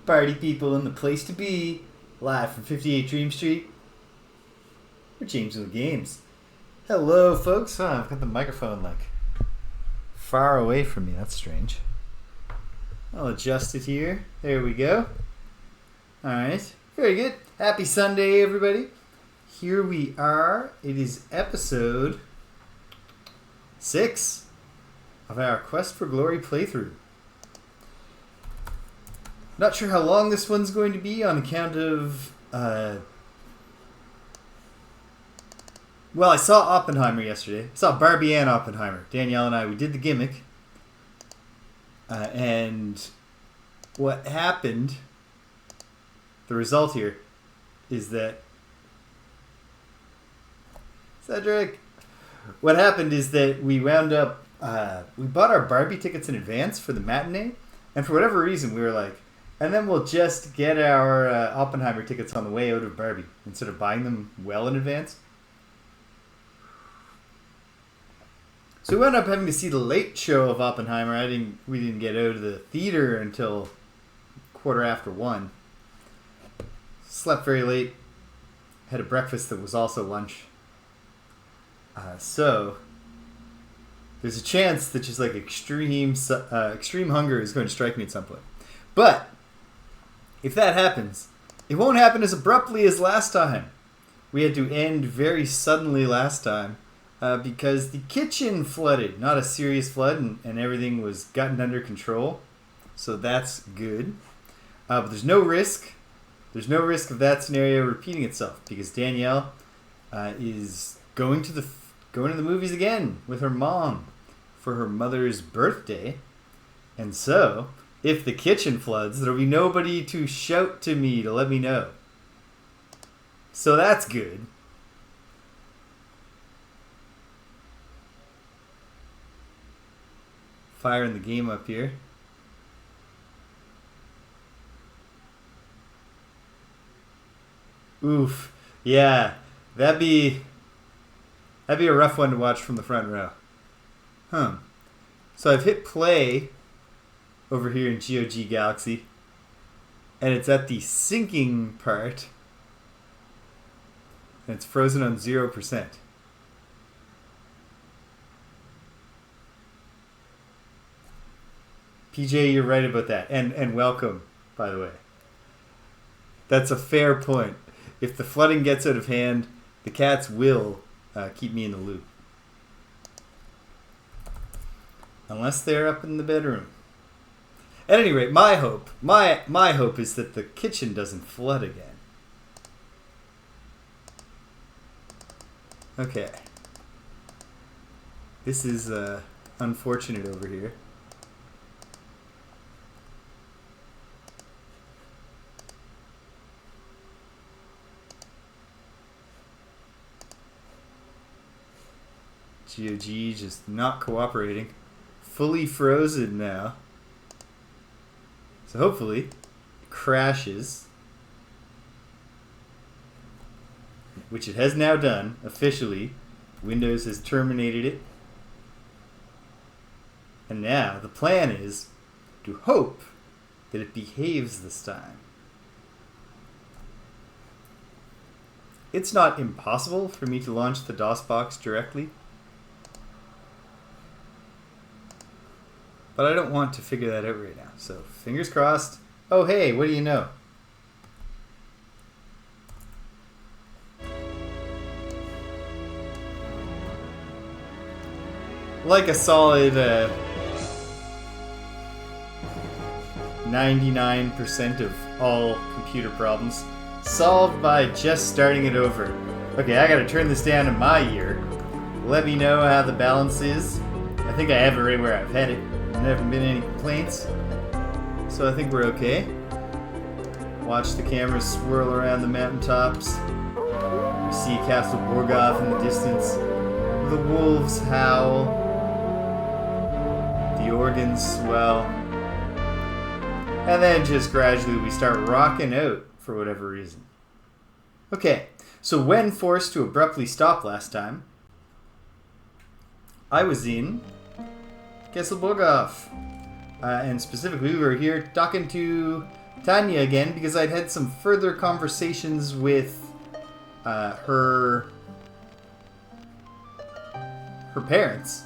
Party people in the place to be. Live from 58 Dream Street. We're changing the games. Hello, folks. Oh, I've got the microphone like far away from me. That's strange. I'll adjust it here. There we go. Alright. Very good. Happy Sunday, everybody. Here we are. It is episode 6 of our Quest for Glory playthrough. Not sure how long this one's going to be on account of... Well, I saw Oppenheimer yesterday. I saw Barbie and Oppenheimer. Danielle and I, we did the gimmick. And what happened, the result here, is that... Cedric! What happened is that we wound up... we bought our Barbie tickets in advance for the matinee. And for whatever reason, we were like... And then we'll just get our Oppenheimer tickets on the way out of Barbie instead of buying them well in advance. So we wound up having to see the late show of Oppenheimer. We didn't get out of the theater until 1:15. Slept very late. Had a breakfast that was also lunch. So there's a chance that just like extreme hunger is going to strike me at some point. But if that happens, it won't happen as abruptly as last time. We had to end very suddenly last time because the kitchen flooded. Not a serious flood, and everything was gotten under control. So that's good. But there's no risk. There's no risk of that scenario repeating itself because Danielle is going to the movies again with her mom for her mother's birthday. And so... if the kitchen floods, there'll be nobody to shout to me to let me know. So that's good. Firing the game up here. Oof. Yeah. That'd be a rough one to watch from the front row. So I've hit play over here in GOG Galaxy, and it's at the sinking part, and it's frozen on 0%. PJ, you're right about that, and welcome, by the way. That's a fair point. If the flooding gets out of hand, the cats will keep me in the loop. Unless they're up in the bedroom. At any rate, my hope is that the kitchen doesn't flood again. Okay. This is unfortunate over here. GOG just not cooperating. Fully frozen now. So hopefully, it crashes, which it has now done, officially. Windows has terminated it. And now, the plan is to hope that it behaves this time. It's not impossible for me to launch the DOS box directly, but I don't want to figure that out right now. So, fingers crossed. Oh, hey, what do you know? Like a solid 99% of all computer problems solved by just starting it over. Okay, I gotta turn this down in my ear. Let me know how the balance is. I think I have it right where I've had it. Never been any complaints, so I think we're okay. Watch the cameras swirl around the mountaintops. We see Castle Borgov in the distance. The wolves howl. The organs swell. And then just gradually we start rocking out for whatever reason. Okay, so when forced to abruptly stop last time, I was in Castle Borgov. And specifically, we were here talking to Tanya again because I'd had some further conversations with her parents,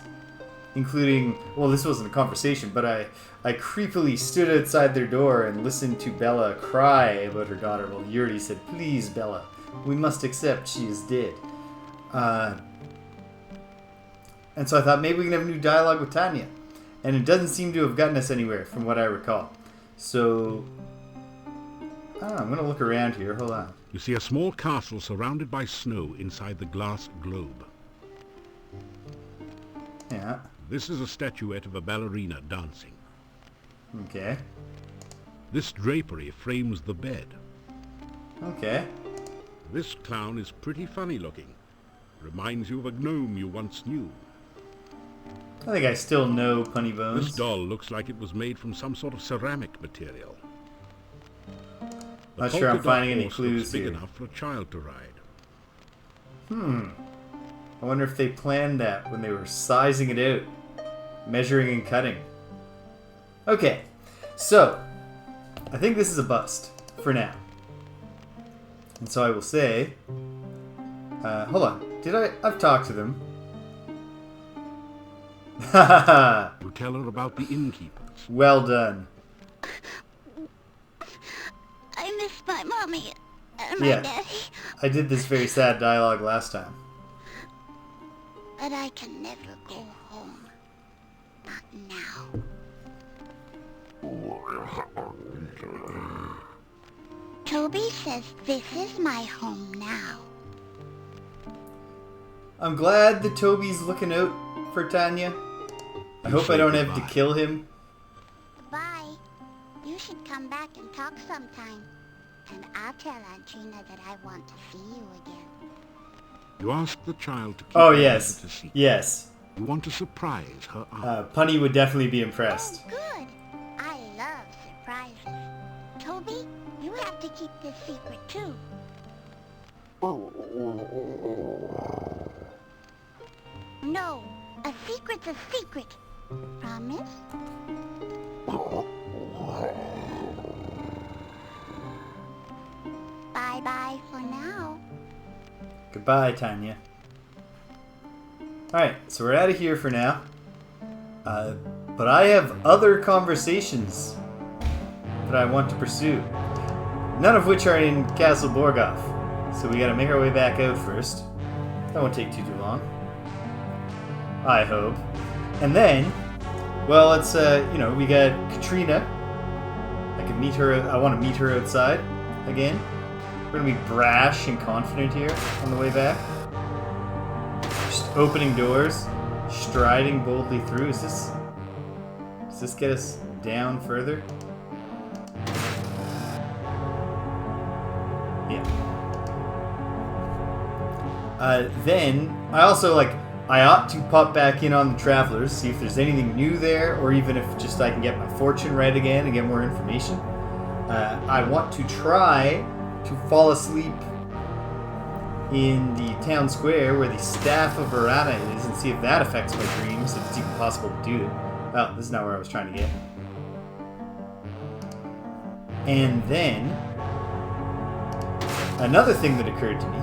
including, well, this wasn't a conversation, but I creepily stood outside their door and listened to Bella cry about her daughter while Yuri said, "Please, Bella, we must accept she is dead." And so I thought maybe we can have a new dialogue with Tanya. And it doesn't seem to have gotten us anywhere from what I recall. So, I don't know, I'm going to look around here. Hold on. You see a small castle surrounded by snow inside the glass globe. Yeah. This is a statuette of a ballerina dancing. Okay. This drapery frames the bed. Okay. This clown is pretty funny looking. Reminds you of a gnome you once knew. I think I still know Punny Bones. This doll looks like it was made from some sort of ceramic material. Not sure I'm finding any clues big here. enough for a child to ride. I wonder if they planned that when they were sizing it out, measuring and cutting. Okay, so I think this is a bust for now. And so I will say, hold on, I've talked to them. You tell her about the innkeepers. Well done. I miss my mommy and my daddy, I did this very sad dialogue last time. but I can never go home. Not now. Toby says this is my home now. I'm glad that Toby's looking out for Tanya. I hope I don't have to kill him. Bye. You should come back and talk sometime. And I'll tell Aunt Trina that I want to see you again. You ask the child to keep Oh, her yes. to see. Yes. You want to surprise her aunt. Punny would definitely be impressed. Oh, good. I love surprises. Toby, you have to keep this secret too. No, a secret's a secret. Promise? Bye-bye for now. Goodbye, Tanya. Alright, so we're out of here for now. But I have other conversations that I want to pursue. None of which are in Castle Borgov. So we gotta make our way back out first. That won't take too long. I hope. And then, well, it's, we got Katrina. I can meet her, I want to meet her outside again. We're gonna be brash and confident here on the way back. Just opening doors, striding boldly through. Does this get us down further? Yeah. Then, I also, I ought to pop back in on the Travelers, see if there's anything new there, or even if just I can get my fortune read again and get more information. I want to try to fall asleep in the town square where the staff of Erana is and see if that affects my dreams, if it's even possible to do it. Well, this is not where I was trying to get. And then, another thing that occurred to me.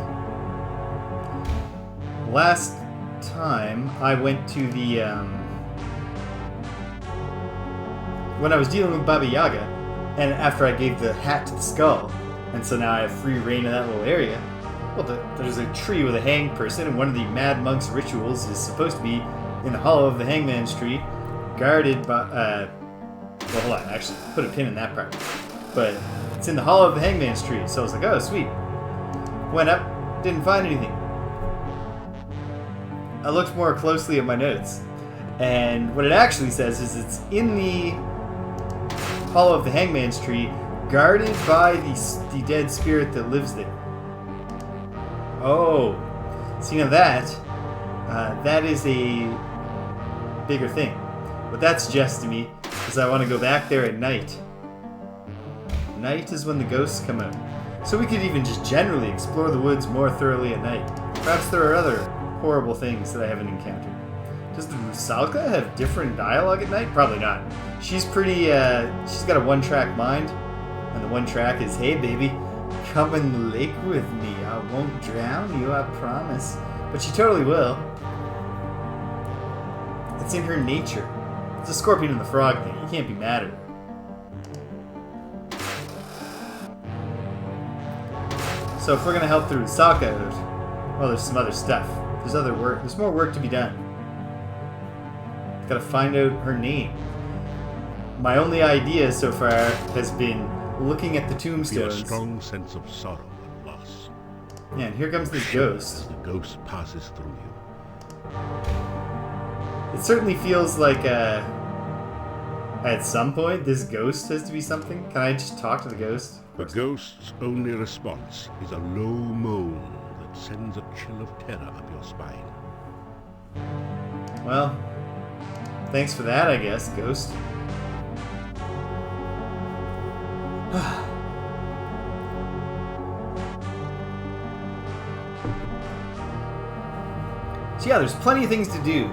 Last time I went to the, when I was dealing with Baba Yaga, and after I gave the hat to the skull, and so now I have free reign in that little area. Well, there's a tree with a hanged person, and one of the Mad Monk's rituals is supposed to be in the hollow of the Hangman's Tree, guarded by, well, hold on, actually, put a pin in that part. But it's in the hollow of the Hangman's Tree, so I was like, oh, sweet. Went up, didn't find anything. I looked more closely at my notes, and what it actually says is it's in the hollow of the Hangman's Tree, guarded by the dead spirit that lives there. Oh, see, now that is a bigger thing. What that suggests to me is I want to go back there at night. Night is when the ghosts come out. So we could even just generally explore the woods more thoroughly at night. Perhaps there are other horrible things that I haven't encountered. Does the Rusalka have different dialogue at night? Probably not. She's pretty, she's got a one-track mind, And the one track is, hey baby, come in the lake with me. I won't drown you, I promise. But she totally will. It's in her nature. It's a scorpion and the frog thing. You can't be mad at her. So if we're gonna help through Sokka out, well, there's some other stuff. There's other work. There's more work to be done. Gotta find out her name. My only idea so far has been looking at the tombstones. Feel a strong sense of sorrow and loss. Yeah, and here comes this ghost. The ghost passes through you. It certainly feels like at some point this ghost has to be something. Can I just talk to the ghost? The ghost's only response is a low moan that sends a chill of terror up your spine. Well, thanks for that, I guess, ghost. So yeah, there's plenty of things to do.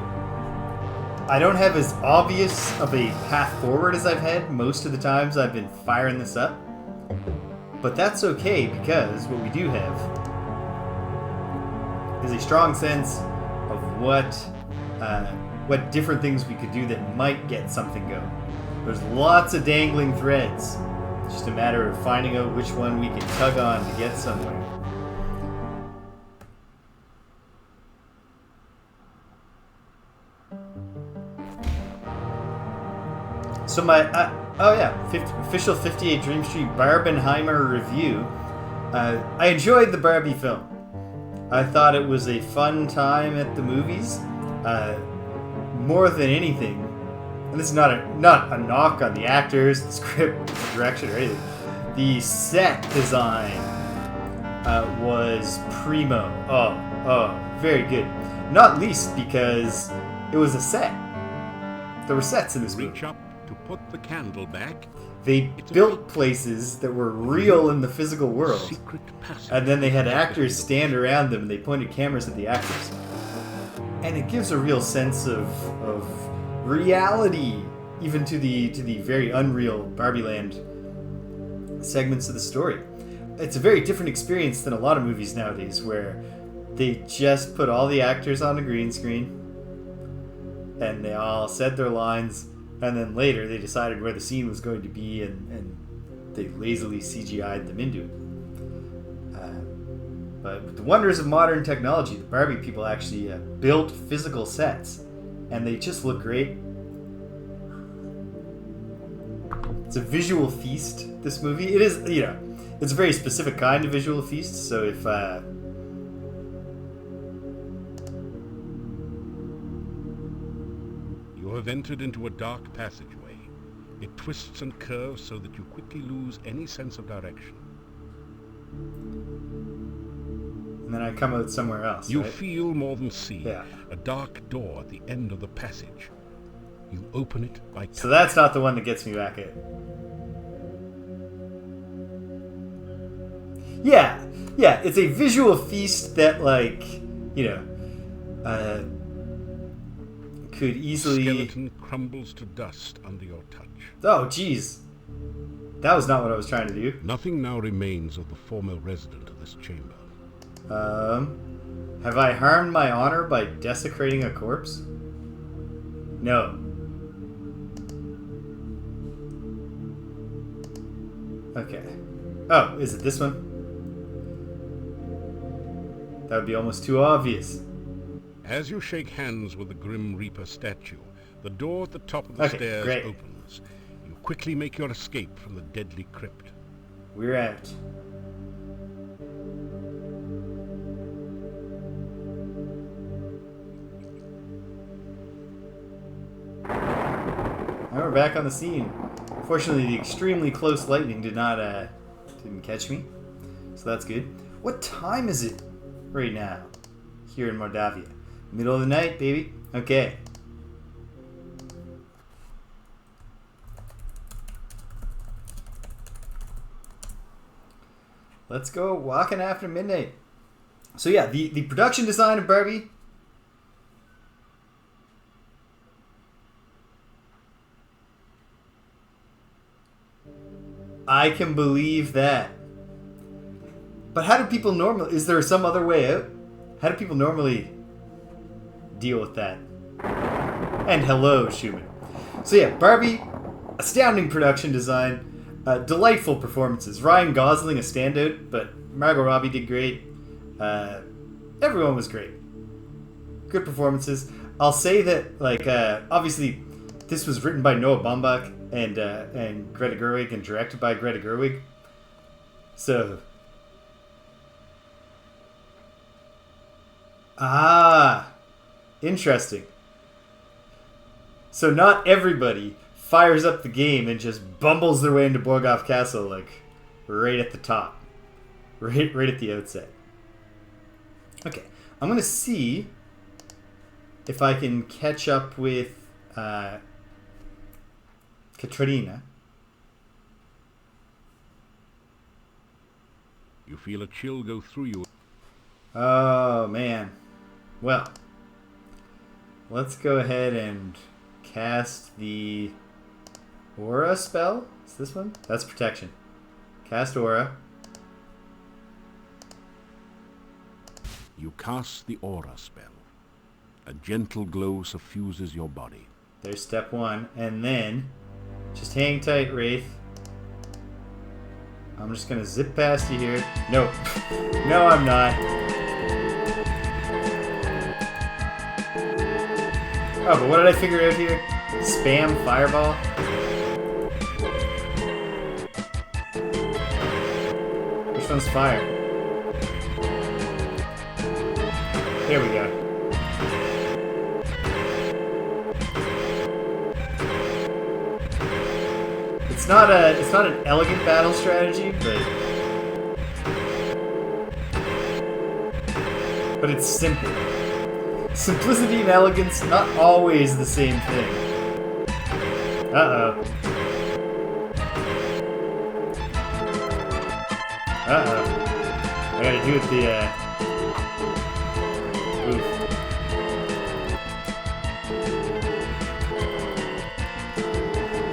I don't have as obvious of a path forward as I've had most of the times I've been firing this up. But that's okay, because what we do have is a strong sense of what different things we could do that might get something going. There's lots of dangling threads. It's just a matter of finding out which one we can tug on to get somewhere. So my, official 58 Dream Street Barbenheimer review. I enjoyed the Barbie film. I thought it was a fun time at the movies. More than anything, and this is not a knock on the actors, the script, the direction, or anything. The set design was primo. Oh, very good. Not least because it was a set. There were sets in this movie. Reach up to put the candle back. They built places that were real in the physical world, Secret passage. and then they had actors stand around them, and they pointed cameras at the actors. And it gives a real sense of reality, even to the very unreal Barbie Land segments of the story. It's a very different experience than a lot of movies nowadays, where they just put all the actors on a green screen, and they all said their lines, and then later they decided where the scene was going to be, and they lazily CGI'd them into it. But with the wonders of modern technology, the Barbie people actually built physical sets, and they just look great. It's a visual feast, this movie. It is, it's a very specific kind of visual feast, so if... You have entered into a dark passageway. It twists and curves so that you quickly lose any sense of direction. And then I come out somewhere else. You right? feel more than see. Yeah. A dark door at the end of the passage. You open it by touch. So that's not the one that gets me back in. Yeah, it's a visual feast that, could easily... The skeleton crumbles to dust under your touch. Oh, jeez. That was not what I was trying to do. Nothing now remains of the former resident of this chamber. Have I harmed my honor by desecrating a corpse? No. Okay. Oh, is it this one? That would be almost too obvious. As you shake hands with the Grim Reaper statue, the door at the top of the stairs great. opens. You quickly make your escape from the deadly crypt. We're out. Now we're back on the scene. Fortunately, the extremely close lightning didn't catch me, so that's good. What time is it right now here in Mordavia? Middle of the night, baby. Okay. Let's go walking after midnight. So yeah, the production design of Barbie. I can believe that. But how do people normally... Is there some other way out? How do people normally deal with that? And hello, Schumann. So yeah, Barbie, astounding production design, delightful performances. Ryan Gosling, a standout, but Margot Robbie did great. Everyone was great. Good performances. I'll say that, like, obviously, this was written by Noah Baumbach and Greta Gerwig and directed by Greta Gerwig. So... interesting. So not everybody fires up the game and just bumbles their way into Borgov Castle, like, right at the top. Right at the outset. Okay, I'm going to see if I can catch up with Katrina. You feel a chill go through you. Oh, man. Well, let's go ahead and cast the Aura spell. Is this one? That's protection. Cast Aura. You cast the Aura spell. A gentle glow suffuses your body. There's step one. And then, just hang tight, Wraith. I'm just going to zip past you here. Nope. No, I'm not. Oh, but what did I figure out here? Spam Fireball. Which one's fire? There we go. It's not an elegant battle strategy, but it's simple. Simplicity and elegance, not always the same thing. Uh-oh. Uh-oh. I gotta do it the, oof.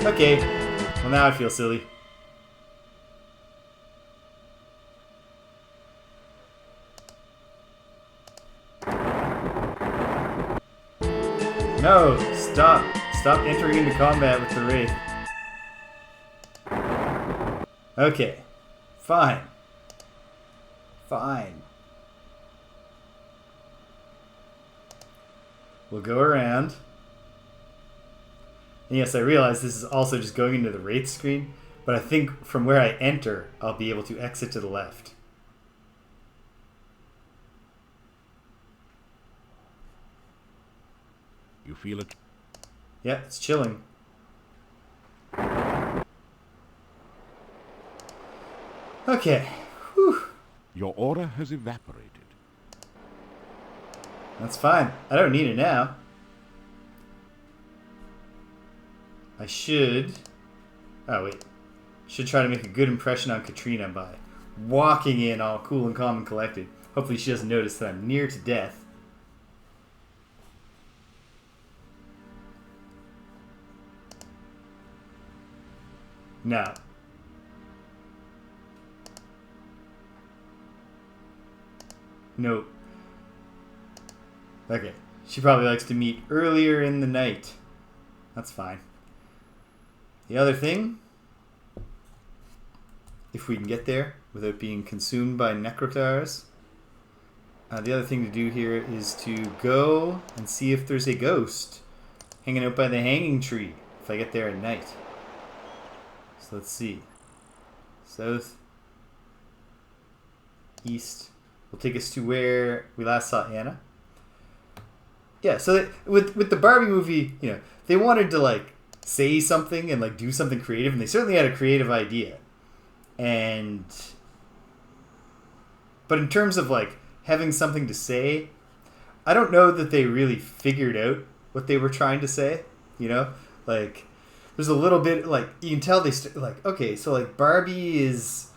Okay. Well, now I feel silly. No! Stop! Stop entering into combat with the Wraith. Okay. Fine. Fine. We'll go around. And yes, I realize this is also just going into the Wraith screen, but I think from where I enter, I'll be able to exit to the left. You feel it? Yeah, it's chilling. Okay. Whew. Your aura has evaporated. That's fine. I don't need it now. I should... Oh, wait. Should try to make a good impression on Katrina by walking in all cool and calm and collected. Hopefully she doesn't notice that I'm near to death. No. Nope. Okay. She probably likes to meet earlier in the night. That's fine. The other thing, if we can get there without being consumed by necrotars, the other thing to do here is to go and see if there's a ghost hanging out by the hanging tree if I get there at night. So let's see. South, east will take us to where we last saw Anna. Yeah, so with the Barbie movie, you know, they wanted to like say something and like do something creative, and they certainly had a creative idea. But in terms of like having something to say, I don't know that they really figured out what they were trying to say. You know, like there's a little bit like you can tell like okay, so like Barbie is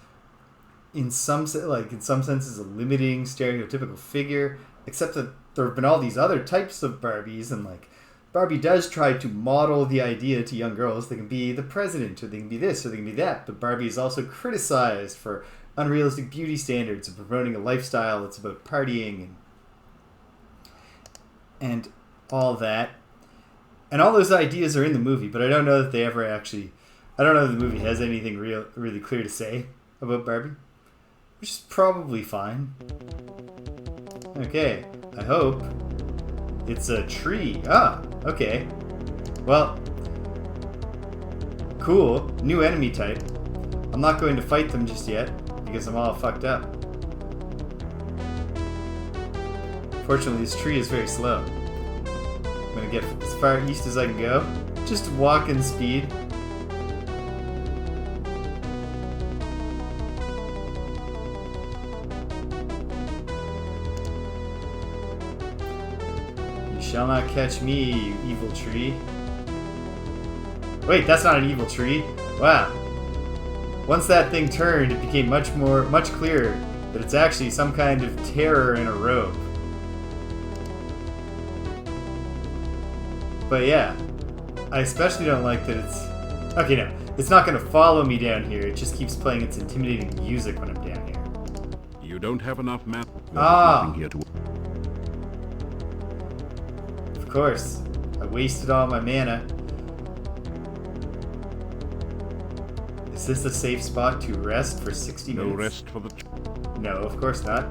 in some senses a limiting stereotypical figure, except that there have been all these other types of Barbies, and like Barbie does try to model the idea to young girls. They can be the president, or they can be this, or they can be that. But Barbie is also criticized for unrealistic beauty standards and promoting a lifestyle that's about partying and all that. And all those ideas are in the movie, but I don't know that they ever actually... I don't know if the movie has anything really clear to say about Barbie, which is probably fine. Okay, I hope it's a tree. Ah, okay. Well, cool. New enemy type. I'm not going to fight them just yet because I'm all fucked up. Fortunately, this tree is very slow. I'm gonna get as far east as I can go. Just walking speed. Shall not catch me, you evil tree. Wait, that's not an evil tree. Wow. Once that thing turned, it became much clearer that it's actually some kind of terror in a robe. But yeah, I especially don't like that it's... Okay, no. It's not going to follow me down here. It just keeps playing its intimidating music when I'm down here. You don't have enough mana. Ah. Here to... Of course. I wasted all my mana. Is this a safe spot to rest for 60 minutes? No rest for the... No, of course not.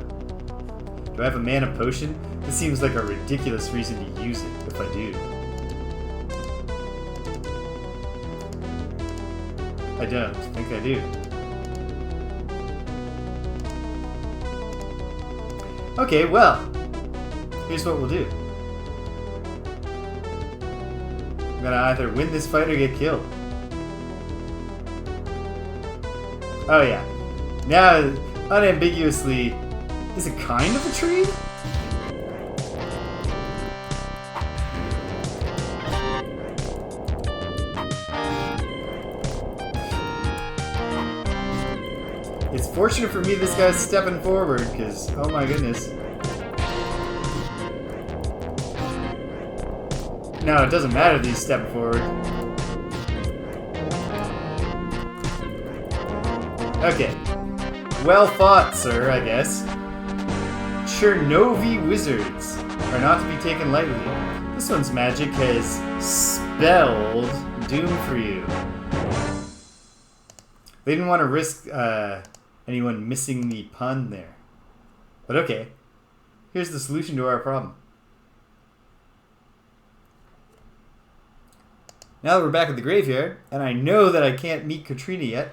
Do I have a mana potion? This seems like a ridiculous reason to use it, if I do. I don't think I do. Okay, well, here's what we'll do. I'm gonna either win this fight or get killed. Oh yeah. Now, unambiguously, is it kind of a tree? It's fortunate for me this guy's stepping forward, because, oh my goodness. No, it doesn't matter if he's stepping forward. Okay. Well fought, sir, I guess. Chernovi wizards are not to be taken lightly. This one's magic has spelled doom for you. They didn't want to risk anyone missing the pun there. But okay. Here's the solution to our problem. Now that we're back at the graveyard, and I know that I can't meet Katrina yet,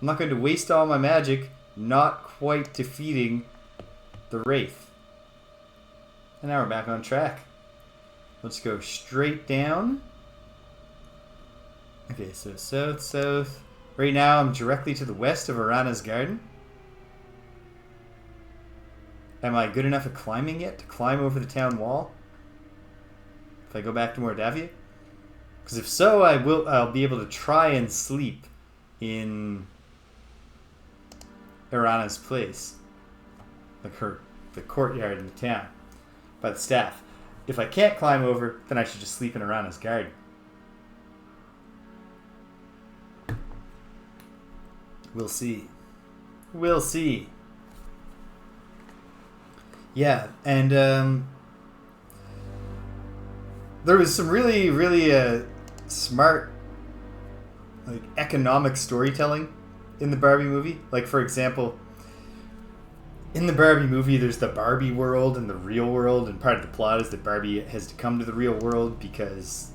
I'm not going to waste all my magic not quite defeating the Wraith. And now we're back on track. Let's go straight down. Okay, so south. Right now I'm directly to the west of Erana's garden. Am I good enough at climbing yet to climb over the town wall? If I go back to Mordavia? Because if so, I'll be able to try and sleep in Erana's place. Like the courtyard in the town. By the staff. If I can't climb over, then I should just sleep in Erana's garden. We'll see. We'll see. Yeah, and there was some really smart, like, economic storytelling in the Barbie movie. Like, for example, in the Barbie movie, there's the Barbie world and the real world, and part of the plot is that Barbie has to come to the real world because,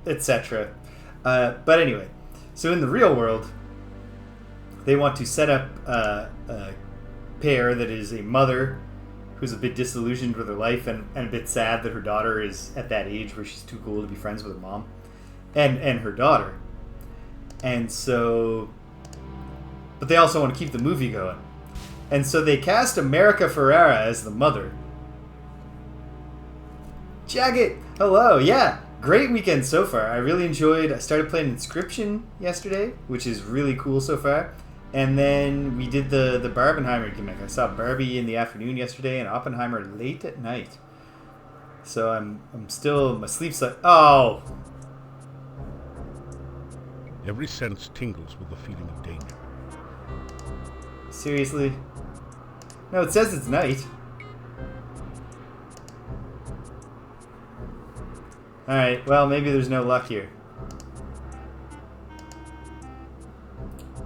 etc. But anyway, so in the real world, they want to set up a pair that is a mother who's a bit disillusioned with her life and a bit sad that her daughter is at that age where she's too cool to be friends with her mom and her daughter. And so... But they also want to keep the movie going. And so they cast America Ferrera as the mother. Jagged! Hello! Yeah! Great weekend so far. I really enjoyed... I started playing Inscription yesterday, which is really cool so far. And then we did the Barbenheimer gimmick. I saw Barbie in the afternoon yesterday and Oppenheimer late at night. So I'm still, my sleep's like, oh! Every sense tingles with the feeling of danger. Seriously? No, it says it's night. Alright, well, maybe there's no luck here.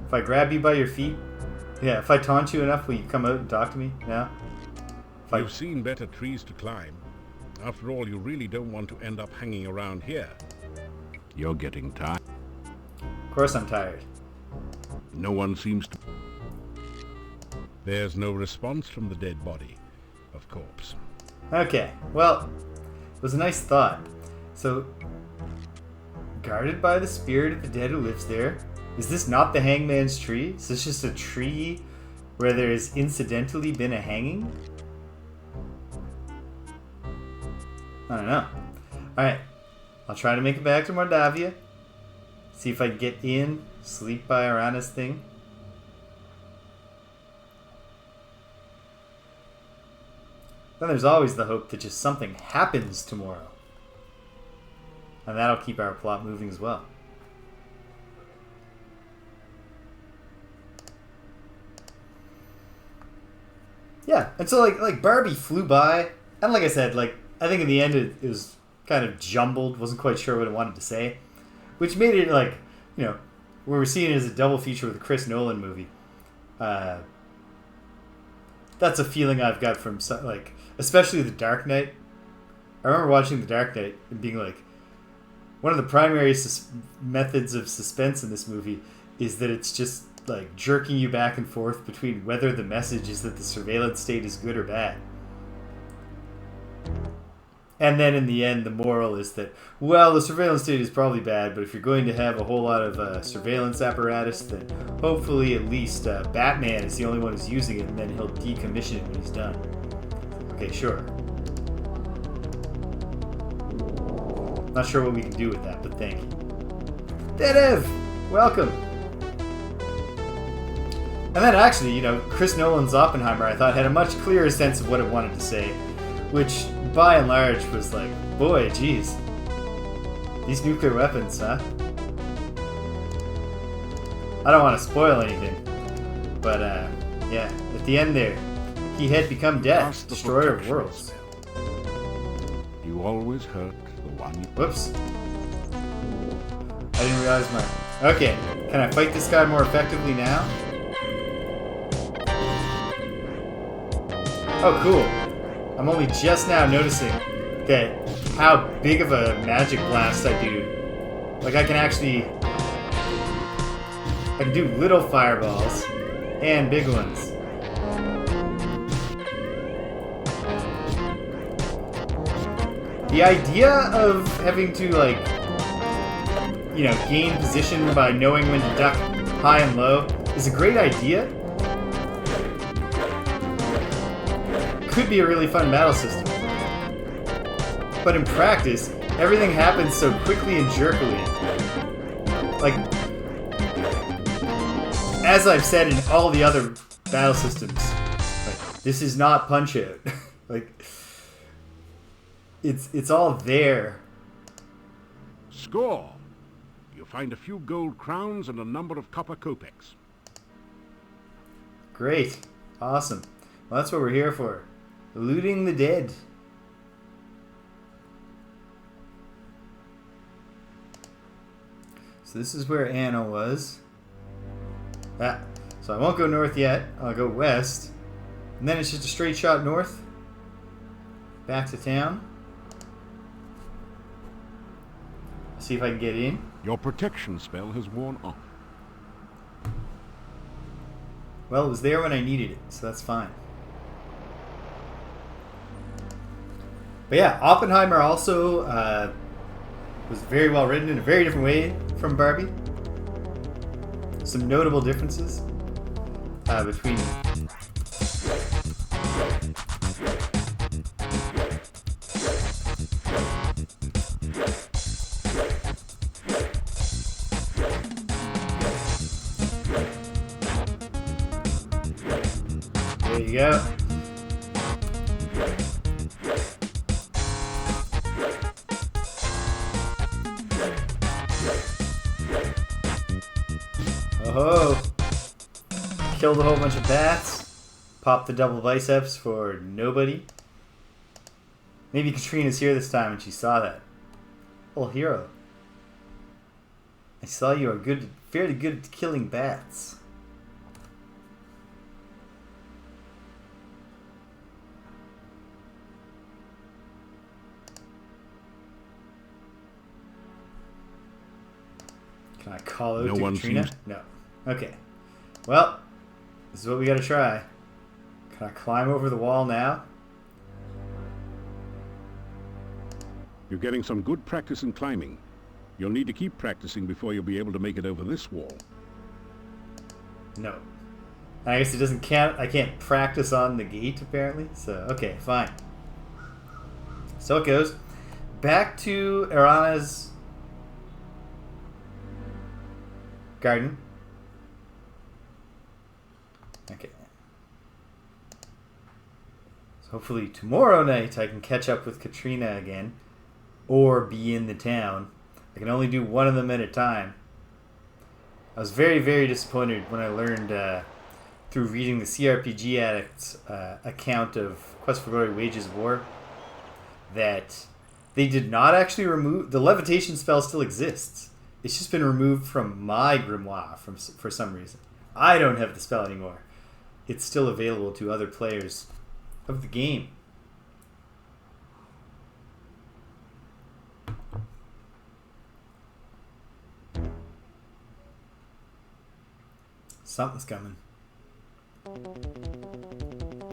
If I grab you by your feet, yeah, if I taunt you enough, will you come out and talk to me? No? You've seen better trees to climb. After all, you really don't want to end up hanging around here. You're getting tired. Of course I'm tired. No one seems to... There's no response from the dead body, of course. Okay, well, it was a nice thought. So, guarded by the spirit of the dead who lives there. Is this not the hangman's tree? Is this just a tree where there has incidentally been a hanging? I don't know. Alright, I'll try to make it back to Mordavia. See if I can get in, sleep by Erana's thing. Then there's always the hope that just something happens tomorrow. And that'll keep our plot moving as well. Yeah, and so like Barbie flew by, and like I said, like I think in the end it was kind of jumbled, wasn't quite sure what it wanted to say, which made it like, you know, where we're seeing it as a double feature with a Chris Nolan movie. That's a feeling I've got from like, especially The Dark Knight. I remember watching The Dark Knight and being like, one of the primary methods of suspense in this movie is that it's just like jerking you back and forth between whether the message is that the surveillance state is good or bad. And then in the end, the moral is that, well, the surveillance state is probably bad, but if you're going to have a whole lot of surveillance apparatus, then hopefully at least Batman is the only one who's using it, and then he'll decommission it when he's done. Okay, sure. Not sure what we can do with that, but thank you. Dedev! Welcome! And then actually, you know, Chris Nolan's Oppenheimer, I thought, had a much clearer sense of what it wanted to say, which, by and large, was like, boy, geez. These nuclear weapons, huh? I don't want to spoil anything, but, yeah, at the end there, he had become death, destroyer of worlds. You always hurt the one you... Whoops. I didn't realize my... Okay, can I fight this guy more effectively now? Oh, cool. I'm only just now noticing that how big of a magic blast I do. Like, I can actually... I can do little fireballs and big ones. The idea of having to, like, you know, gain position by knowing when to duck high and low is a great idea. Could be a really fun battle system. But in practice, everything happens so quickly and jerkily. Like, as I've said in all the other battle systems, like, this is not Punch-Out. Like, it's all there. Score! You find a few gold crowns and a number of copper kopecks. Great. Awesome. Well, that's what we're here for. Looting the dead. So this is where Anna was. Ah, so I won't go north yet. I'll go west. And then it's just a straight shot north. Back to town. See if I can get in. Your protection spell has worn off. Well, it was there when I needed it, so that's fine. But yeah, Oppenheimer also was very well written in a very different way from Barbie. Some notable differences between... There you go. Oh ho! Killed a whole bunch of bats. Popped the double biceps for nobody. Maybe Katrina's here this time and she saw that. Oh, hero. I saw you are good, fairly good at killing bats. Can I call out to Katrina? No. Okay. Well, this is what we gotta try. Can I climb over the wall now? You're getting some good practice in climbing. You'll need to keep practicing before you'll be able to make it over this wall. No. I guess it doesn't count. I can't practice on the gate, apparently. So, okay, fine. So it goes. Back to Erana's garden. Okay. So hopefully tomorrow night I can catch up with Katrina again. Or be in the town. I can only do one of them at a time. I was very, very disappointed when I learned through reading the CRPG Addict's account of Quest for Glory Wages of War that they did not actually remove... The levitation spell still exists. It's just been removed from my grimoire for some reason. I don't have the spell anymore. It's still available to other players of the game. Something's coming. Oh,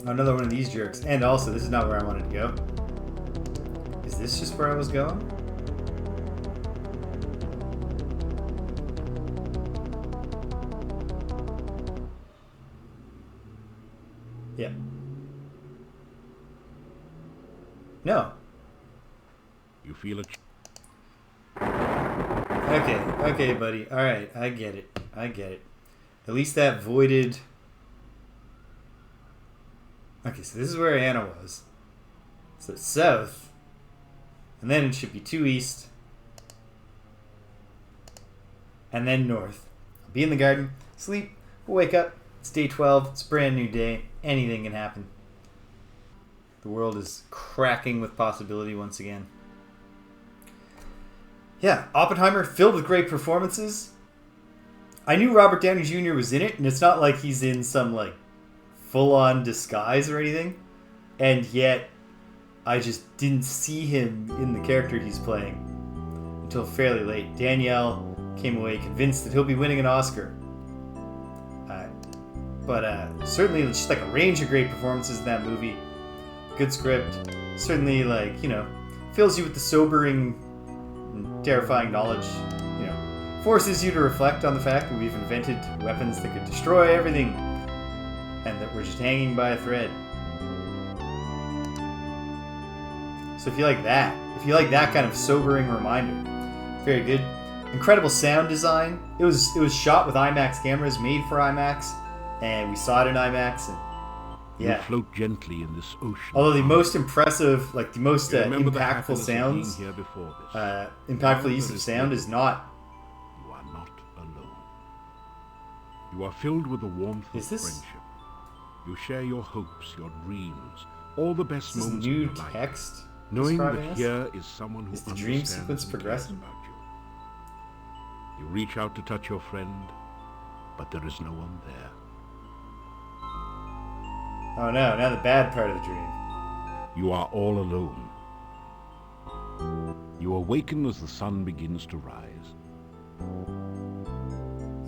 another one of these jerks. And also, this is not where I wanted to go. Is this just where I was going? Yeah. No. You feel it? Okay, buddy. Alright, I get it. At least that voided... Okay, so this is where Anna was. So it's south. And then it should be 2 east. And then north. I'll be in the garden. Sleep. We'll wake up. It's day 12. It's a brand new day. Anything can happen. The world is cracking with possibility once again. Yeah, Oppenheimer, filled with great performances. I knew Robert Downey Jr. was in it, and it's not like he's in some, like, full-on disguise or anything. And yet, I just didn't see him in the character he's playing until fairly late. Danielle came away convinced that he'll be winning an Oscar. But certainly, it's just like a range of great performances in that movie. Good script. Certainly, like, you know, fills you with the sobering and terrifying knowledge. Forces you to reflect on the fact that we've invented weapons that could destroy everything and that we're just hanging by a thread. So if you like that kind of sobering reminder, very good. Incredible sound design. It was shot with IMAX cameras, made for IMAX, and we saw it in IMAX, and yeah. You float gently in this ocean. Although the most impressive, like the most impactful sounds, impactful use of sound is not. You are filled with the warmth of friendship. You share your hopes, your dreams, all the best moments of your life. Text knowing that here is someone who is the understands dream sequence progressing about you. You reach out to touch your friend, but there is no one there. Oh no, now the bad part of the dream. You are all alone. You awaken as the sun begins to rise.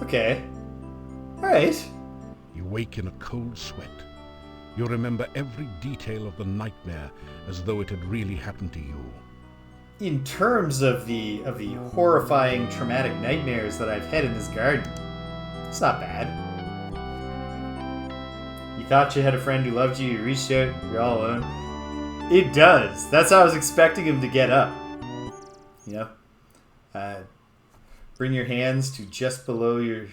Okay. Alright. You wake in a cold sweat. You remember every detail of the nightmare as though it had really happened to you. In terms of the horrifying, traumatic nightmares that I've had in this garden, it's not bad. You thought you had a friend who loved you, you reached out, you're all alone. It does. That's how I was expecting him to get up. You know? Bring your hands to just below your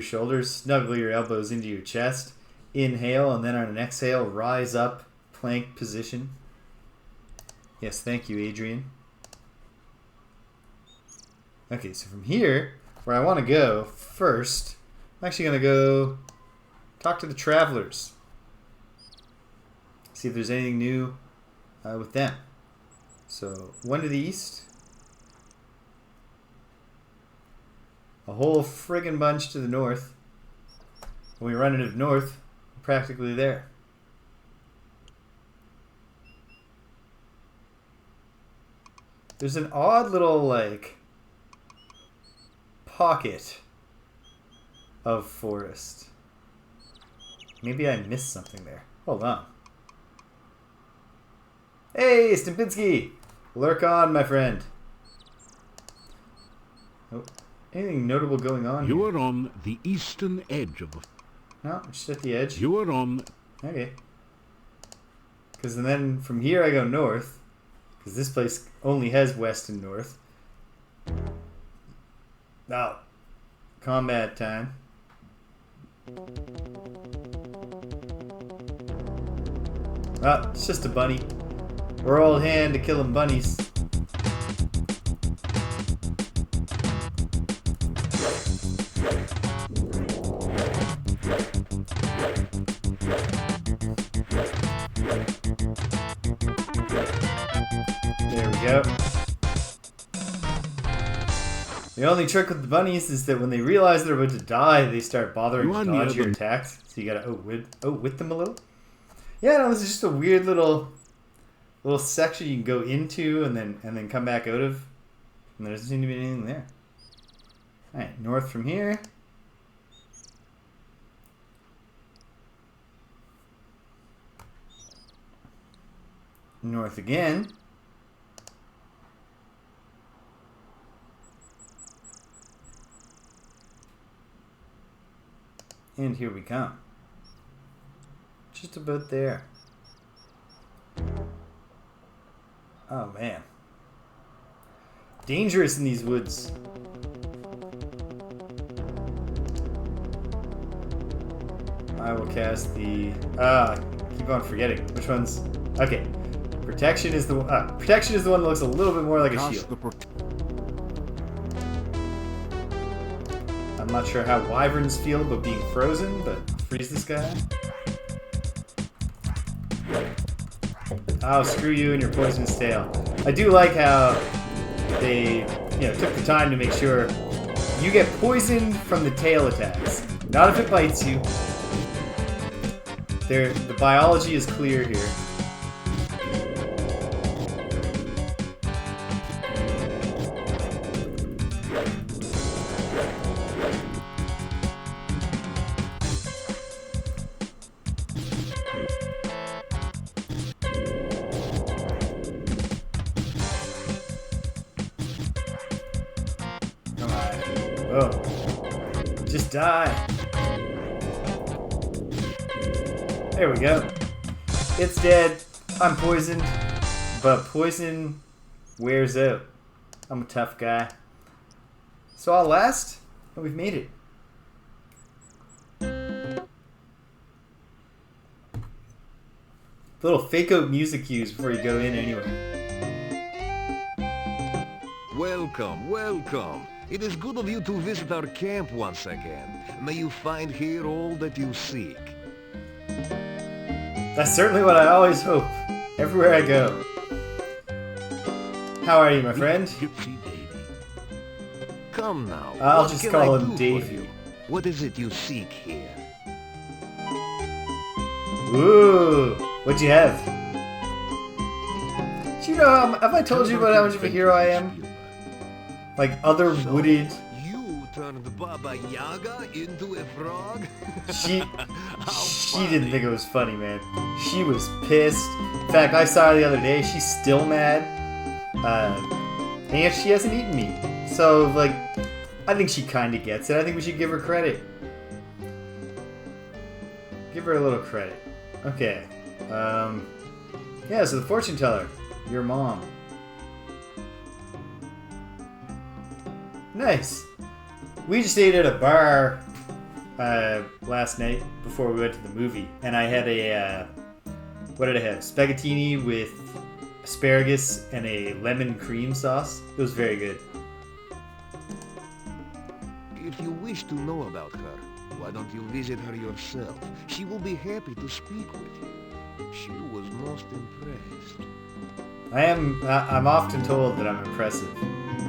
shoulders, snuggle your elbows into your chest, inhale, and then on an exhale, rise up, plank position. Yes, thank you, Adrian. Okay, so from here, where I want to go first, I'm actually going to go talk to the travelers. See if there's anything new with them. So, one to the east. A whole friggin' bunch to the north. When we run into the north, we're practically there. There's an odd little, like, pocket of forest. Maybe I missed something there. Hold on. Hey, Stimpinski! Lurk on, my friend. Oh, anything notable going on You here? are on the eastern edge of the... No, just at the edge. You are on... Okay. Because then from here I go north. Because this place only has west and north. Now, combat time. Oh, it's just a bunny. We're all hand to killing bunnies. There we go. The only trick with the bunnies is that when they realize they're about to die, they start bothering to dodge your attacks. So you gotta outwit them a little. Yeah, no, this is just a weird little section you can go into and then come back out of. And there doesn't seem to be anything there. Alright, north from here. North again. And here we come. Just about there. Oh man. Dangerous in these woods. I will cast the... keep on forgetting. Which one's... Okay. Protection is the one that looks a little bit more like a shield. I'm not sure how wyverns feel about being frozen, but freeze this guy. Oh, screw you and your poisonous tail. I do like how they, took the time to make sure you get poisoned from the tail attacks. Not if it bites you. The biology is clear here. Oh. Just die. There we go. It's dead. I'm poisoned. But poison wears out. I'm a tough guy. So I'll last, and we've made it. Little fake out music cues before you go in anyway. Welcome, welcome. It is good of you to visit our camp once again. May you find here all that you seek. That's certainly what I always hope, everywhere I go. How are you, my friend? Come now. I'll just call him Davey. What is it you seek here? Ooh, what'd you have? Do you know have I told you about how much of a hero I am? Like other wooded. You turned Baba Yaga into a frog? She didn't think it was funny, man. She was pissed. In fact, I saw her the other day. She's still mad. And yet she hasn't eaten me. So, like, I think she kind of gets it. I think we should give her credit. Give her a little credit. Okay. Yeah, so the fortune teller. Your mom. Nice. We just ate at a bar last night before we went to the movie. And I had a, what did I have? Spaghettini with asparagus and a lemon cream sauce. It was very good. If you wish to know about her, why don't you visit her yourself? She will be happy to speak with you. She was most impressed. I'm often told that I'm impressive,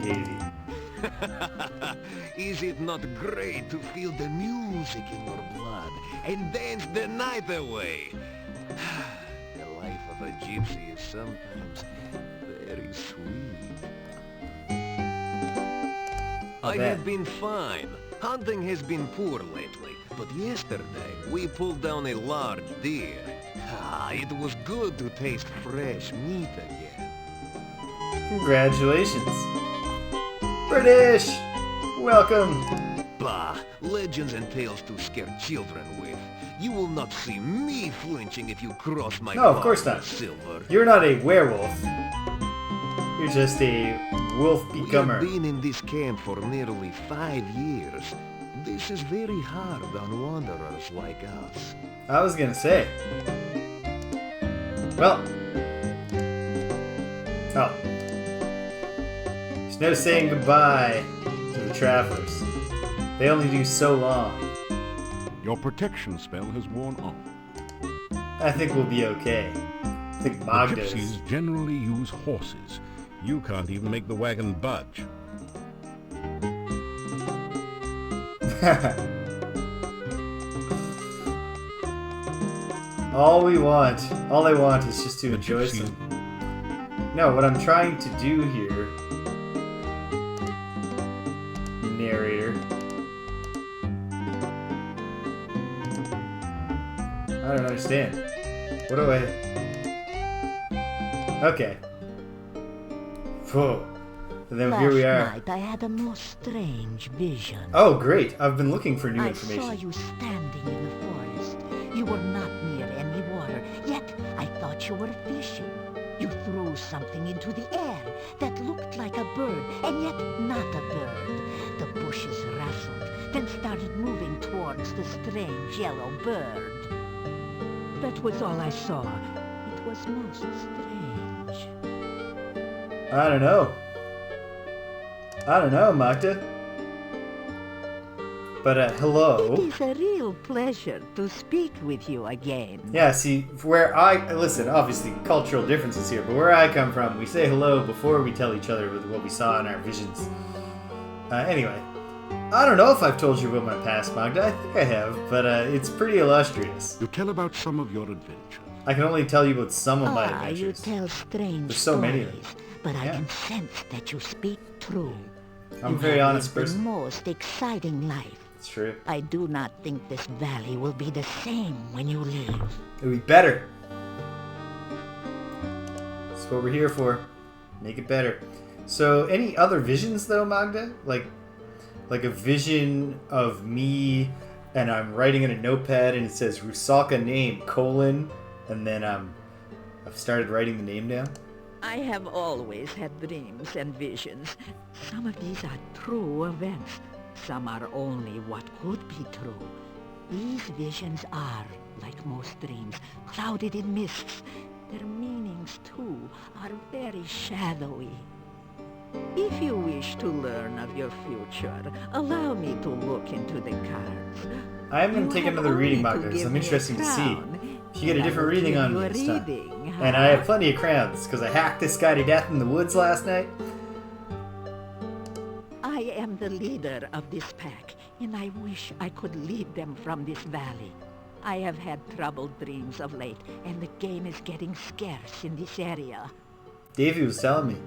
Davy. Is it not great to feel the music in your blood and dance the night away? The life of a gypsy is sometimes very sweet. I have been fine. Hunting has been poor lately, but yesterday we pulled down a large deer. It was good to taste fresh meat again. Congratulations. British! Welcome! Bah, legends and tales to scare children with. You will not see me flinching if you cross my No, of course not. Silver. You're not a werewolf. You're just a wolf becomer. We have been in this camp for nearly 5 years. This is very hard on wanderers like us. I was gonna say. Well. Oh. There's no saying goodbye to the travelers. They only do so long. Your protection spell has worn off. I think we'll be okay. I think Magda is. Gypsies generally use horses. You can't even make the wagon budge. all I want is just to enjoy some... No, what I'm trying to do here... Narrator... I don't understand. What do I... Okay. Whoa. And then here we are. Last night I had a most strange vision. Oh, great. I've been looking for new information. I saw you standing in the forest. You were not near any water, yet I thought you were fishing. You threw something into the air that looked like a bird, and yet not a bird. The bushes rustled, then started moving towards the strange yellow bird. That was all I saw. It was most strange. I don't know. Magda. But, hello. It is a real pleasure to speak with you again. Yeah, see, listen, obviously cultural differences here, but where I come from, we say hello before we tell each other what we saw in our visions. Anyway, I don't know if I've told you about my past, Magda. I think I have, but it's pretty illustrious. You tell about some of your adventures. I can only tell you about some of my adventures. You tell strange There's so many of them. But I can sense that you speak true. I'm a very honest person. The most exciting life. It's true. I do not think this valley will be the same when you leave. It'll be better. That's what we're here for. Make it better. So, any other visions though, Magda? Like a vision of me, and I'm writing in a notepad, and it says Rusalka name : and then I've started writing the name down. I have always had dreams and visions. Some of these are true events. Some are only what could be true. These visions are, like most dreams, clouded in mists. Their meanings, too, are very shadowy. If you wish to learn of your future, allow me to look into the cards. I am going to take another reading, Magda, because I'm interested to see. If you get a different reading on me this time. And I have plenty of crowns, because I hacked this guy to death in the woods last night. I am the leader of this pack, and I wish I could lead them from this valley. I have had troubled dreams of late, and the game is getting scarce in this area. Davey was telling me.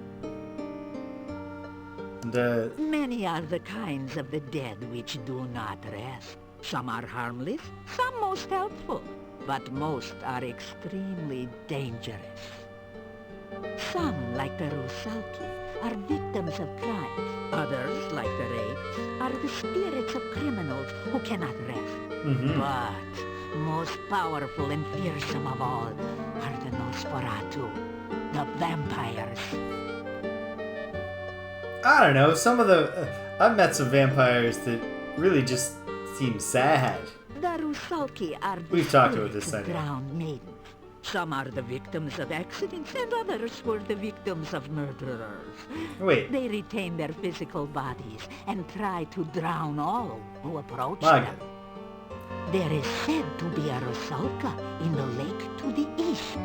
And, many are the kinds of the dead which do not rest. Some are harmless, some most helpful, but most are extremely dangerous. Some, like the Rusalki, are victims of crimes. Others, like the Rakes, are the spirits of criminals who cannot rest. Mm-hmm. But most powerful and fearsome of all are the Nosferatu, the vampires. I don't know, some of the... I've met some vampires that really just seem sad. The Rusalki are the We've talked about this, I know. drowned maidens. Some are the victims of accidents, and others were the victims of murderers. Wait. They retain their physical bodies and try to drown all who approach Magda. them. There is said to be a Rusalka in the lake to the east.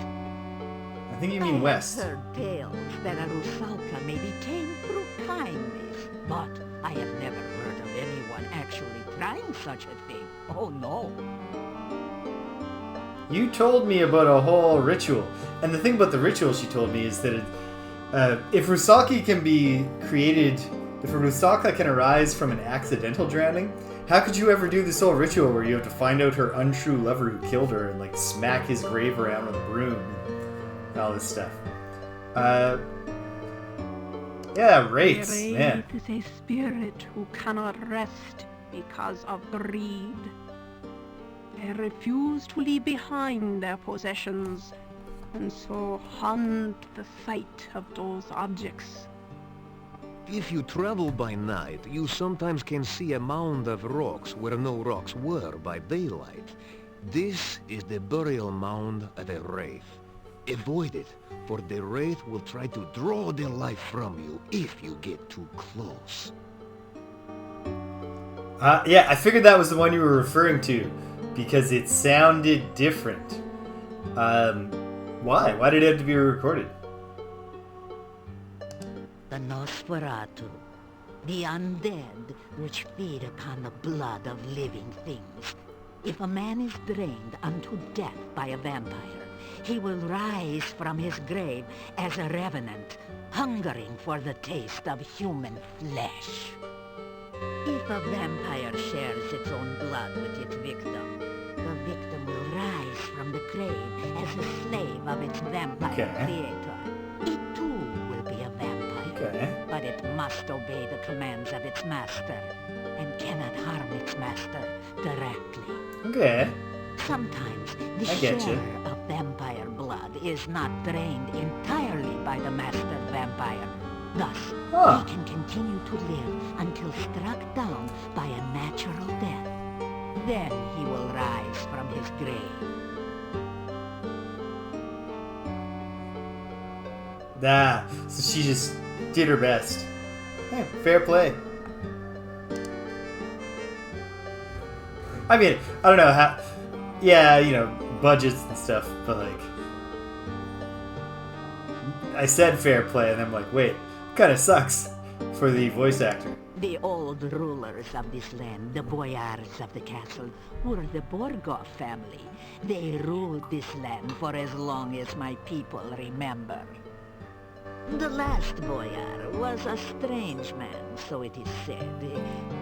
I think you mean west. I have heard tales that a Rusalka may be tamed through kindness, but I have never heard of anyone actually trying such a thing. Oh no. You told me about a whole ritual. And the thing about the ritual she told me is that if Rusalka can be created, if a Rusalka can arise from an accidental drowning, how could you ever do this whole ritual where you have to find out her untrue lover who killed her and like smack his grave around with a broom and all this stuff? Yeah, wraiths, man. It is a spirit who cannot rest because of greed. They refuse to leave behind their possessions, and so haunt the sight of those objects. If you travel by night, you sometimes can see a mound of rocks where no rocks were by daylight. This is the burial mound of a wraith. Avoid it, for the wraith will try to draw their life from you if you get too close. Yeah, I figured that was the one you were referring to, because it sounded different. Why? Why did it have to be recorded? The Nosferatu, the undead which feed upon the blood of living things. If a man is drained unto death by a vampire, he will rise from his grave as a revenant, hungering for the taste of human flesh. If a vampire shares its own blood with its victim, the victim will rise from the grave as a slave of its vampire creator. It too will be a vampire, but it must obey the commands of its master, and cannot harm its master directly. Okay. Sometimes the share of vampire blood is not drained entirely by the master vampire. Thus, he can continue to live until struck down by a natural death. Then he will rise from his grave. So she just did her best. Hey, fair play. I mean, I don't know how... Yeah, you know, budgets and stuff, but like... I said fair play, and I'm like, wait, kind of sucks for the voice actor. The old rulers of this land, the boyars of the castle, were the Borgov family. They ruled this land for as long as my people remember. The last boyar was a strange man, so it is said.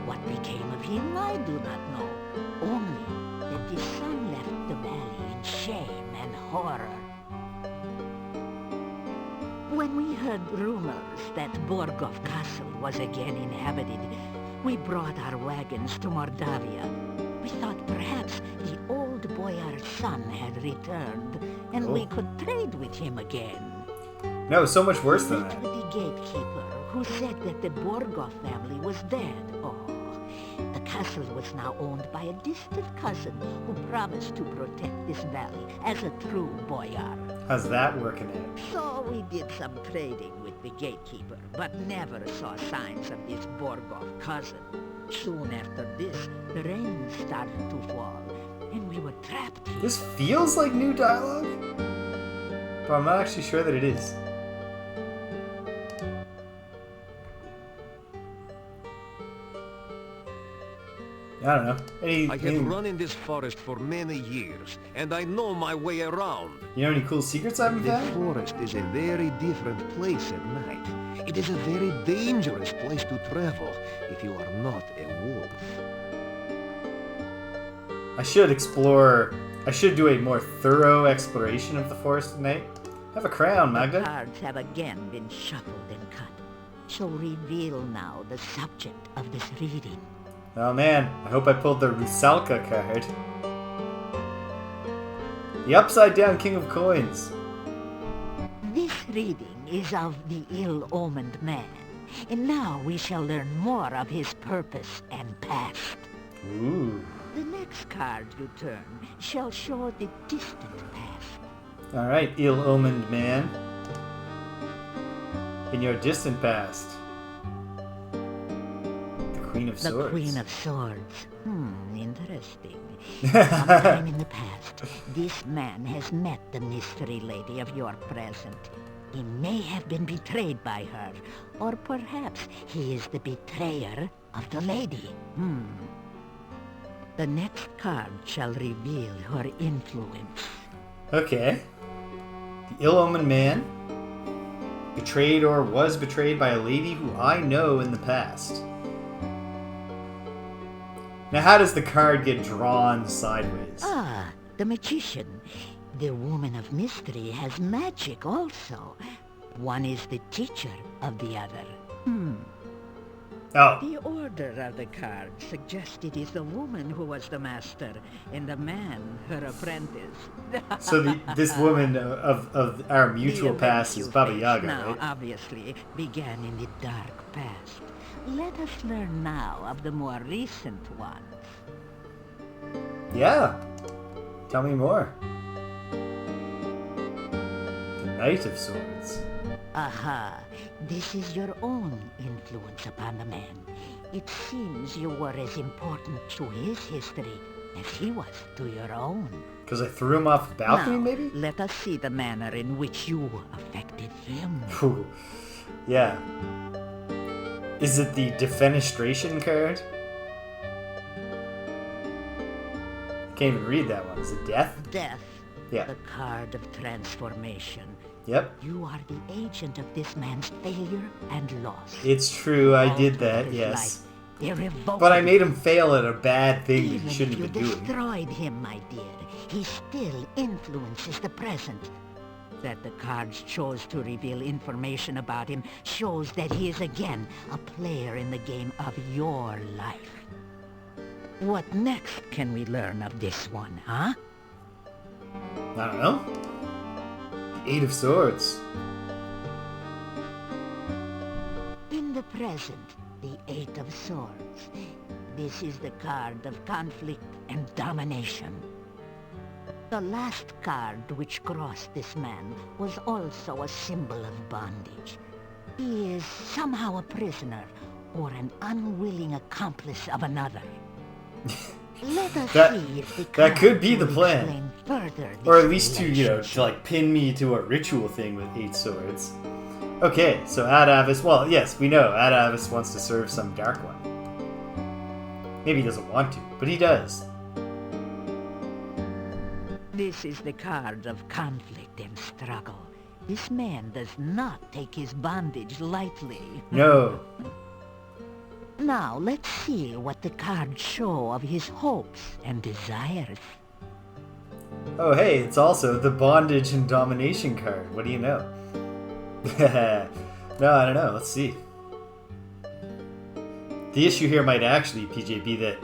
What became of him, I do not know. Only that his son left the valley in shame and horror. When we heard rumors that Borgov Castle was again inhabited, we brought our wagons to Mordavia. We thought perhaps the old boyar's son had returned, and we could trade with him again. No, so much worse than that. With the gatekeeper, who said that the Borgov family was dead. The castle was now owned by a distant cousin who promised to protect this valley as a true boyar. How's that working out? So we did some trading with the gatekeeper, but never saw signs of this Borgov cousin. Soon after this, the rain started to fall, and we were trapped here. This feels like new dialogue, but I'm not actually sure that it is. I don't know. I have run in this forest for many years, and I know my way around. You know any cool secrets I haven't found? The forest is a very different place at night. It is a very dangerous place to travel if you are not a wolf. I should do a more thorough exploration of the forest at night. Have a crown, Magda. The cards have again been shuffled and cut. So reveal now the subject of this reading. Oh man, I hope I pulled the Rusalka card. The Upside Down King of Coins. This reading is of the ill-omened man, and now we shall learn more of his purpose and past. Ooh. The next card you turn shall show the distant past. Alright, ill-omened man. In your distant past. The Queen of Swords. The Queen of Swords. Interesting. Sometime in the past, this man has met the mystery lady of your present. He may have been betrayed by her, or perhaps he is the betrayer of the lady. The next card shall reveal her influence. Okay. The ill-omened man. Betrayed or was betrayed by a lady who I know in the past. Now, how does the card get drawn sideways? Ah, the magician. The woman of mystery has magic also. One is the teacher of the other. Oh. The order of the card suggests it is the woman who was the master, and the man her apprentice. So this woman of our mutual The past is events Baba you face Yaga, now right? obviously began in the dark past. Let us learn now of the more recent ones. Yeah. Tell me more. The Knight of Swords. Aha, this is your own influence upon the man. It seems you were as important to his history as he was to your own. Because I threw him off the balcony, Now, maybe? let us see the manner in which you affected him. Ooh. Yeah. Is it the defenestration card? I can't even read that one. Is it death? Death, Yeah. the card of transformation. Yep. You are the agent of this man's failure and loss. It's true, I did Alter that, his yes. life irrevocably. But I made him fail at a bad thing that Even he shouldn't if have you been doing. destroyed him, my dear, he still influences the present. That the cards chose to reveal information about him shows that he is again a player in the game of your life. What next can we learn of this one, huh? I don't know. The Eight of Swords. In the present, the Eight of Swords. This is the card of conflict and domination. The last card which crossed this man was also a symbol of bondage. He is somehow a prisoner or an unwilling accomplice of another. Let us see if the that could be cards the will plan. explain further Or this at least to, relationship. to like pin me to a ritual thing with 8 swords. Okay, so Adavis, well, yes, we know Adavis wants to serve some dark one. Maybe he doesn't want to, but he does. This is the card of conflict and struggle. This man does not take his bondage lightly. No. Now, let's see what the cards show of his hopes and desires. Oh, hey, it's also the bondage and domination card. What do you know? No, I don't know. Let's see. The issue here might actually, PJ, be that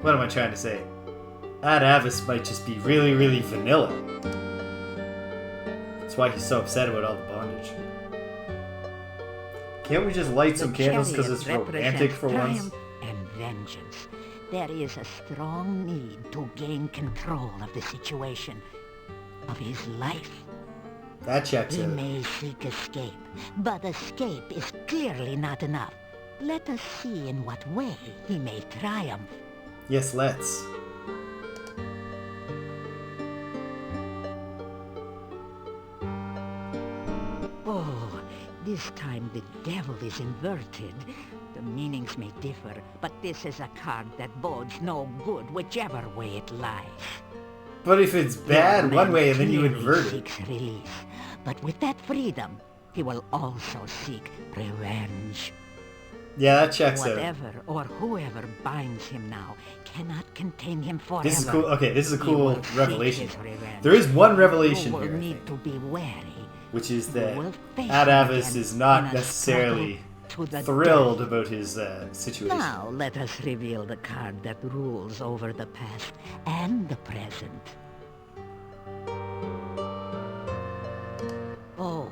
what am I trying to say? Adavis might just be really, really vanilla. That's why he's so upset about all the bondage. Can't we just light some candles because it's romantic for once? Triumph and vengeance. There is a strong need to gain control of the situation, of his life. That checks He out. may seek escape, but escape is clearly not enough. Let us see in what way he may triumph. Yes, let's. Oh, this time the devil is inverted. The meanings may differ, but this is a card that bodes no good whichever way it lies. But if it's bad Your one man way and then you clearly invert it. seeks release, but with that freedom, he will also seek revenge. Yeah, that checks out. Whatever or whoever binds him now cannot contain him forever. This is cool. Okay, this is a He cool will seek revelation. his revenge. There is one revelation You will here, I need think, to be wary. which is You that will face Adavis him is again not in a necessarily struggle to the thrilled death. about his situation. Now let us reveal the card that rules over the past and the present. Oh,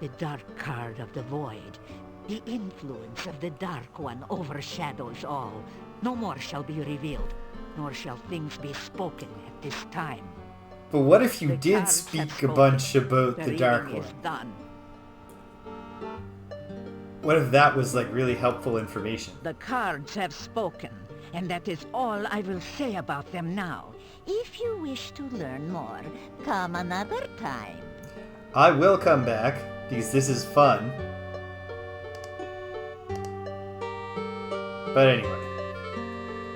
the dark card of the void. The influence of the Dark One overshadows all. No more shall be revealed, nor shall things be spoken at this time. But what if you The did cards speak have a spoken. bunch about the Dark reading One? is done. What if that was like really helpful information? The cards have spoken, and that is all I will say about them now. If you wish to learn more, come another time. I will come back, because this is fun. But anyway.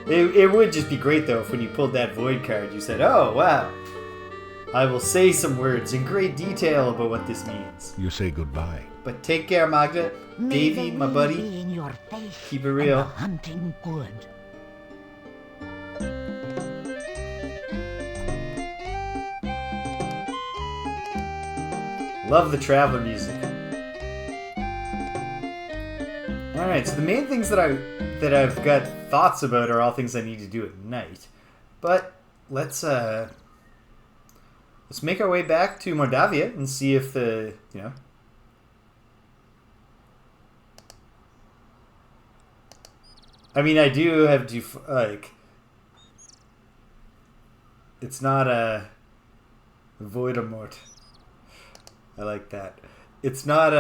It would just be great, though, if when you pulled that void card, you said, oh, wow. I will say some words in great detail about what this means. You say goodbye. But take care, Magda. May Davey, the my wind buddy. be in your face Keep it and real. the hunting good. Love the Traveler music. Alright, so the main things that I've got thoughts about are all things I need to do at night. But let's make our way back to Mordavia and see if the, you know. I mean, I do have to, like, it's not a Voidemort. I like that. It's not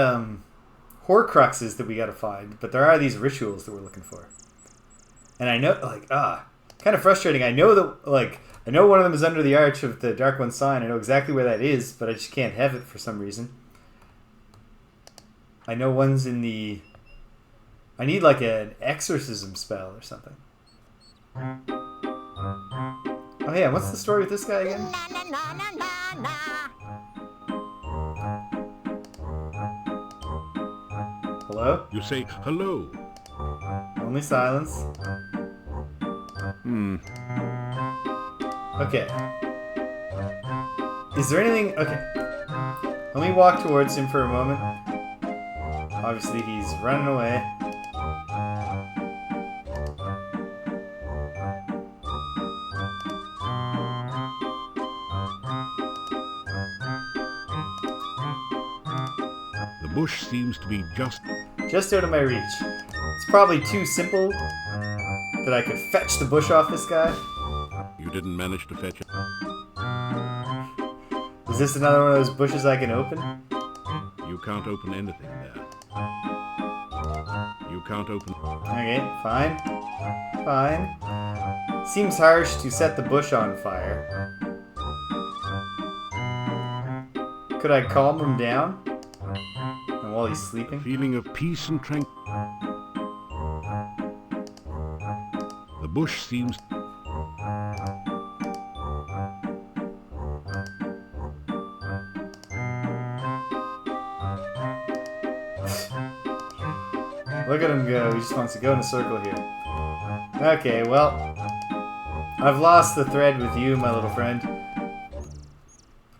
Horcruxes that we gotta find, but there are these rituals that we're looking for. And I know, like, kind of frustrating. I know that, like, I know one of them is under the arch of the Dark One sign. I know exactly where that is, but I just can't have it for some reason. I know one's in the... I need, like, an exorcism spell or something. Oh, yeah, what's the story with this guy again? Hello? You say hello. Only silence. Okay. Is there anything... Okay. Let me walk towards him for a moment. Obviously, he's running away. The bush seems to be just Just out of my reach. It's probably too simple that I could fetch the bush off this guy. You didn't manage to fetch it. Is this another one of those bushes I can open? You can't open anything there. You can't open... Okay, fine. Fine. Seems harsh to set the bush on fire. Could I calm him down? And while he's sleeping? Feeling of peace and tranquility. The bush seems... Look at him go. He just wants to go in a circle here. Okay, well, I've lost the thread with you, my little friend.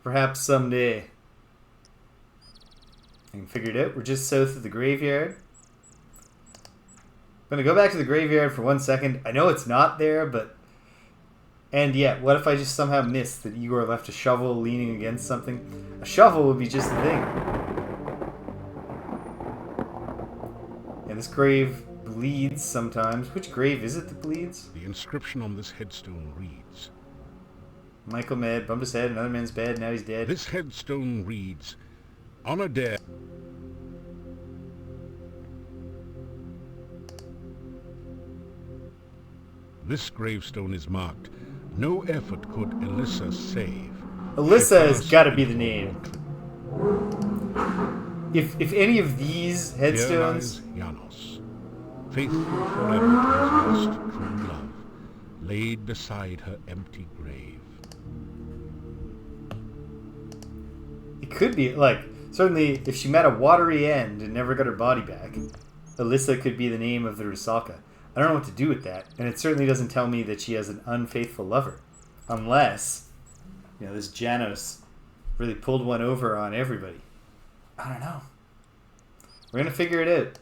Perhaps someday. I can figure it out. We're just south of the graveyard. I'm going to go back to the graveyard for 1 second. I know it's not there, but... And yet, what if I just somehow missed that Igor left a shovel leaning against something? A shovel would be just the thing. And this grave bleeds sometimes. Which grave is it that bleeds? The inscription on this headstone reads... Michael Med bumped his head, another man's bed, now he's dead. This headstone reads... On a day... This gravestone is marked. No effort could Alyssa save. Alyssa has got to be the name. If any of these headstones... Here lies Janos, faithful forever to his lost true love, laid beside her empty grave. It could be, like, certainly if she met a watery end and never got her body back, Alyssa could be the name of the Rusalka. I don't know what to do with that, and it certainly doesn't tell me that she has an unfaithful lover. Unless, you know, this Janos really pulled one over on everybody. I don't know. We're going to figure it out.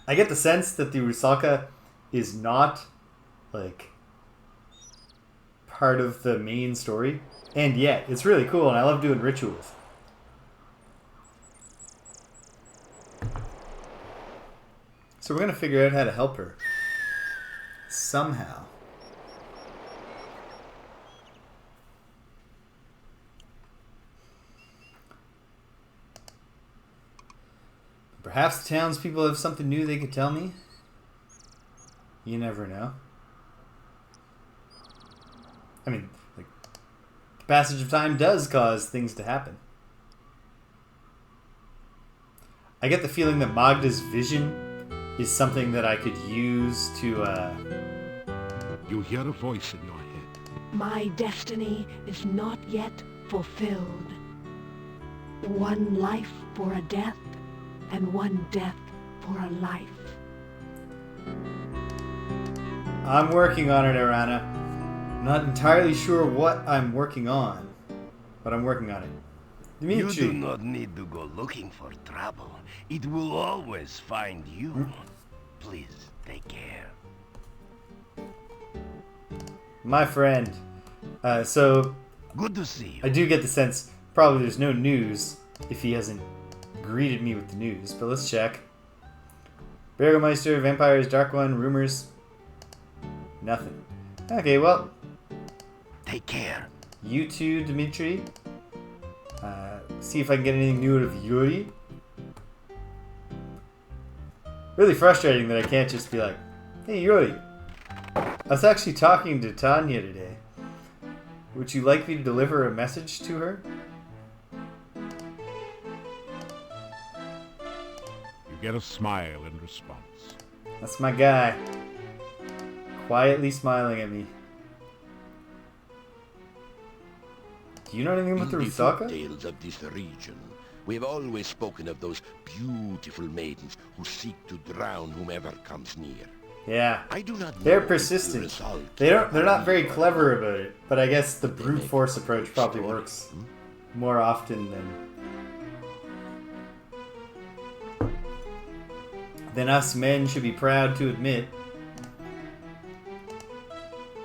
I get the sense that the Rusalka is not, like, part of the main story. And yet, it's really cool, and I love doing rituals. So we're going to figure out how to help her. Somehow. Perhaps the townspeople have something new they could tell me. You never know. I mean, like, the passage of time does cause things to happen. I get the feeling that Magda's vision is something that I could use to, You hear a voice in your head. My destiny is not yet fulfilled. One life for a death, and one death for a life. I'm working on it, Erana. I'm not entirely sure what I'm working on, but I'm working on it. Dimitri. You do not need to go looking for trouble. It will always find you. Please, take care. My friend. So... Good to see you. I do get the sense probably there's no news if he hasn't greeted me with the news, but let's check. Burgomeister, Vampires, Dark One, Rumors. Nothing. Okay, well... Take care. You too, Dimitri. See if I can get anything new out of Yuri. Really frustrating that I can't just be like, hey Yuri, I was actually talking to Tanya today. Would you like me to deliver a message to her? You get a smile in response. That's my guy. Quietly smiling at me. Do you know anything about the Rusaka? Tales of this region, we have always spoken of those beautiful maidens who seek to drown whomever comes near. Yeah. I do not know. They're persistent. They're not very clever about it, but I guess the brute force approach probably works more often than us men should be proud to admit.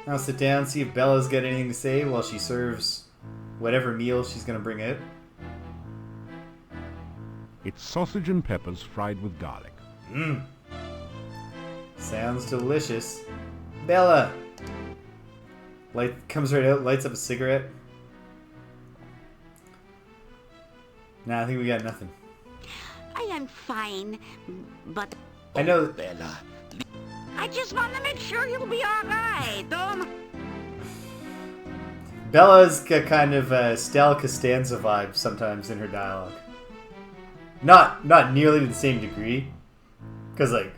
I'll sit down, see if Bella's got anything to say while she serves whatever meal she's gonna bring out. It's sausage and peppers fried with garlic. Mmm. Sounds delicious. Bella! Comes right out, lights up a cigarette. Nah, I think we got nothing. I am fine, but... I know... Bella. I just want to make sure you'll be alright, Bella's got kind of a Stella Costanza vibe sometimes in her dialogue. Not nearly to the same degree. Because, like,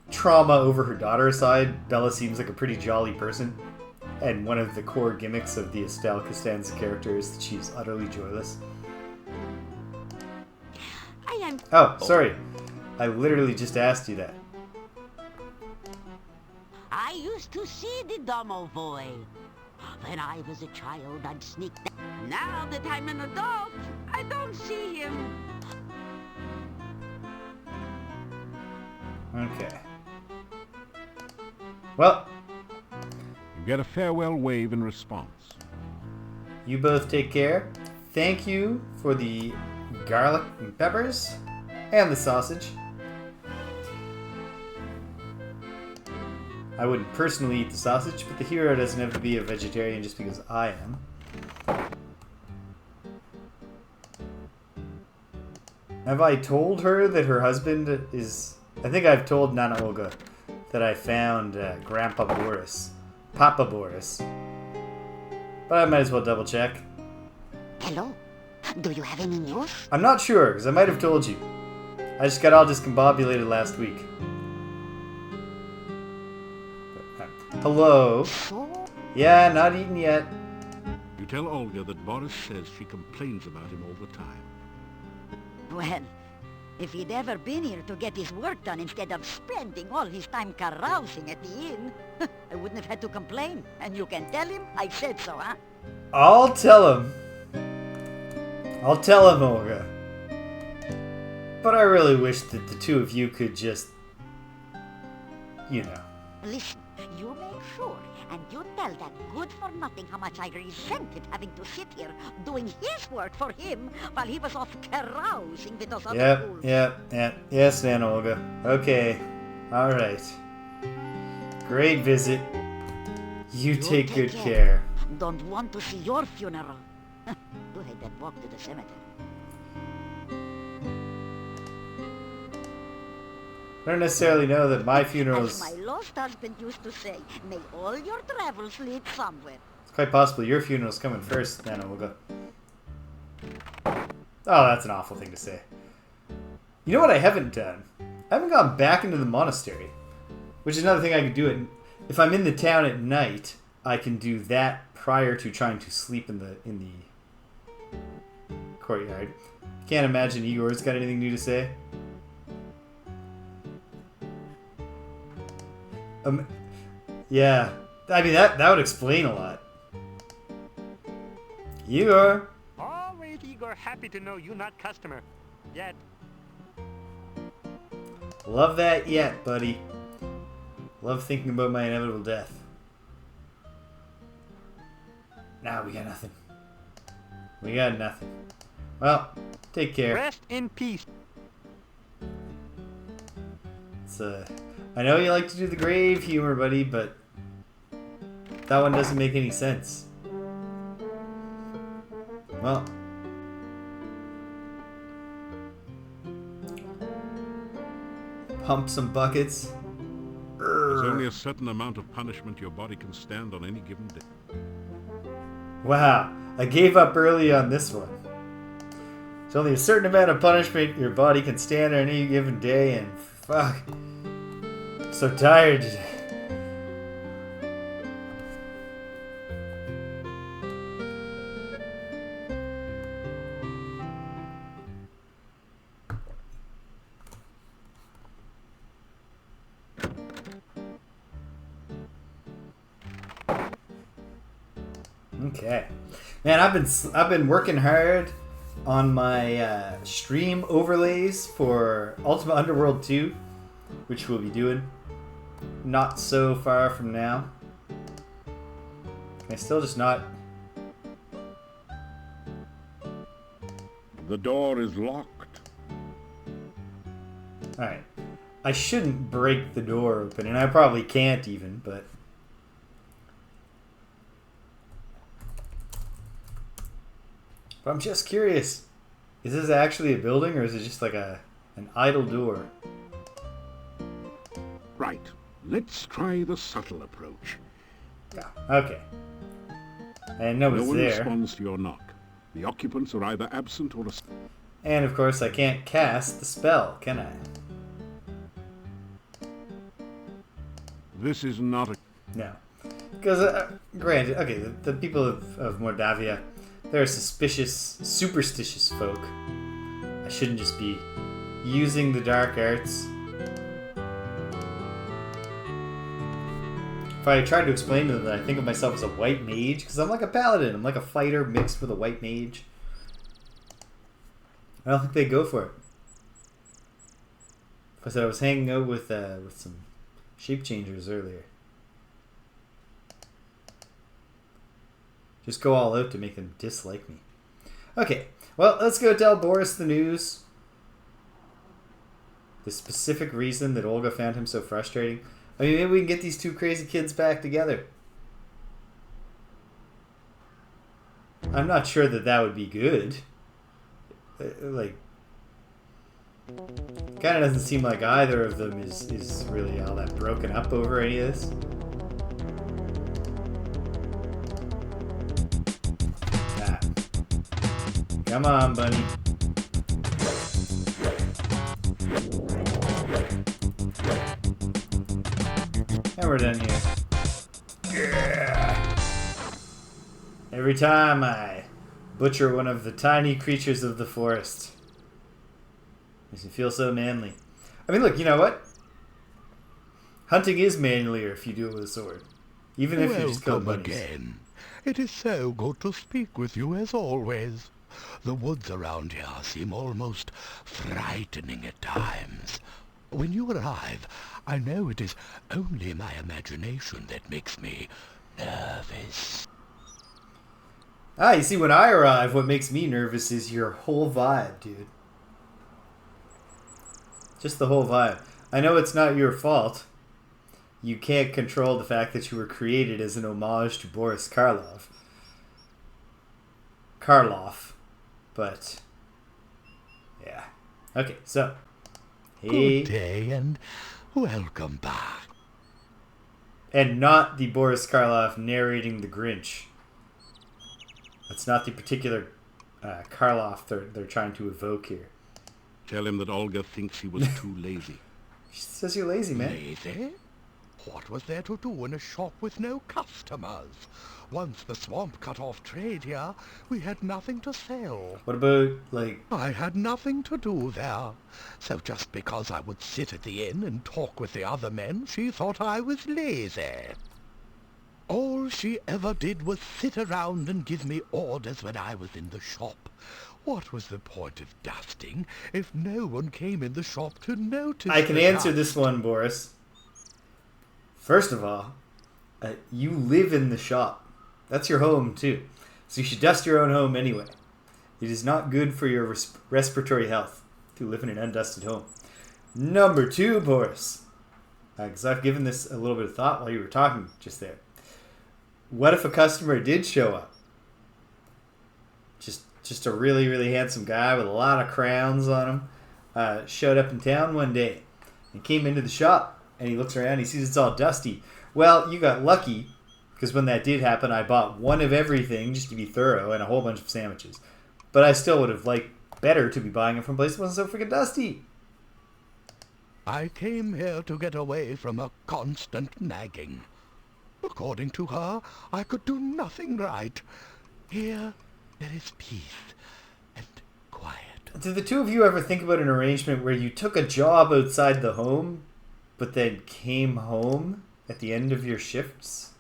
trauma over her daughter aside, Bella seems like a pretty jolly person. And one of the core gimmicks of the Estelle Costanza character is that she's utterly joyless. Oh, sorry. I literally just asked you that. I used to see the dumb boy. When I was a child, I'd sneak down. Now that I'm an adult, I don't see him. Okay. Well, You get a farewell wave in response. you both take care. Thank you for the garlic and peppers and the sausage. I wouldn't personally eat the sausage, but the hero doesn't have to be a vegetarian just because I am. Have I told her that her husband is... I think I've told Nana Olga that I found Grandpa Boris. Papa Boris. But I might as well double check. Hello? Do you have any news? I'm not sure, because I might have told you. I just got all discombobulated last week. Hello? Yeah, not eaten yet. You tell Olga that Boris says she complains about him all the time. Well, if he'd ever been here to get his work done instead of spending all his time carousing at the inn, I wouldn't have had to complain. And you can tell him I said so, huh? I'll tell him. I'll tell him, Olga. But I really wish that the two of you could just... You know. Listen, you make sure, and you tell that good-for-nothing how much I resented having to sit here doing his work for him while he was off carousing with those other fools. Yep. Yes, Nana Olga. Okay. Alright. Great visit. You take good care. Don't want to see your funeral. Do hate that walk to the cemetery. I don't necessarily know that my funeral's... As my lost husband used to say, may all your travels lead somewhere. It's quite possible your funeral's coming first, then we'll go. Oh, that's an awful thing to say. You know what I haven't done? I haven't gone back into the monastery. Which is another thing I could do. If I'm in the town at night, I can do that prior to trying to sleep in the courtyard. Can't imagine Igor's got anything new to say. Yeah. I mean, that would explain a lot. Igor! Always, Igor. Happy to know you not customer. Yet. Love that yet, buddy. Love thinking about my inevitable death. Nah, we got nothing. We got nothing. Well, take care. Rest in peace. It's, I know you like to do the grave humor, buddy, but that one doesn't make any sense. Well. Pump some buckets. There's only a certain amount of punishment your body can stand on any given day. Wow, I gave up early on this one. There's only a certain amount of punishment your body can stand on any given day, and fuck. I'm so tired today. Okay, man, I've been working hard on my stream overlays for Ultimate Underworld 2, which we'll be doing not so far from now. I still just not. The door is locked. All right, I shouldn't break the door open, and I probably can't even, but. But I'm just curious, is this actually a building or is it just like an idle door? Right, let's try the subtle approach. Yeah, okay. And no one's one there. responds to your knock. The occupants are either absent or... And of course I can't cast the spell, can I? This is not a... No. Because, granted, okay, the people of Mordavia, they're superstitious folk. I shouldn't just be using the dark arts. If I tried to explain to them that I think of myself as a white mage, because I'm like a paladin, I'm like a fighter mixed with a white mage, I don't think they'd go for it. If I said I was hanging out with some shape changers earlier. Just go all out to make them dislike me. Okay, well, let's go tell Boris the news. The specific reason that Olga found him so frustrating. I mean, maybe we can get these two crazy kids back together. I'm not sure that would be good. Like, kind of doesn't seem like either of them is really all that broken up over any of this. Come on, bunny. And we're done here. Yeah. Every time I butcher one of the tiny creatures of the forest, makes me feel so manly. I mean, look, you know what? Hunting is manlier if you do it with a sword. Even if you just kill bunnies. Again. It is so good to speak with you as always. The woods around here seem almost frightening at times. When you arrive, I know it is only my imagination that makes me nervous. Ah, you see, when I arrive, what makes me nervous is your whole vibe, dude. Just the whole vibe. I know it's not your fault. You can't control the fact that you were created as an homage to Boris Karloff. But, yeah. Okay, so, Hey. Good day and welcome back. And not the Boris Karloff narrating The Grinch. That's not the particular Karloff they're trying to evoke here. Tell him that Olga thinks he was too lazy. She says you're lazy, man. Lazy? What was there to do in a shop with no customers? Once the swamp cut off trade here, we had nothing to sell. What about, like... I had nothing to do there. So just because I would sit at the inn and talk with the other men, she thought I was lazy. All she ever did was sit around and give me orders when I was in the shop. What was the point of dusting if no one came in the shop to notice? I can answer this one, Boris. First of all, you live in the shop. That's your home, too. So you should dust your own home anyway. It is not good for your respiratory health to live in an undusted home. Number 2, Boris. Because I've given this a little bit of thought while you were talking just there. What if a customer did show up? Just a really, really handsome guy with a lot of crowns on him. Showed up in town one day and came into the shop. And he looks around, he sees it's all dusty. Well, you got lucky, because when that did happen, I bought one of everything just to be thorough and a whole bunch of sandwiches. But I still would have liked better to be buying it from a place that wasn't so freaking dusty. I came here to get away from a constant nagging. According to her, I could do nothing right. Here, there is peace and quiet. Did the two of you ever think about an arrangement where you took a job outside the home, but then came home at the end of your shifts?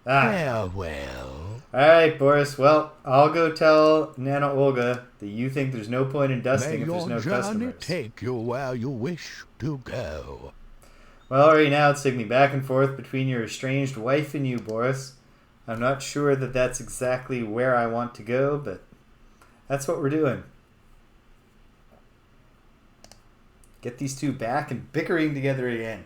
Farewell. Alright, Boris. Well, I'll go tell Nana Olga that you think there's no point in dusting if there's no customers. May your journey take you where you wish to go. Well, right now it's taking me back and forth between your estranged wife and you, Boris. I'm not sure that that's exactly where I want to go, but that's what we're doing. Get these two back and bickering together again.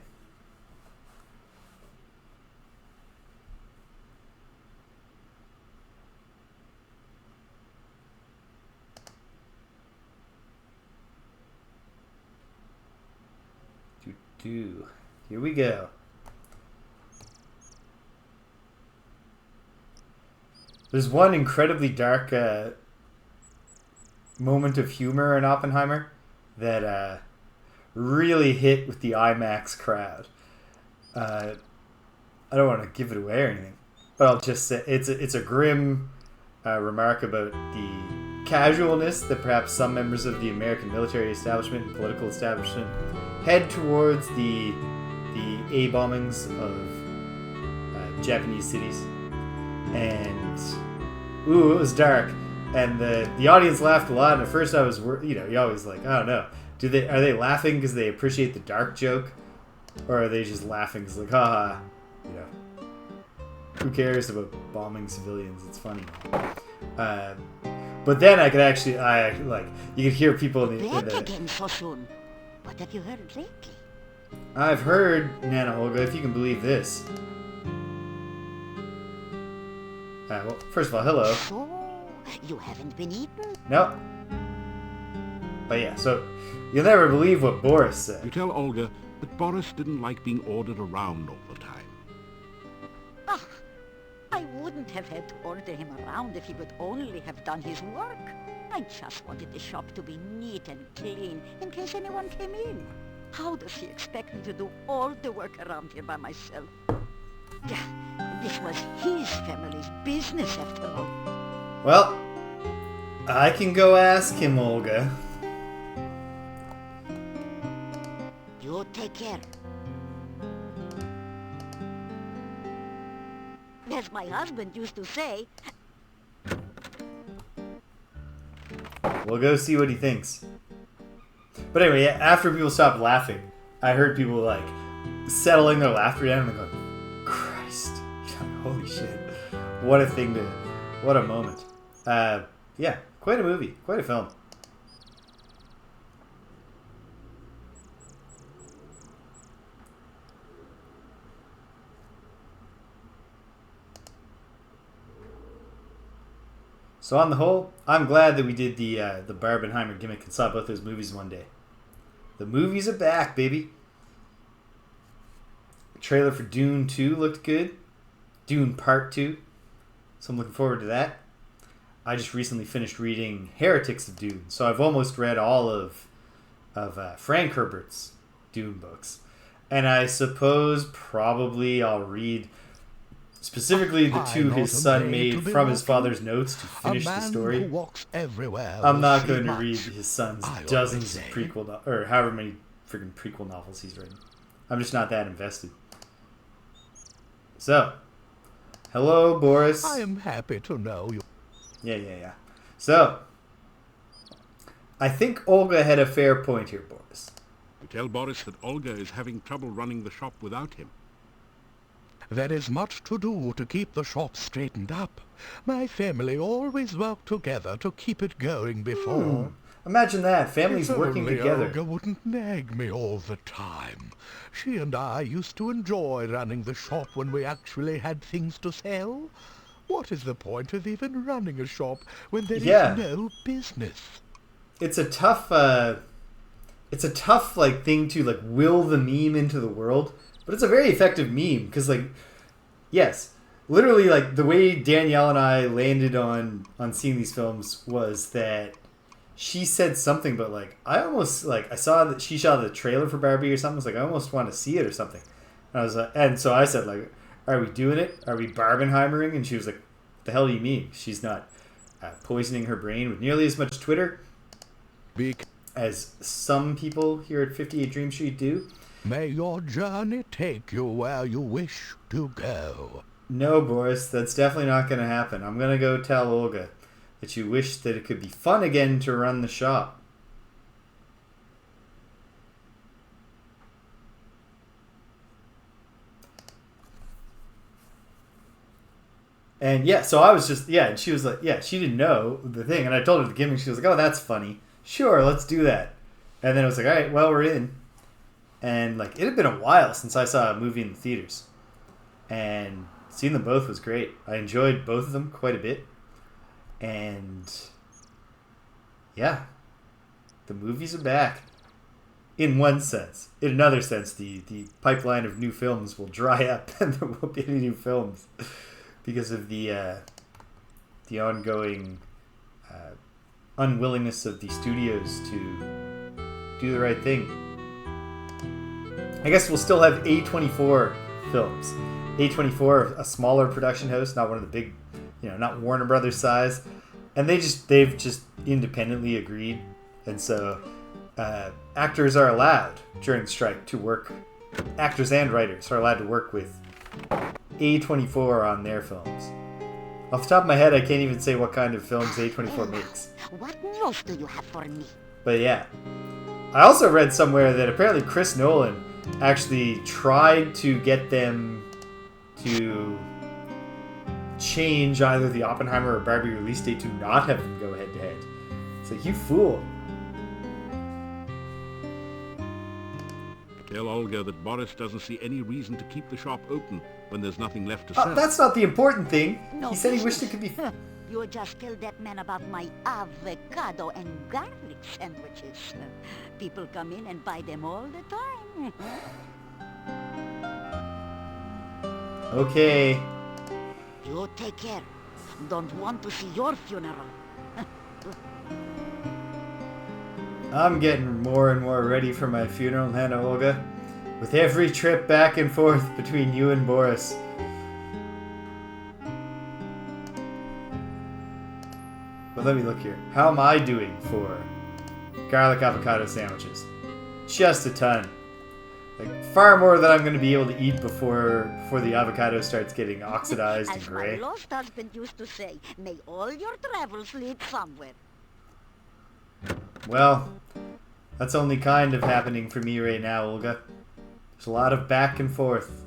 Here we go. There's one incredibly dark moment of humor in Oppenheimer that really hit with the IMAX crowd. I don't want to give it away or anything, but I'll just say it's a grim remark about the casualness that perhaps some members of the American military establishment and political establishment head towards the A bombings of Japanese cities. And it was dark, and the audience laughed a lot. And at first, I was you always like, I don't know, are they laughing because they appreciate the dark joke, or are they just laughing because like, haha, who cares about bombing civilians? It's funny. But then I could actually, you could hear people in Back again so soon. What have you heard lately? I've heard, Nana Olga, if you can believe this. Well, first of all, hello. So, you haven't been eaten? No. But yeah, so you'll never believe what Boris said. You tell Olga that Boris didn't like being ordered around all the time. Ah, I wouldn't have had to order him around if he would only have done his work. I just wanted the shop to be neat and clean in case anyone came in. How does he expect me to do all the work around here by myself? This was his family's business after all. Well, I can go ask him, Olga. You take care. As my husband used to say... We'll go see what he thinks. But anyway, after people stopped laughing, I heard people like settling their laughter down and going, Christ, holy shit. What a moment. Yeah, quite a movie, quite a film. So on the whole, I'm glad that we did the Barbenheimer gimmick and saw both those movies one day. The movies are back, baby. The trailer for Dune 2 looked good. Dune Part 2. So I'm looking forward to that. I just recently finished reading Heretics of Dune, so I've almost read all of Frank Herbert's Dune books. And I suppose probably I'll read specifically the two his son made from his father's notes to finish the story. I'm not going to read his son's dozens of prequel or however many freaking prequel novels he's written. I'm just not that invested. So, hello, Boris. I am happy to know you. Yeah. So, I think Olga had a fair point here, Boris. You tell Boris that Olga is having trouble running the shop without him. There is much to do to keep the shop straightened up. My family always worked together to keep it going before. Imagine that, families working together. Olga wouldn't nag me all the time. She and I used to enjoy running the shop when we actually had things to sell. What is the point of even running a shop when there is no business? It's a tough thing to will the meme into the world. But it's a very effective meme because, yes, literally, the way Danielle and I landed on seeing these films was that she said something, but I almost I saw that she shot the trailer for Barbie or something. I was I almost want to see it or something. And I was and so I said are we doing it? Are we Barbenheimering? And she was like, "What the hell do you mean? She's not poisoning her brain with nearly as much Twitter as some people here at 58 Dream Street do." May your journey take you where you wish to go. No, Boris, that's definitely not going to happen. I'm going to go tell Olga that you wish that it could be fun again to run the shop. And so I was just, and she was she didn't know the thing. And I told her the gimmick. She was like, "Oh, that's funny. Sure, let's do that." And then it was all right, well, we're in. And it had been a while since I saw a movie in the theaters, and seeing them both was great. I enjoyed both of them quite a bit, and the movies are back. In one sense, in another sense, the pipeline of new films will dry up, and there won't be any new films because of the ongoing unwillingness of the studios to do the right thing. I guess we'll still have A24 films. A24, a smaller production house, not one of the big, not Warner Brothers size. And they've just independently agreed. And so actors are allowed during the strike to work, actors and writers are allowed to work with A24 on their films. Off the top of my head, I can't even say what kind of films A24 makes. What news do you have for me? But yeah. I also read somewhere that apparently Chris Nolan actually tried to get them to change either the Oppenheimer or Barbie release date to not have them go head to head. It's like, you fool. Tell Olga that Boris doesn't see any reason to keep the shop open when there's nothing left to sell. That's not the important thing. No, he said he wished it could be... You just tell that man about my avocado and garlic sandwiches. People come in and buy them all the time. Okay. You take care. Don't want to see your funeral. I'm getting more and more ready for my funeral, Hannah Olga. With every trip back and forth between you and Boris. But let me look here. How am I doing for garlic avocado sandwiches? Just a ton. Far more than I'm going to be able to eat before the avocado starts getting oxidized and gray. As my lost husband used to say, may all your travels lead somewhere. Well, that's only kind of happening for me right now, Olga. There's a lot of back and forth.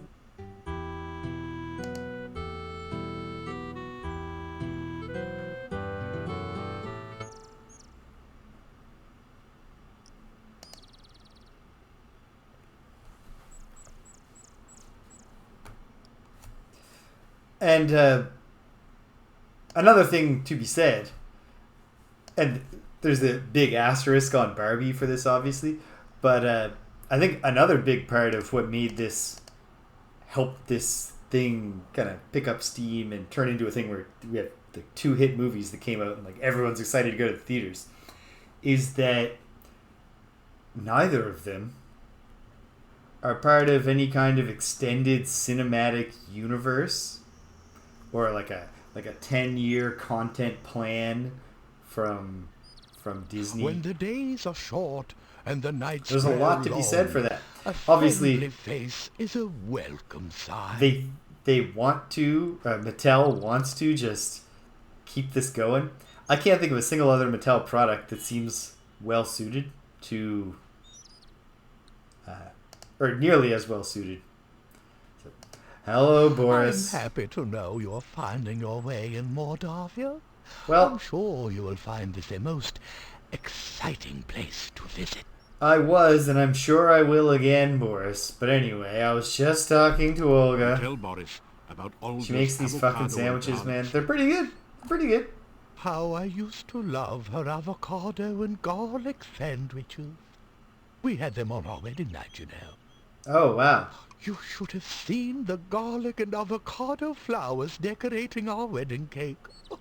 And another thing to be said, and there's a big asterisk on Barbie for this, obviously, But I think another big part of what made this help this thing kind of pick up steam and turn into a thing where we have the 2 hit movies that came out and like everyone's excited to go to the theaters is that neither of them are part of any kind of extended cinematic universe or like a 10-year content plan from Disney. When the days are short and the nights there's a lot to be said for that. Obviously, face is a welcome sign. They want to. Mattel wants to just keep this going. I can't think of a single other Mattel product that seems well suited to, or nearly as well suited. So, hello, Boris. I'm happy to know you're finding your way in Mordavia. Well, I'm sure you will find this a most exciting place to visit. I was, and I'm sure I will again, Boris. But anyway, I was just talking to Olga. Tell Boris about Olga's she makes these fucking sandwiches, man. They're pretty good. Pretty good. How I used to love her avocado and garlic sandwiches. We had them on our wedding night, you know. Oh, wow. You should have seen the garlic and avocado flowers decorating our wedding cake. Oh,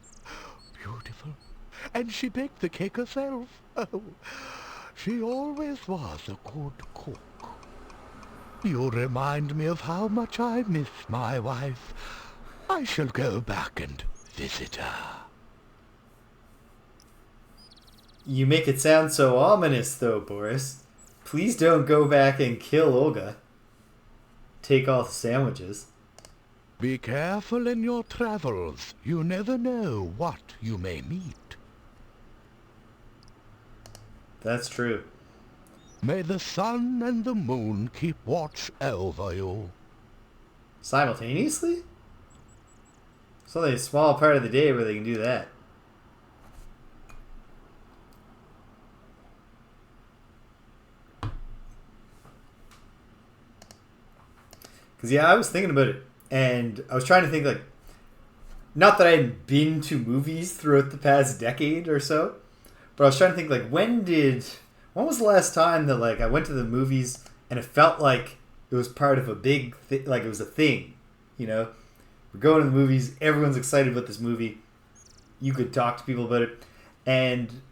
beautiful. And she baked the cake herself. Oh, she always was a good cook. You remind me of how much I miss my wife. I shall go back and visit her. You make it sound so ominous, though, Boris. Please don't go back and kill Olga. Take all the sandwiches. Be careful in your travels. You never know what you may meet. That's true. May the sun and the moon keep watch over you. Simultaneously? It's only a small part of the day where they can do that. Because, yeah, I was thinking about it, and I was trying to think, like, not that I hadn't been to movies throughout the past decade or so, but I was trying to think, like, when was the last time that, like, I went to the movies and it felt like it was part of a big, like, it was a thing, you know? We're going to the movies, everyone's excited about this movie, you could talk to people about it, and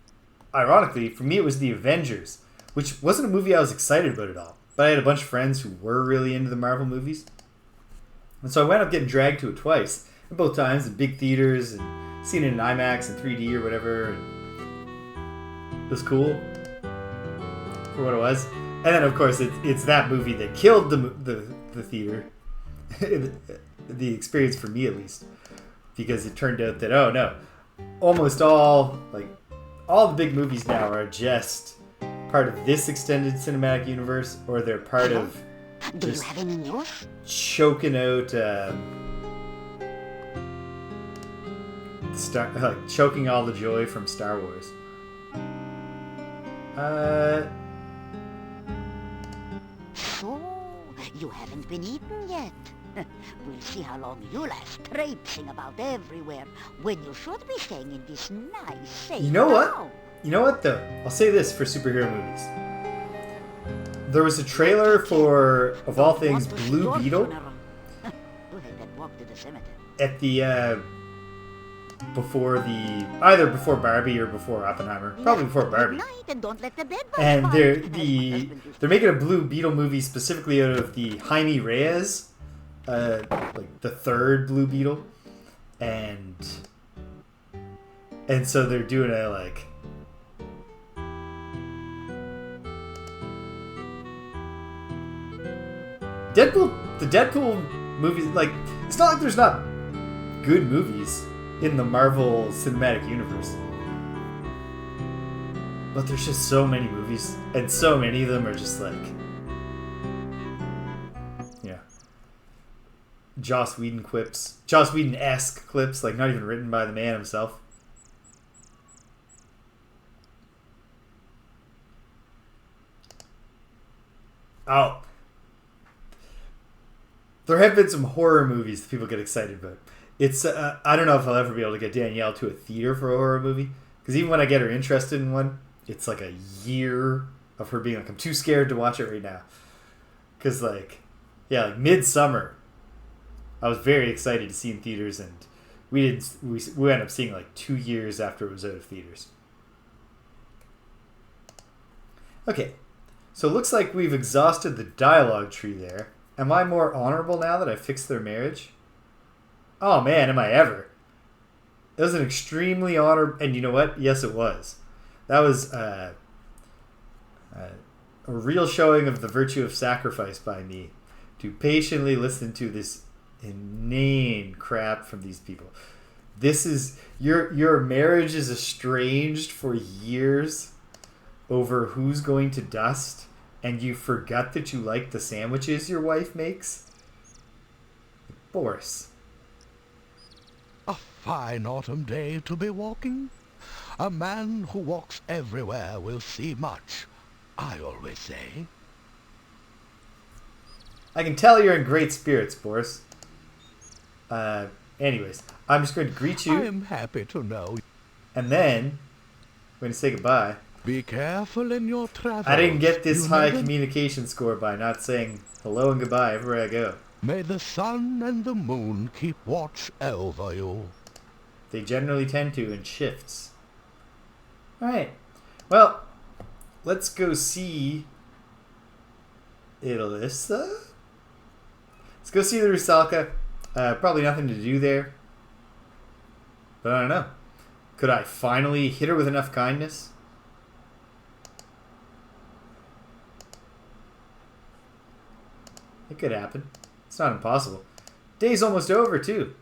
ironically, for me it was The Avengers, which wasn't a movie I was excited about at all. But I had a bunch of friends who were really into the Marvel movies. And so I wound up getting dragged to it twice. And both times in big theaters and seeing it in IMAX and 3D or whatever. And it was cool for what it was. And then, of course, it's that movie that killed the theater. The experience for me, at least. Because it turned out that, oh no, almost all the big movies now are just part of this extended cinematic universe, or they're part of just choking out choking all the joy from Star Wars. So, you haven't been eaten yet. We'll see how long you last traipsing about everywhere when you should be staying in this nice, safe You know what? town. You know what, though? I'll say this for superhero movies. There was a trailer for, of all things, Blue Beetle at the, either before Barbie or before Oppenheimer. Probably before Barbie. And they're making a Blue Beetle movie specifically out of the Jaime Reyes, like the third Blue Beetle. And so they're doing a, like, the Deadpool movies, like, it's not like there's not good movies in the Marvel Cinematic Universe. But there's just so many movies, and so many of them are just like, yeah, Joss Whedon-esque clips, like not even written by the man himself. Oh. There have been some horror movies that people get excited about. It's I don't know if I'll ever be able to get Danielle to a theater for a horror movie, because even when I get her interested in one, it's like a year of her being like, I'm too scared to watch it right now. Because, like, yeah, like Midsummer, I was very excited to see in theaters, and we ended up seeing like 2 years after it was out of theaters. Okay, so it looks like we've exhausted the dialogue tree there. Am I more honorable now that I fixed their marriage? Oh man, am I ever. It was an extremely honorable, and you know what? Yes, it was. That was a real showing of the virtue of sacrifice by me to patiently listen to this inane crap from these people. This is your marriage is estranged for years over who's going to dust, and you forgot that you like the sandwiches your wife makes? Boris. A fine autumn day to be walking. A man who walks everywhere will see much, I always say. I can tell you're in great spirits, Boris. Anyways, I'm just going to greet you. I am happy to know. And then, I'm going to say goodbye. Be careful in your travels. I didn't get this high communication score by not saying hello and goodbye everywhere I go. May the sun and the moon keep watch over you. They generally tend to in shifts. Alright. Well, let's go see Ilissa. Let's go see the Rusalka. Probably nothing to do there. But I don't know. Could I finally hit her with enough kindness? It could happen. It's not impossible. Day's almost over, too.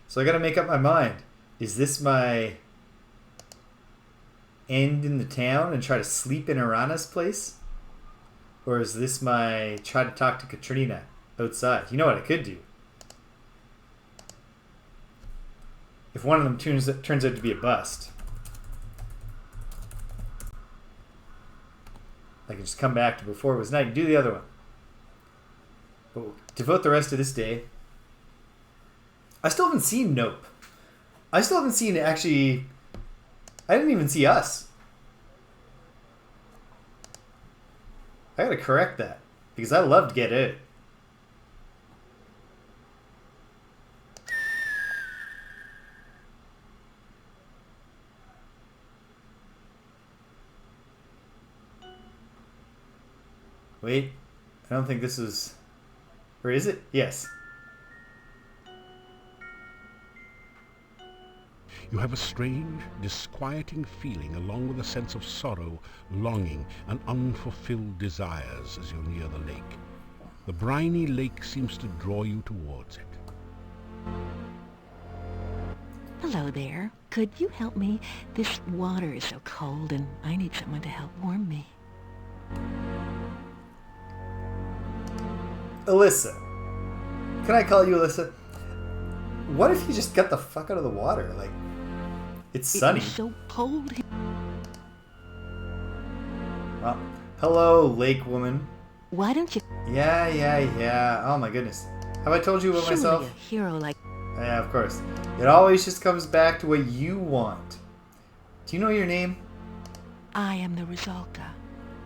So I gotta make up my mind. Is this my end in the town and try to sleep in Erana's place? Or is this my try to talk to Katrina outside? You know what I could do? If one of them turns out to be a bust, I can just come back to before it was night and do the other one. But we'll devote the rest of this day. I still haven't seen Nope. I still haven't seen actually. I didn't even see Us. I gotta correct that because I loved Get Out. Wait, I don't think this is. Or is it? Yes. You have a strange, disquieting feeling along with a sense of sorrow, longing, and unfulfilled desires as you near the lake. The briny lake seems to draw you towards it. Hello there. Could you help me? This water is so cold and I need someone to help warm me. Ilissa. Can I call you Ilissa? What if you just got the fuck out of the water? Like, it's sunny. It's so cold. Well, hello, lake woman. Why don't you... Yeah. Oh my goodness. Have I told you about Surely myself? a hero like... Yeah, of course. It always just comes back to what you want. Do you know your name? I am the Rusalka.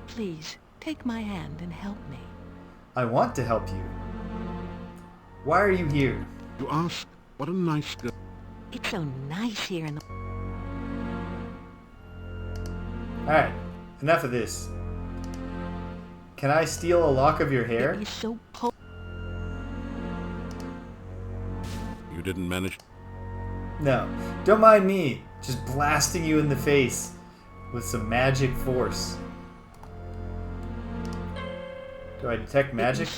Please, take my hand and help me. I want to help you. Why are you here? You ask, what a nice girl. It's so nice here in the... Alright, enough of this. Can I steal a lock of your hair? It is so cold. You didn't manage... No, don't mind me. Just blasting you in the face with some magic force. Do I detect magic?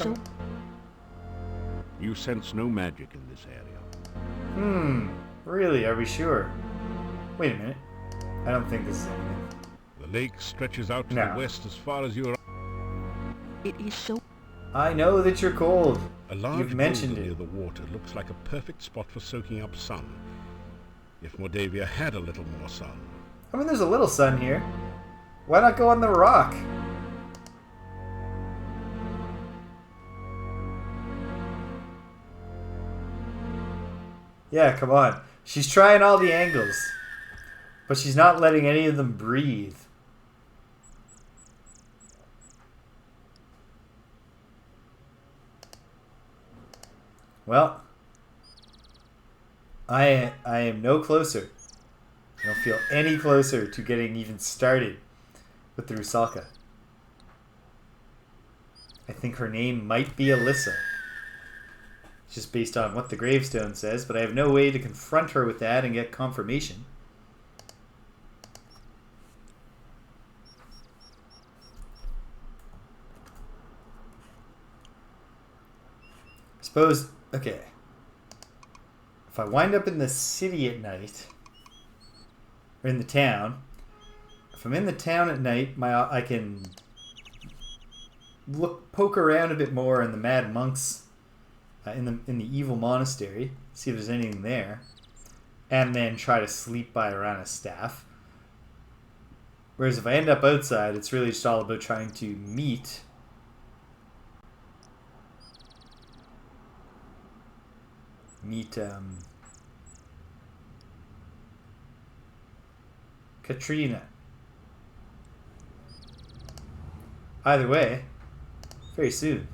You sense no magic in this area. Really? Are we sure? Wait a minute. I don't think this is anything. The lake stretches out to the west as far as you are... It is so... I know that you're cold. A large You've mentioned boulder it. near the water looks like a perfect spot for soaking up sun. If Mordavia had a little more sun. I mean, there's a little sun here. Why not go on the rock? Yeah, come on. She's trying all the angles. But she's not letting any of them breathe. Well, I am no closer. I don't feel any closer to getting even started with the Rusalka. I think her name might be Alyssa. Just based on what the gravestone says, but I have no way to confront her with that and get confirmation. Suppose, okay, if I wind up in the city at night, or in the town, if I'm in the town at night, I can poke around a bit more in the mad monks, in the evil monastery, see if there's anything there, and then try to sleep by Erana's staff. Whereas if I end up outside, it's really just all about trying to meet Katrina. Either way, very soon.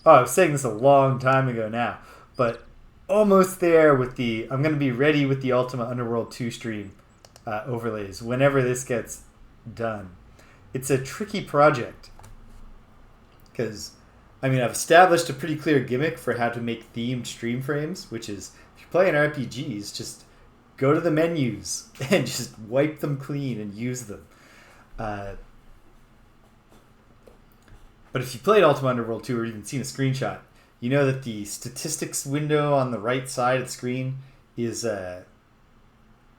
Oh, I was saying this a long time ago now, but almost there with the... I'm going to be ready with the Ultima Underworld 2 stream overlays whenever this gets done. It's a tricky project because, I mean, I've established a pretty clear gimmick for how to make themed stream frames, which is if you're playing RPGs, just go to the menus and just wipe them clean and use them. But if you played Ultima Underworld 2 or even seen a screenshot, you know that the statistics window on the right side of the screen is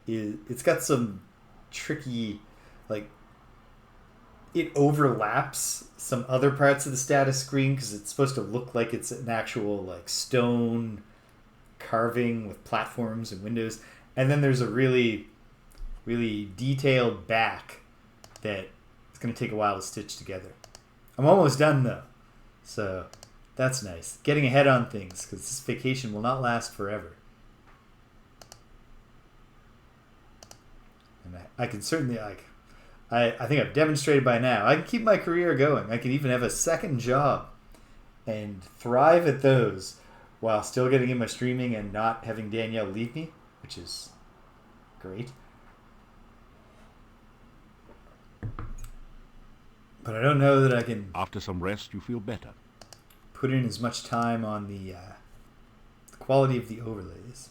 it's got some tricky, like, it overlaps some other parts of the status screen because it's supposed to look like it's an actual, like, stone carving with platforms and windows. And then there's a really, really detailed back that it's going to take a while to stitch together. I'm almost done, though, so that's nice. Getting ahead on things, because this vacation will not last forever. And I can certainly, like, I think I've demonstrated by now, I can keep my career going. I can even have a second job and thrive at those while still getting in my streaming and not having Danielle leave me, which is great. But I don't know that I can... After some rest, you feel better. ...put in as much time on the quality of the overlays.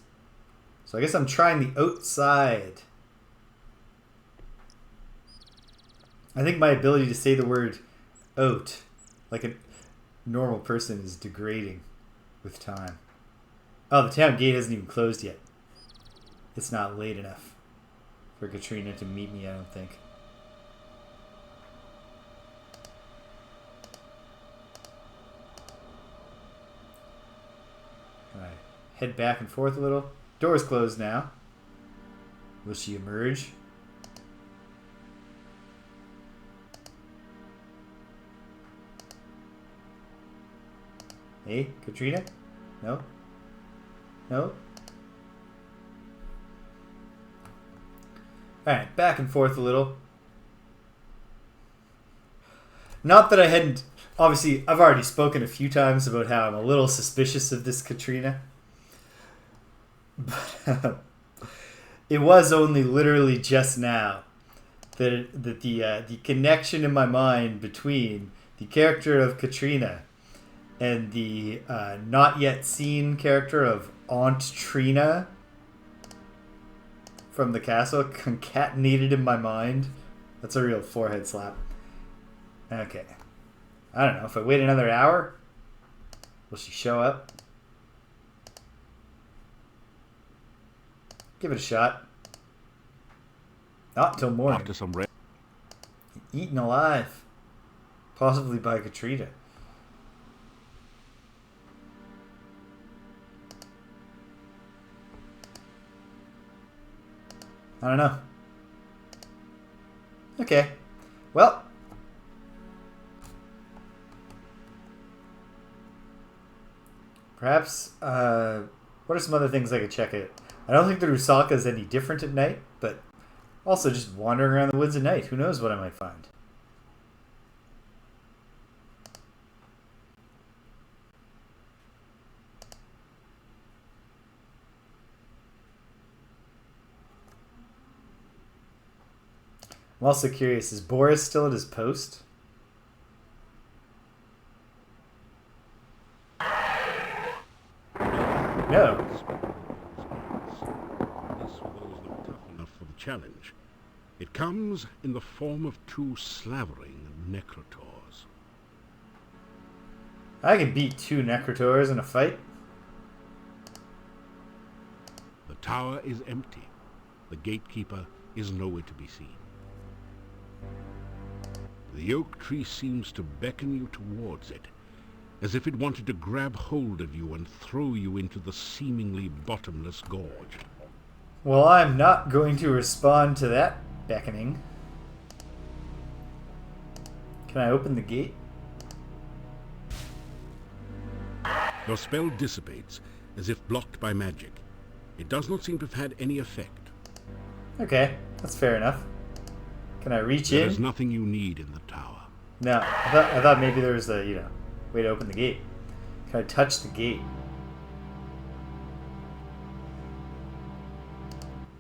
So I guess I'm trying the outside. I think my ability to say the word out like a normal person is degrading with time. Oh, the town gate hasn't even closed yet. It's not late enough for Katrina to meet me, I don't think. Alright, head back and forth a little. Door's closed now. Will she emerge? Hey, Katrina? No? No? Alright, back and forth a little. Not that I hadn't... Obviously, I've already spoken a few times about how I'm a little suspicious of this Katrina. But it was only literally just now that the connection in my mind between the character of Katrina and the not yet seen character of Aunt Trina from the castle concatenated in my mind. That's a real forehead slap. Okay. I don't know. If I wait another hour, will she show up? Give it a shot. Not till morning. After some rest. Eaten alive. Possibly by Katrina. I don't know. Okay. Well. Perhaps, what are some other things I could check out? I don't think the Rusalka is any different at night, but also just wandering around the woods at night. Who knows what I might find. I'm also curious, is Boris still at his post? No. Challenge. It comes in the form of two slavering necrotors. I can beat 2 necrotors in a fight. The tower is empty. The gatekeeper is nowhere to be seen. The oak tree seems to beckon you towards it, as if it wanted to grab hold of you and throw you into the seemingly bottomless gorge. Well, I'm not going to respond to that beckoning. Can I open the gate? Your spell dissipates, as if blocked by magic. It does not seem to have had any effect. Okay, that's fair enough. Can I reach There in? is nothing you need in the tower. No, I thought maybe there was a, way to open the gate. Can I touch the gate?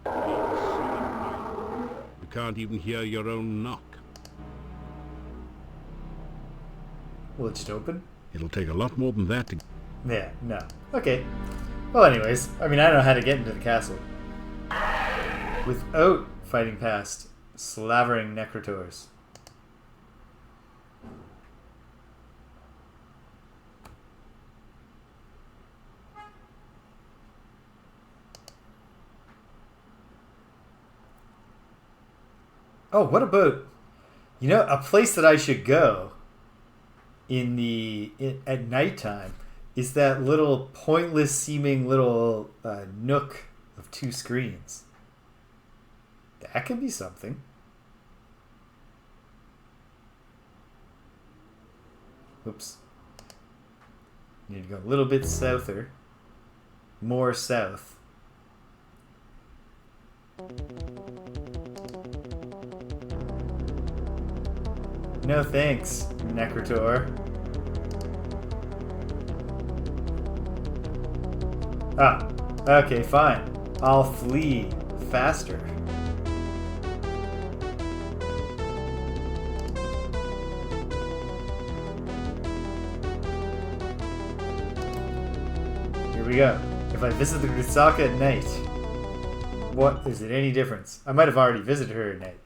You can't even hear your own knock. Will it just open? It'll take a lot more than that to... Yeah, no. Okay. Well, anyways, I mean, I know how to get into the castle. Without fighting past slavering necrotors. Oh, what about, a place that I should go at nighttime is that little pointless seeming little nook of 2 screens. That could be something. Oops. Need to go a little bit souther. More south. No thanks, Necrotor. Ah, okay, fine. I'll flee faster. Here we go. If I visit the Grusaka at night, what is it any difference? I might have already visited her at night.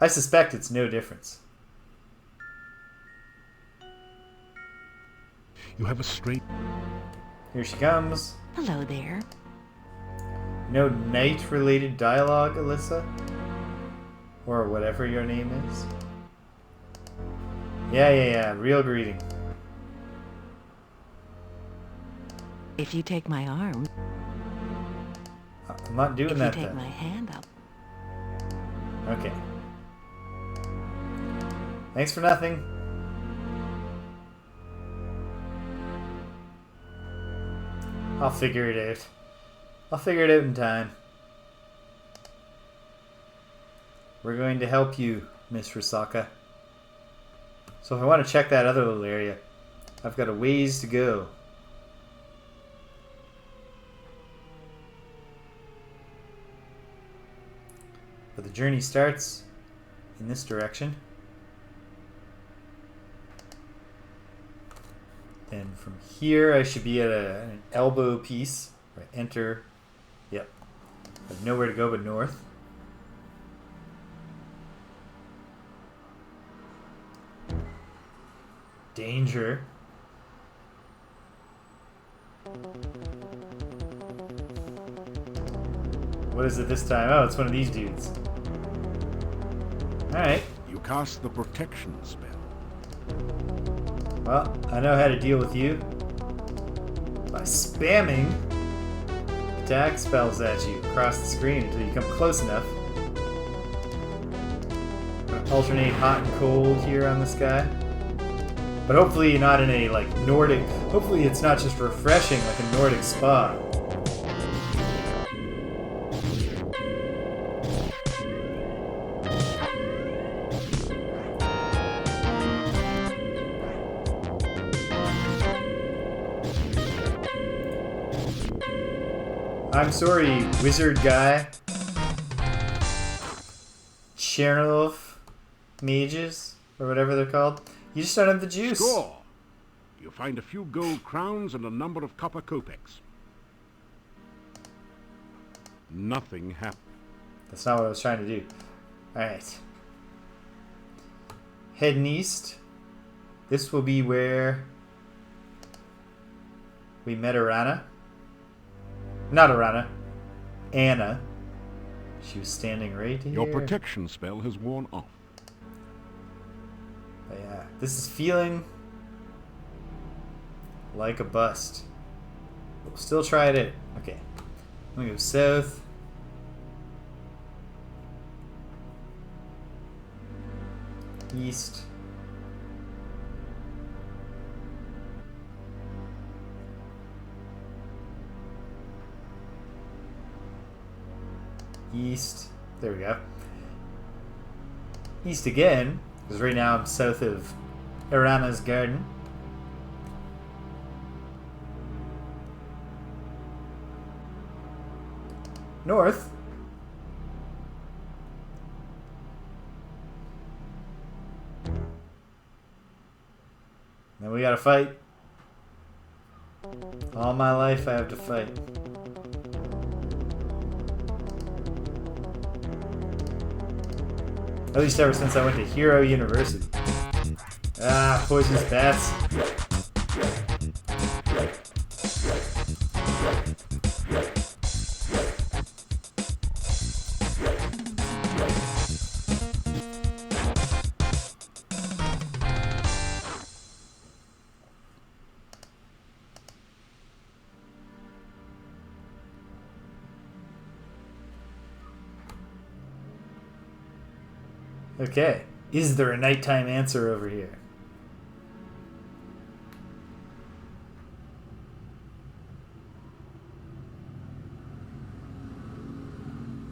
I suspect it's no difference. You have a straight... Here she comes. Hello there. No night-related dialogue, Alyssa? Or whatever your name is? Yeah. Real greeting. If you take my arm, I'm not doing if that you take then. my hand up, Okay. Thanks for nothing. I'll figure it out. I'll figure it out in time. We're going to help you, Miss Rusaka. So if I want to check that other little area, I've got a ways to go. But the journey starts in this direction. And from here, I should be at an elbow piece. Right, enter. Yep. I have nowhere to go but north. Danger. What is it this time? Oh, it's one of these dudes. Alright. You cast the protection spell. Well, I know how to deal with you. By spamming attack spells at you across the screen until you come close enough. I'm gonna alternate hot and cold here on this guy. But hopefully not in a, Nordic... Hopefully it's not just refreshing like a Nordic spa. I'm sorry, wizard guy. Chernov mages, or whatever they're called. You just don't have the juice. Score! You find a few gold crowns and a number of copper kopecks. Nothing happened. That's not what I was trying to do. Alright. Heading east. This will be where we met Erana. Not Erana. Anna. She was standing right here. Your protection spell has worn off. But yeah, this is feeling like a bust. We'll still try it out. Okay. I'm gonna go south. East. East. There we go. East again, because right now I'm south of Erana's garden. North. Then we gotta fight. All my life I have to fight. At least ever since I went to Hero University. Ah, poisonous bats. Okay. Is there a nighttime answer over here?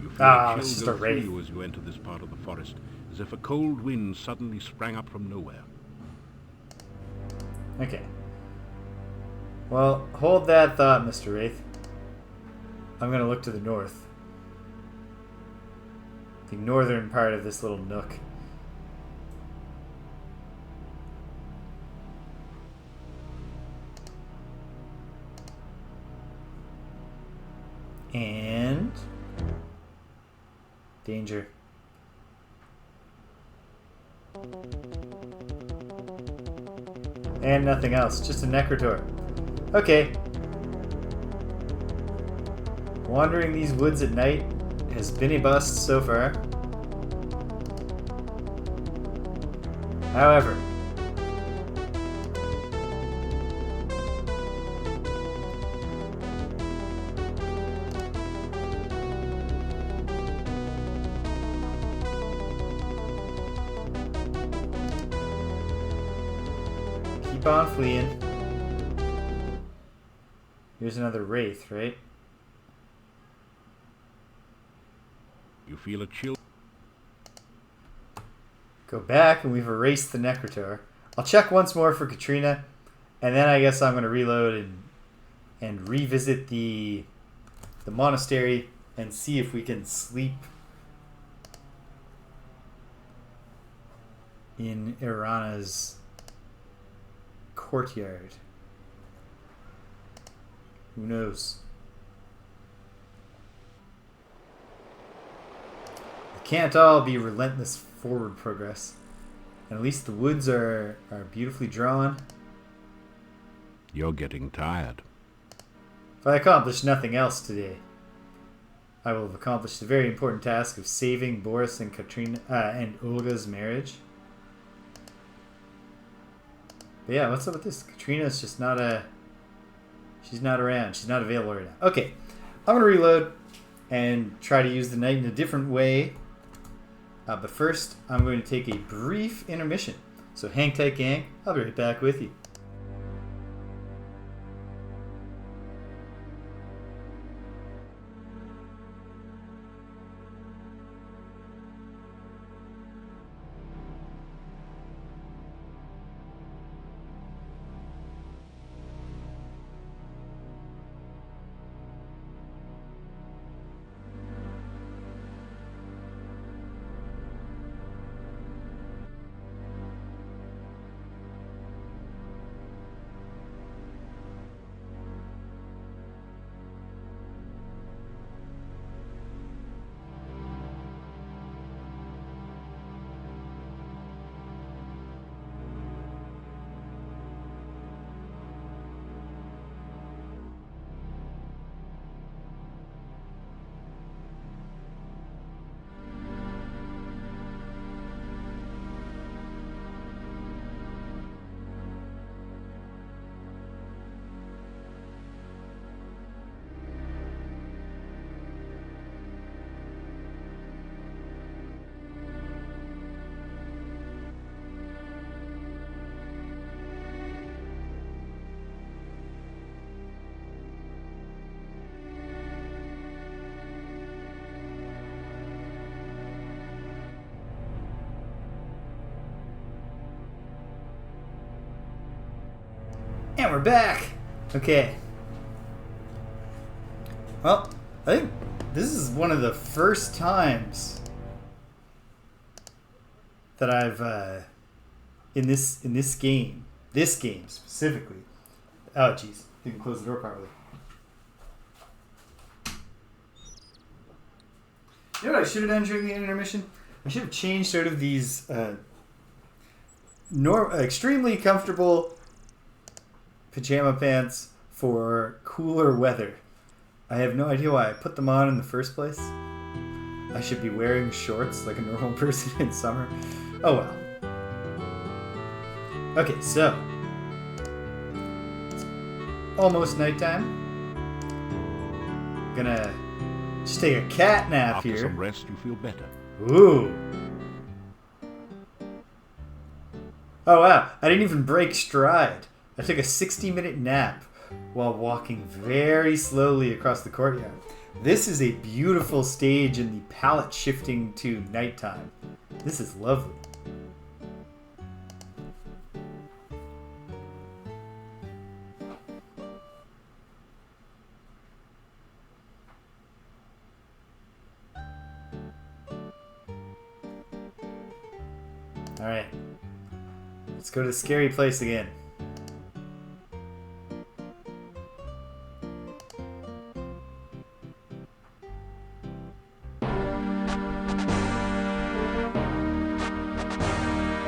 You feel Ah, a it's chill just go a through wraith. you as you enter this part of the forest, as if a cold wind suddenly sprang up from nowhere. Okay. Well, hold that thought, Mr. Wraith. I'm gonna look to the north. The northern part of this little nook. And danger. And nothing else, just a Necrotor. Okay. Wandering these woods at night has been a bust so far. However, keep on fleeing. Here's another wraith, right? You feel a chill. Go back, and we've erased the Necrotor. I'll check once more for Katrina, and then I guess I'm going to reload and revisit the monastery and see if we can sleep in Erana's courtyard. Who knows? It can't all be relentless forward progress. And at least the woods are beautifully drawn. You're getting tired. If I accomplish nothing else today, I will have accomplished the very important task of saving Boris and Katrina and Olga's marriage. But yeah, what's up with this? Katrina's just not she's not around. She's not available right now. Okay, I'm gonna reload and try to use the night in a different way. But first, I'm going to take a brief intermission. So hang tight, gang. I'll be right back with you. And we're back! Okay. Well, I think this is one of the first times that I've, in this game specifically. Oh, jeez. Didn't close the door properly. You know what I should have done during the intermission? I should have changed out of these extremely comfortable pajama pants for cooler weather. I have no idea why I put them on in the first place. I should be wearing shorts like a normal person in summer. Oh well. Okay, so it's almost nighttime. Gonna just take a cat nap After here. some rest, you feel better. Ooh. Oh wow, I didn't even break stride. I took a 60-minute nap while walking very slowly across the courtyard. This is a beautiful stage in the palette shifting to nighttime. This is lovely. Alright. Let's go to the scary place again.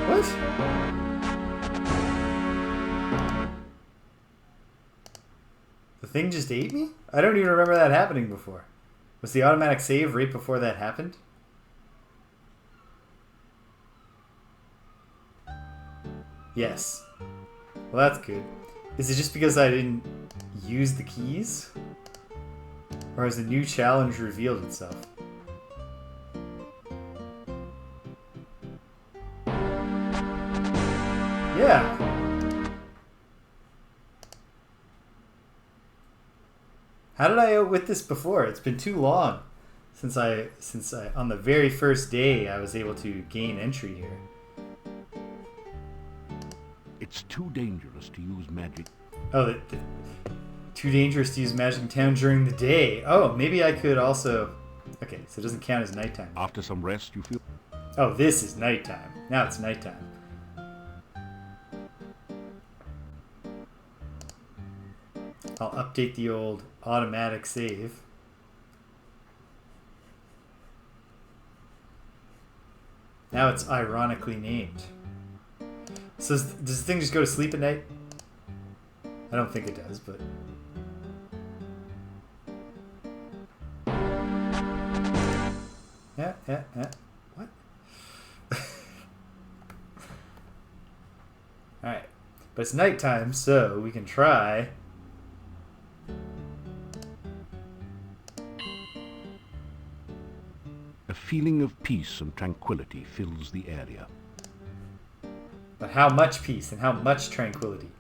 What? The thing just ate me? I don't even remember that happening before. Was the automatic save right before that happened? Yes. Well, that's good. Is it just because I didn't use the keys? Or has a new challenge revealed itself? Yeah. How did I outwit this before? It's been too long since I on the very first day I was able to gain entry here. It's too dangerous to use magic. Oh, too dangerous to use magic in town during the day. Oh, maybe I could also... Okay, so it doesn't count as nighttime. After some rest, you feel... Oh, this is nighttime. Now it's nighttime. I'll update the old automatic save. Now it's ironically named. So does the thing just go to sleep at night? I don't think it does, but... Yeah. What? Alright. But it's nighttime, so we can try... A feeling of peace and tranquility fills the area. But how much peace and how much tranquility?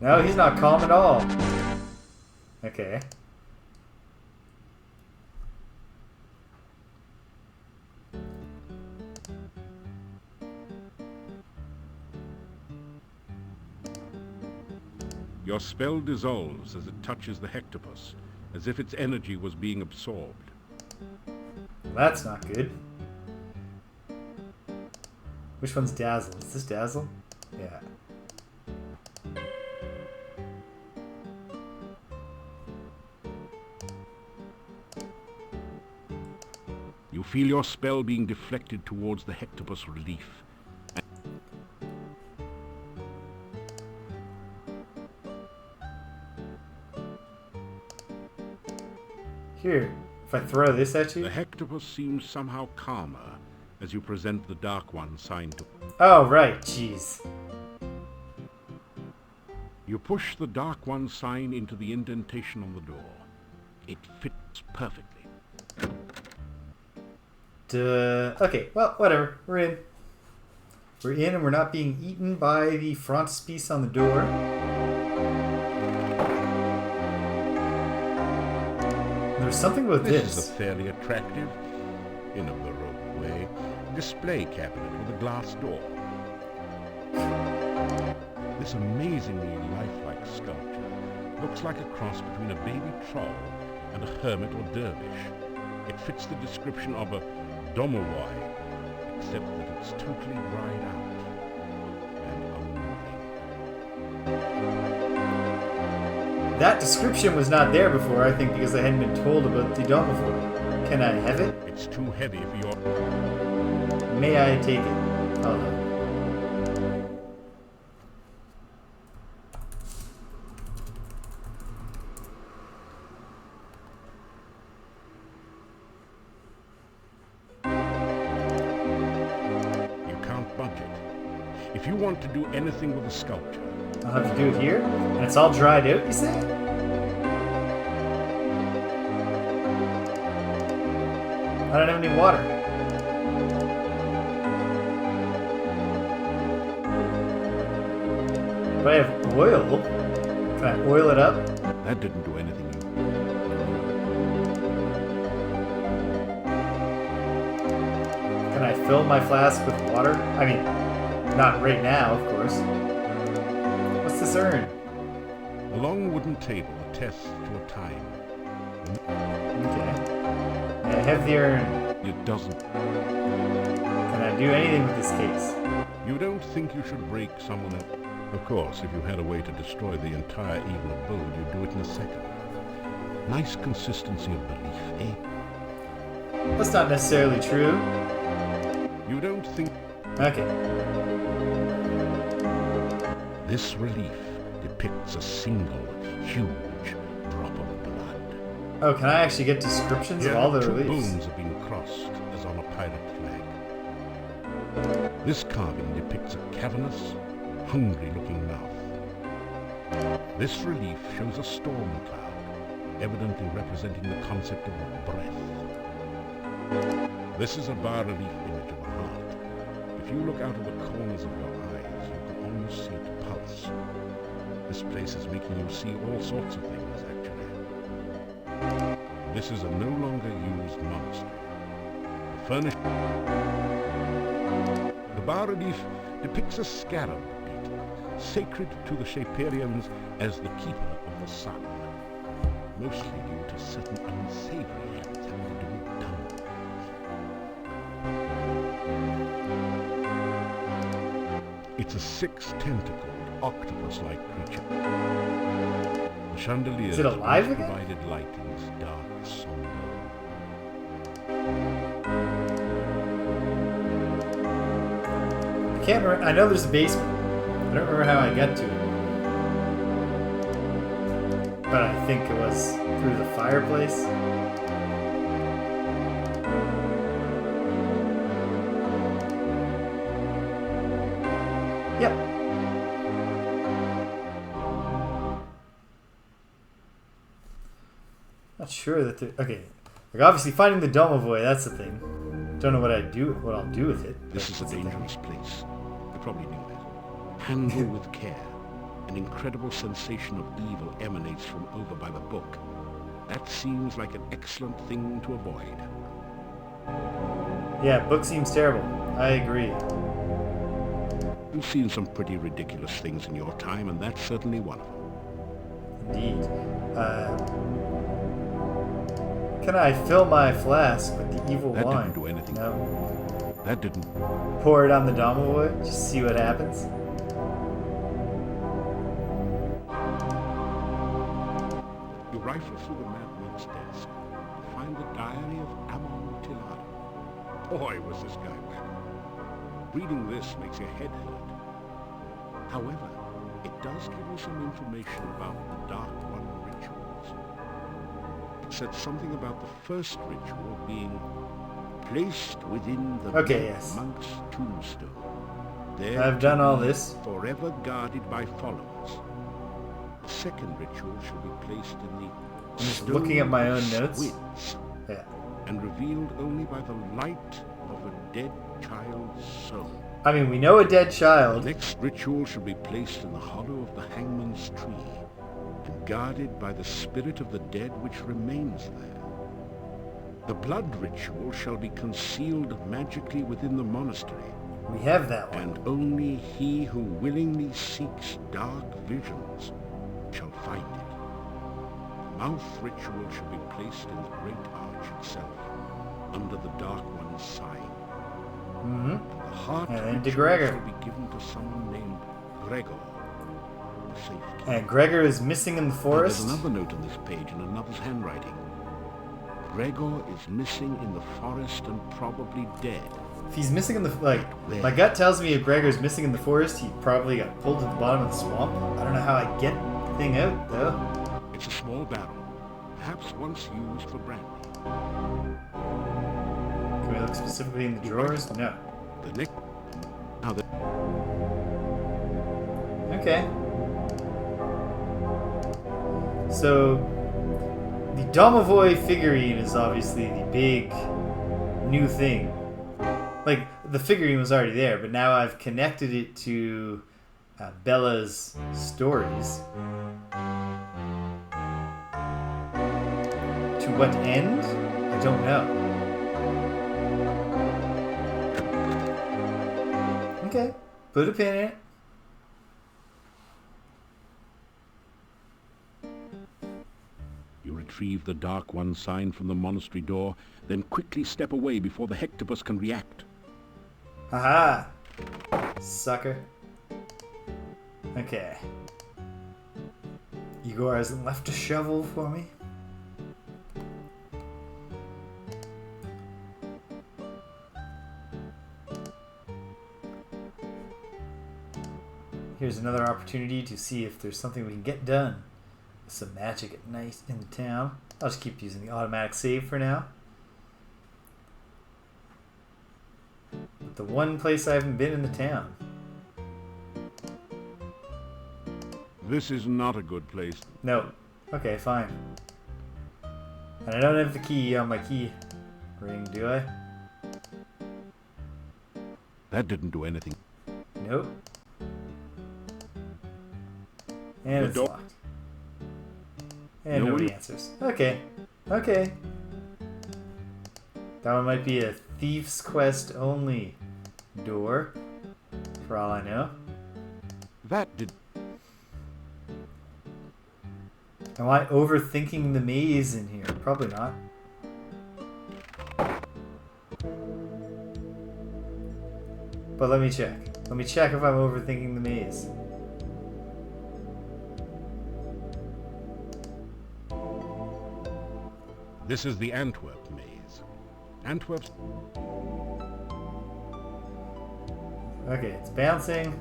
No, he's not calm at all. Okay. Your spell dissolves as it touches the hectopus, as if its energy was being absorbed. That's not good. Which one's Dazzle? Is this Dazzle? Yeah. You feel your spell being deflected towards the hectopus relief. Here, if I throw this at you... The hectopus seems somehow calmer as you present the Dark One sign to... Oh, right, jeez. You push the Dark One sign into the indentation on the door. It fits perfectly. Duh. Okay, well, whatever. We're in. We're in and we're not being eaten by the frontispiece on the door. There's something about This this. is a fairly attractive, in a Baroque way, display cabinet with a glass door. This amazingly lifelike sculpture looks like a cross between a baby troll and a hermit or dervish. It fits the description of a domovoi, except that it's totally dried out and unmoving. That description was not there before, I think, because I hadn't been told about the domovoi. Can I have it? It's too heavy for your... May I take it? Oh no. If you want to do anything with a sculpture, I'll have to do it here? And it's all dried out, you say? I don't have any water. But I have oil. Can I oil it up? That didn't do anything. Can I fill my flask with water? I mean, not right now, of course. What's this urn? A long wooden table attests to a time. Okay. I have the urn. It doesn't. Can I do anything with this case? You don't think you should break someone else? Of course, if you had a way to destroy the entire evil abode, you'd do it in a second. Nice consistency of belief, eh? That's not necessarily true. You don't think... Okay. This relief depicts a single, huge drop of blood. Oh, can I actually get descriptions of all the two reliefs? bones have been crossed, as on a pirate flag. This carving depicts a cavernous, hungry-looking mouth. This relief shows a storm cloud, evidently representing the concept of breath. This is a bas-relief image of a heart. If you look out of the corners of your eyes, you can almost see it pulse. This place is making you see all sorts of things, actually. This is a no longer used monastery. The bas-relief depicts a scarab beetle, sacred to the Shaperians as the keeper of the sun, mostly due to certain unsavory acts having to do with tongues. It's a six-tentacled, octopus-like creature. The chandelier Is it alive again? provided light in this dark, somber. I can't remember. I know there's a basement. I don't remember how I got to it. But I think it was through the fireplace. Yep. Not sure that the okay. Like obviously finding the domovoi, that's the thing. Don't know what I'll do with it. This is a dangerous place. You probably knew that. Handle with care. An incredible sensation of evil emanates from over by the book. That seems like an excellent thing to avoid. Yeah, book seems terrible. I agree. You've seen some pretty ridiculous things in your time, and that's certainly one of them. Indeed. Can I fill my flask with the evil That wine? didn't do anything. No. That didn't. Pour it on the domovoi, just see what happens. You rifle through the madman's desk and find the diary of Amontillado. Boy, was this guy whack. Reading this makes your head hurt. However, it does give you some information about the Dark One rituals. It said something about the first ritual being placed within the monk's tombstone. There I've done all this. Forever guarded by followers. The second ritual shall be placed in the I'm just looking at my own notes. squids, Yeah. and revealed only by the light of a dead child's soul. I mean, we know a dead child. The next ritual shall be placed in the hollow of the hangman's tree, and guarded by the spirit of the dead which remains there. The blood ritual shall be concealed magically within the monastery, We have that one. and only he who willingly seeks dark visions shall find it. The mouth ritual shall be placed in the great arch itself, under the Dark One's sign. Mm-hmm. The heart And then to ritual Gregor. shall be given to someone named Gregor, the safekeeper. And Gregor is missing in the Now, forest. there's another note on this page in another's handwriting. Gregor is missing in the forest and probably dead. If he's missing in the my gut tells me if Gregor's missing in the forest, he probably got pulled to the bottom of the swamp. I don't know how I get the thing out though. It's a small barrel, perhaps once used for brandy. Can we look specifically in the drawers? No. The neck. Now the Okay. So the Domovoy figurine is obviously the big new thing. Like, the figurine was already there, but now I've connected it to Bella's stories. To what end? I don't know. Okay, put a pin in it. You retrieve the Dark One sign from the monastery door, then quickly step away before the Hectopus can react. Haha! Sucker. Okay. Igor hasn't left a shovel for me. Here's another opportunity to see if there's something we can get done. Some magic at night in the town. I'll just keep using the automatic save for now. But the one place I haven't been in the town. This is not a good place. No. Okay, fine. And I don't have the key on my key ring, do I? That didn't do anything. Nope. And The it's door- locked. And No nobody one- answers. Okay. Okay. That one might be a Thief's Quest only door, for all I know. That did... Am I overthinking the maze in here? Probably not. But let me check. Let me check if I'm overthinking the maze. This is the Antwerp maze. Antwerp's... Okay, it's bouncing.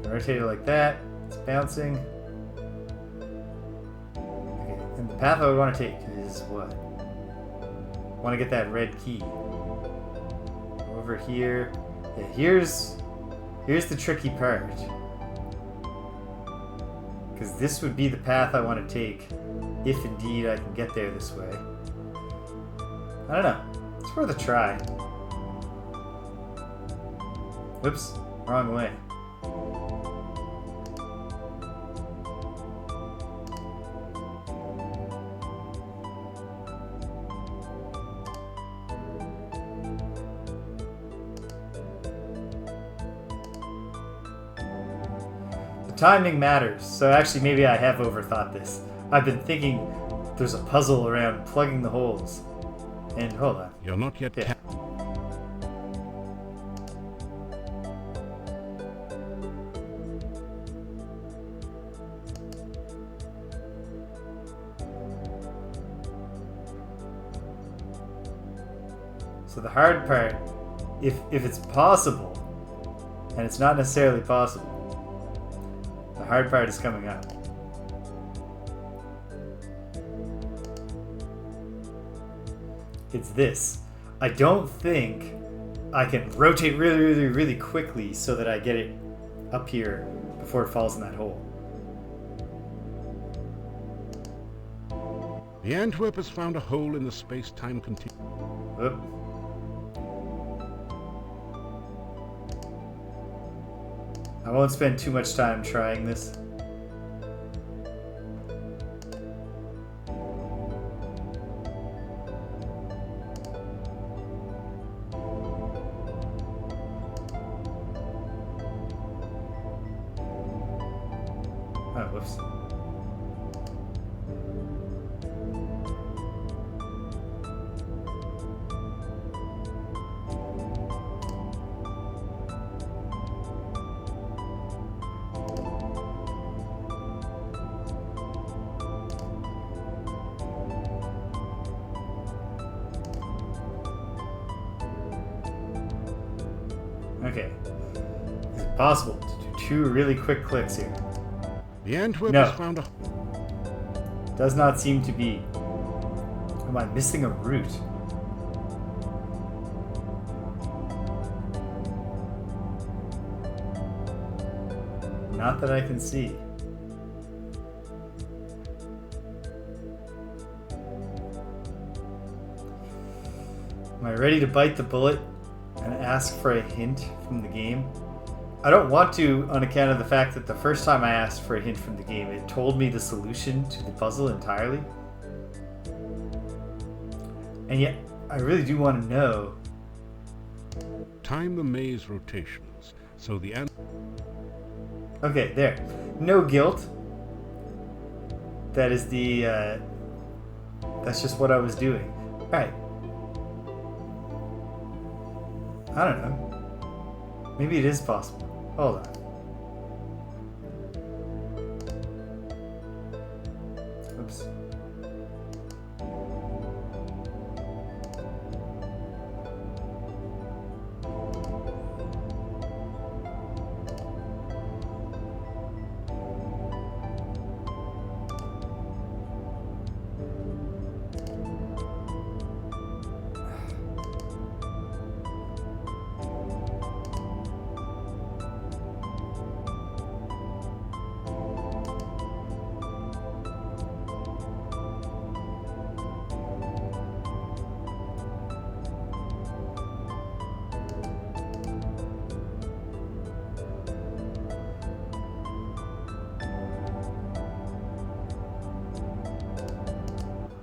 Rotate it like that. It's bouncing. Okay, and the path I would want to take is what? I want to get that red key. Over here. Yeah, here's the tricky part. Because this would be the path I want to take, if indeed I can get there this way. I don't know. It's worth a try. Oops, wrong way. The timing matters, so actually maybe I have overthought this. I've been thinking there's a puzzle around plugging the holes. And hold on. You're not yet... Yeah. So the hard part, if it's possible, and it's not necessarily possible, the hard part is coming up. It's this. I don't think I can rotate really quickly so that I get it up here before it falls in that hole. The Antwerp has found a hole in the space-time continuum. Whoop. I won't spend too much time trying this. Oh, whoops. Okay. Is it possible to do 2 really quick clicks here? The Antwerp No. has found a... Does not seem to be. Am I missing a route? Not that I can see. Am I ready to bite the bullet and ask for a hint from the game? I don't want to, on account of the fact that the first time I asked for a hint from the game, it told me the solution to the puzzle entirely. And yet, I really do want to know. Time the maze rotations, so the Okay, there. No guilt. That is the, that's just what I was doing. Alright. I don't know. Maybe it is possible. Hold on. Oops.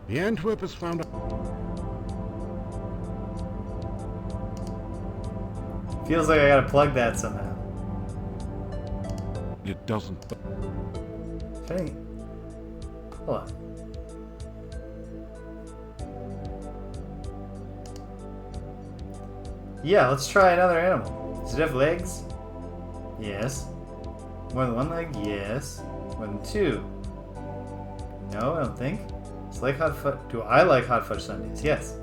The Antwerp has found a... Feels like I gotta plug that somehow. It doesn't... Okay. Hold on. Yeah, let's try another animal. Does it have legs? Yes. More than 1 leg? Yes. More than 2? No, I don't think. It's like hot fudge. Do I like hot fudge sundaes? Yes.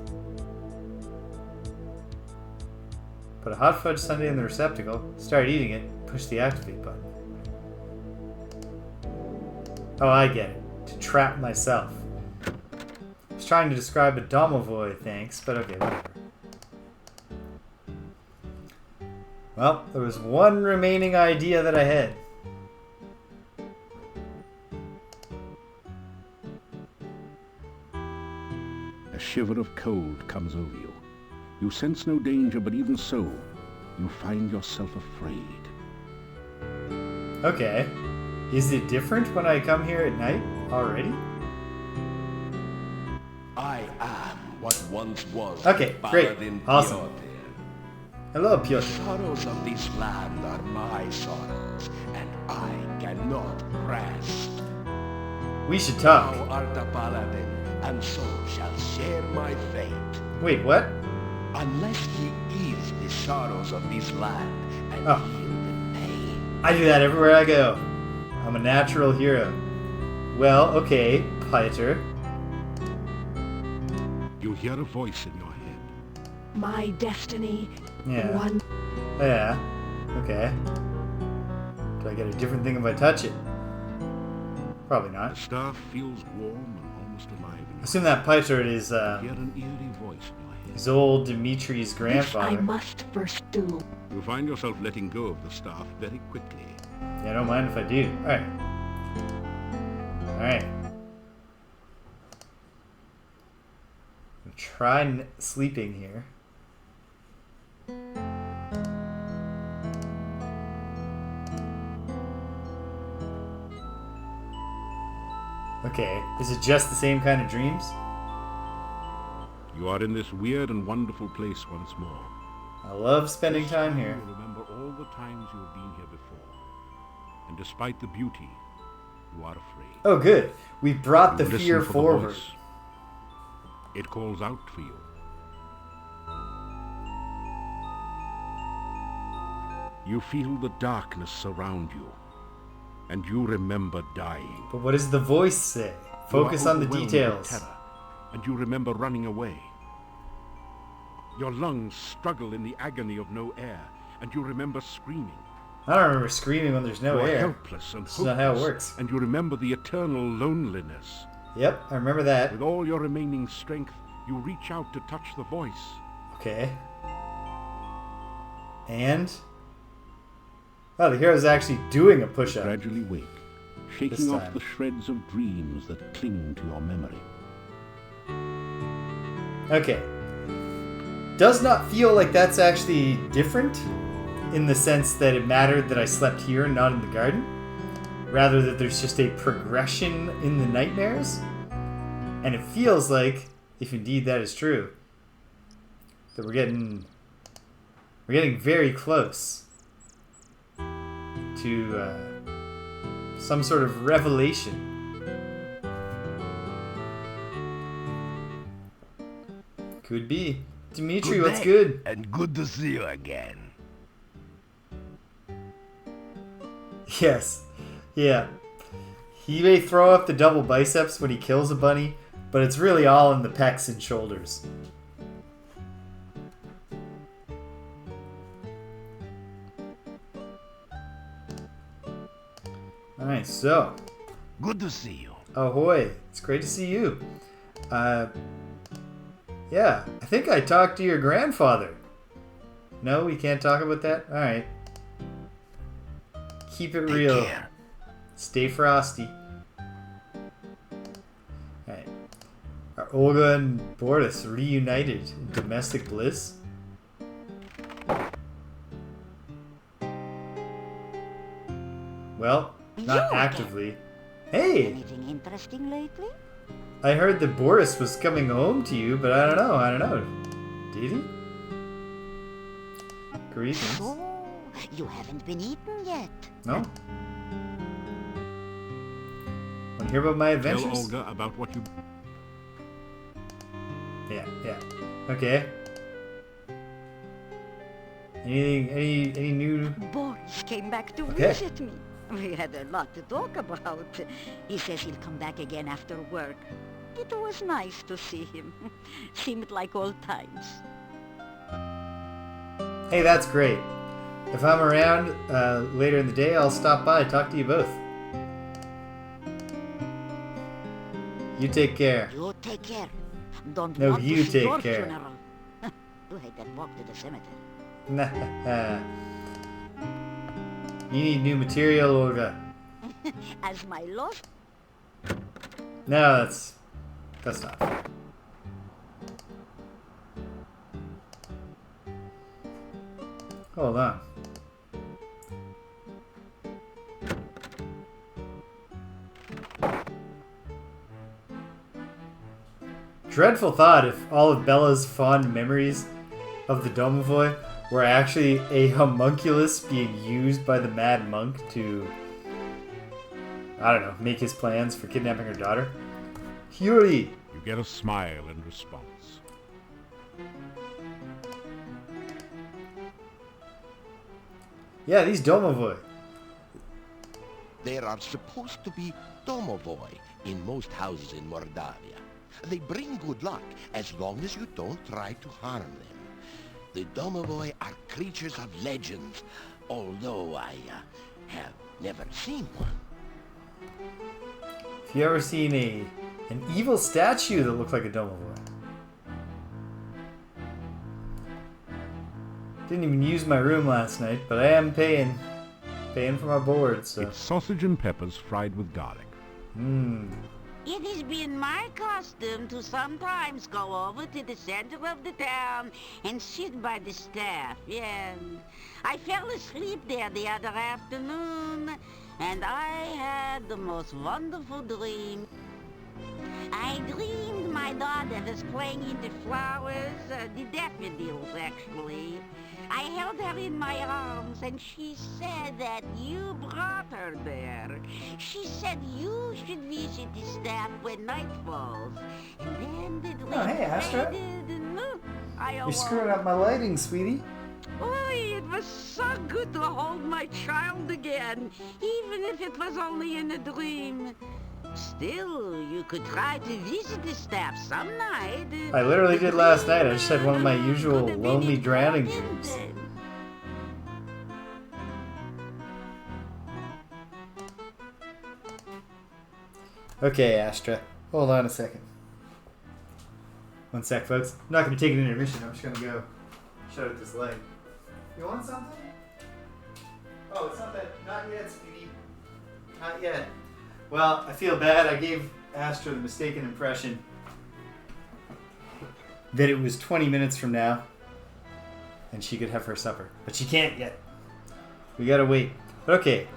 Put a hot fudge sundae in the receptacle, start eating it, push the activate button. Oh, I get it. To trap myself. I was trying to describe a domovoy, thanks, but okay, whatever. Well, there was one remaining idea that I had. A shiver of cold comes over you. You sense no danger, but even so, you find yourself afraid. Okay. Is it different when I come here at night already? I am what once was Okay, great. Paladin Awesome. Piotr. Hello, The Piotr. sorrows of this land are my sorrows, and I cannot rest. We should Thou talk. art a paladin, and so shall share my fate. Wait, what? Unless ye ease the sorrows of this land and Oh. heal the pain. I do that everywhere I go. I'm a natural hero. Well, okay, Piotr. You hear a voice in your head. My destiny. Yeah. One. Yeah. Okay. Do I get a different thing if I touch it? Probably The not. staff feels warm and almost alive in your Assume that Piotr is hear an eerie voice in your head. his old Dimitri's This I grandfather. must first do. You find yourself letting go of the staff very quickly. Yeah, I don't mind if I do. Alright. Alright. Try sleeping here. Okay, is it just the same kind of dreams? You are in this weird and wonderful place once more. I love spending time here. You remember all the times you have been here before. And despite the beauty, you are afraid. Oh, good. We brought the You listen fear for the forward. voice. It calls out for you. You feel the darkness surround you, and you remember dying. But what does the voice say? Focus You are on the overwhelmed with details. terror, and you remember running away. Your lungs struggle in the agony of no air, and you remember screaming. I don't remember screaming when there's no You are air. helpless and That's hopeless, not how it works. and you remember the eternal loneliness. Yep, I remember that. With all your remaining strength, you reach out to touch the voice. Okay. And? Oh, the hero's actually doing a push-up. Gradually wake, This shaking off time. the shreds of dreams that cling to your memory. Okay. Does not feel like that's actually different in the sense that it mattered that I slept here and not in the garden. Rather that there's just a progression in the nightmares. And it feels like, if indeed that is true, that we're getting very close to some sort of revelation. Could be. Dimitri, what's day, good? And good to see you again. Yes. Yeah. He may throw up the double biceps when he kills a bunny, but it's really all in the pecs and shoulders. Alright, so. Good to see you. Ahoy. It's great to see you. Yeah, I think I talked to your grandfather. No, we can't talk about that? Alright. Keep it Take real. care. Stay frosty. Alright. Are Olga and Boris reunited in domestic bliss? Well, not You actively. Hey! Anything interesting lately? I heard that Boris was coming home to you, but I don't know. Did he? Greetings. So, you haven't been eaten yet. No? Want to hear about my Tell adventures? Olga about what you... Yeah. Okay. Any new... Boris came back to Okay. visit me. We had a lot to talk about. He says he'll come back again after work. It was nice to see him. Seemed like old times. Hey, that's great. If I'm around later in the day, I'll stop by, talk to you both. You take care. You take care. Don't No, want you to see take your care. funeral. You hate that walk to the cemetery. You need new material, Olga. As my lost... No, that's not fair. Hold on. Dreadful thought if all of Bella's fond memories of the Domovoi were actually a homunculus being used by the mad monk to, I don't know, make his plans for kidnapping her daughter. Yuri! You get a smile in response. Yeah, these Domovoi. There are supposed to be domovoi in most houses in Mordavia. They bring good luck as long as you don't try to harm them. The domovoi are creatures of legends, although I have never seen one. Have you ever seen an evil statue that looked like a Domovoi? Didn't even use my room last night, but I am paying for my board, so. It's sausage and peppers fried with garlic. It has been my custom to sometimes go over to the center of the town and sit by the staff, yes. I fell asleep there the other afternoon, and I had the most wonderful dream. I dreamed my daughter was playing in the flowers, the daffodils, actually. I held her in my arms, and she said that you brought her there. She said you should visit the staff when night falls. And then the dream hey, Astra. faded, and I You're screwing up my lighting, sweetie. Boy, it was so good to hold my child again, even if it was only in a dream. Still, you could try to visit the staff some night. I literally did last night. I just had one of my usual lonely drowning dreams. Okay, Astra. Hold on a second. One sec, folks. I'm not going to take an intermission. I'm just going to go shut out this light. You want something? Oh, it's not that. Not yet, sweetie. Not yet. Well, I feel bad. I gave Astra the mistaken impression that it was 20 minutes from now and she could have her supper. But she can't yet. We gotta wait. But okay.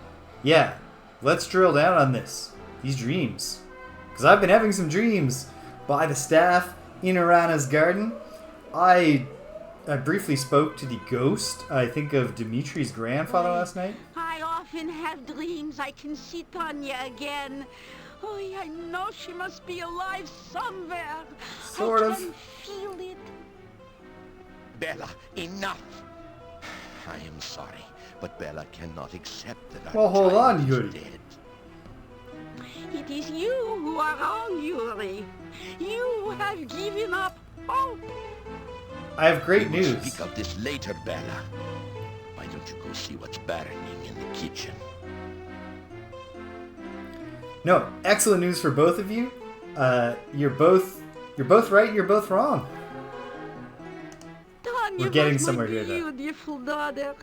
Yeah. Let's drill down on this. These dreams. Because I've been having some dreams by the staff in Erana's garden. I briefly spoke to the ghost, I think, of Dimitri's grandfather last night. I often have dreams I can see Tanya again. Oh, I know she must be alive somewhere. Sort of. I can feel it. Bella, enough! I am sorry, but Bella cannot accept that Well, our hold child on, is Yuri. dead. It is you who are wrong, Yuri. You have given up hope. I have great We will news. speak of this later, Bella. Why don't you go see what's burning in the kitchen? No, excellent news for both of you. You're both right and you're both wrong. Tanya We're getting was somewhere my here, though. beautiful daughter.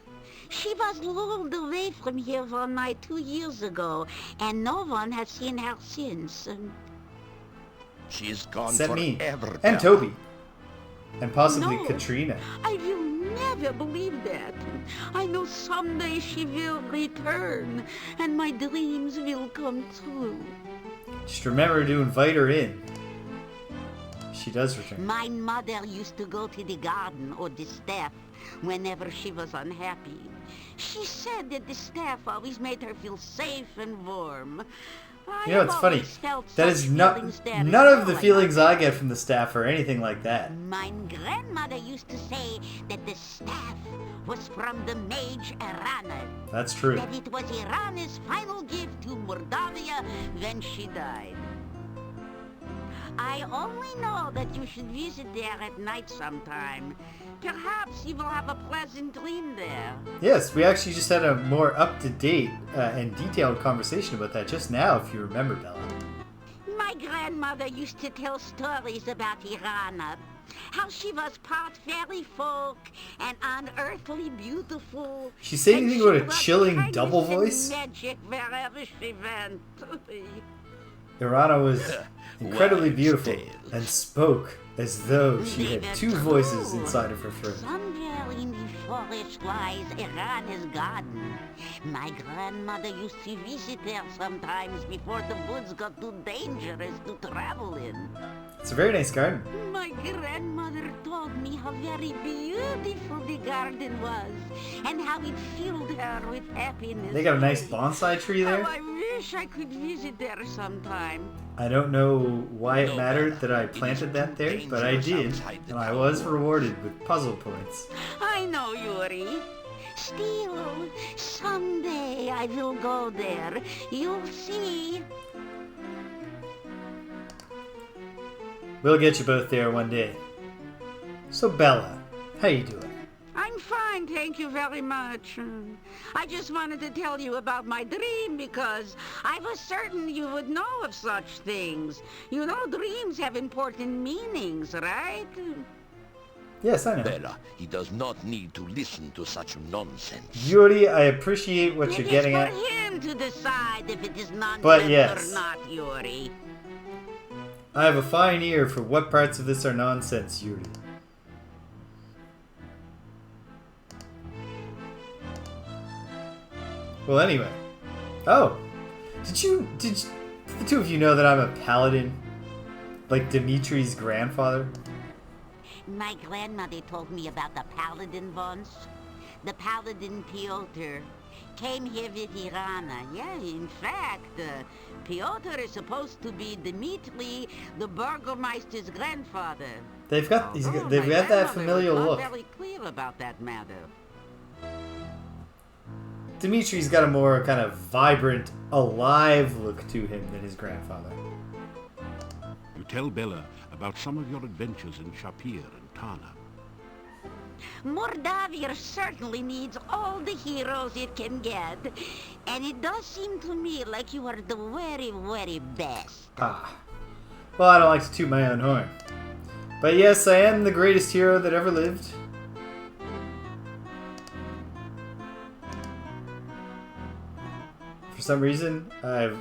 She was lured away from here one night 2 years ago, and no one has seen her since. She is gone Except me. forever, And Bella. Toby. And possibly No. Katrina. I will never believe that. I know someday she will return, and my dreams will come true. Just remember to invite her in. She does return. My mother used to go to the garden or the staff whenever she was unhappy. She said that the staff always made her feel safe and warm. I You know, have it's funny. always felt That such is not feelings there none as of the well, feelings I mother. get from the staff or anything like that. My grandmother used to say that the staff was from the mage Erana. That's true. That it was Erana's final gift to Moldavia when she died. I only know that you should visit there at night sometime. Perhaps you will have a pleasant dream there. Yes, we actually just had a more up-to-date and detailed conversation about that just now, if you remember, Bella. My grandmother used to tell stories about Erana. How she was part fairy folk and unearthly beautiful. She say and anything she about a brought chilling kindness double and voice? magic wherever she went. Erana was incredibly Wives' beautiful tales. and spoke as though she had They two were voices true. inside of her throat. Somewhere in the forest lies Erana's garden. My grandmother used to visit there sometimes before the woods got too dangerous to travel in. It's a very nice garden. My grandmother told me how very beautiful the garden was and how it filled her with happiness. They got a nice bonsai tree How there. I wish I could visit there sometime. I don't know why it No, mattered that I it is planted that too there, but I dangerous did, outside the and I town was walls. rewarded with puzzle points. I know, Yuri. Still, someday I will go there. You'll see. We'll get you both there one day. So Bella, how you doing? I'm fine, thank you very much. I just wanted to tell you about my dream because I was certain you would know of such things. You know, dreams have important meanings, right? Yes, I know. Bella, he does not need to listen to such nonsense. Yuri, I appreciate what It you're is getting for at. him to decide if it is nonsense But yes. or not, Yuri. I have a fine ear for what parts of this are nonsense, Yuri. Well, anyway. Oh, did the two of you know that I'm a paladin? Like Dimitri's grandfather? My grandmother told me about the Paladin once. the Paladin Piotr, came here with Erana. Yeah, in fact, Piotr is supposed to be Dmitri, the Burgomeister's grandfather. They've got that familial not look. Very clear about that matter. Dimitri's got a more kind of vibrant, alive look to him than his grandfather. You tell Bella about some of your adventures in Shapir and Tana. Mordavia certainly needs all the heroes it can get. And it does seem to me like you are the very, very best. Ah. Well, I don't like to toot my own horn. But yes, I am the greatest hero that ever lived. For some reason, I've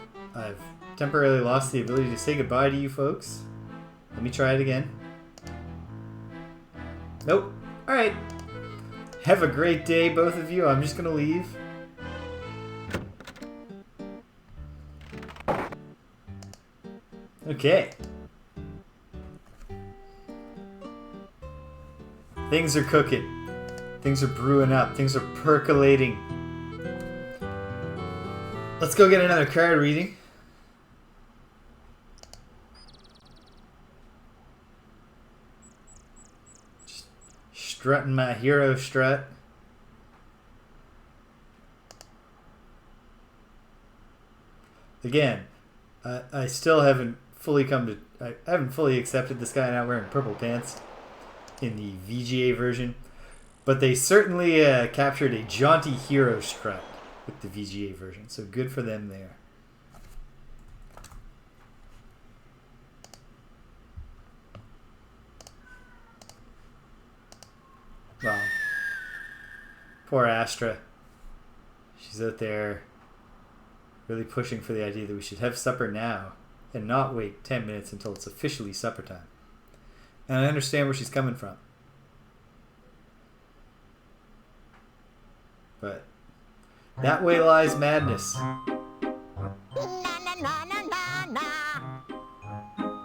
temporarily lost the ability to say goodbye to you folks. Let me try it again. Nope. Alright. Have a great day, both of you. I'm just gonna leave. Okay. Things are cooking. Things are brewing up. Things are percolating. Let's go get another card reading. Just strutting my hero strut. Again, I still haven't fully I haven't fully accepted this guy not wearing purple pants in the VGA version, but they certainly captured a jaunty hero strut with the VGA version, so good for them there. Well, poor Astra. She's out there really pushing for the idea that we should have supper now and not wait 10 minutes until it's officially supper time. And I understand where she's coming from. But that way lies madness.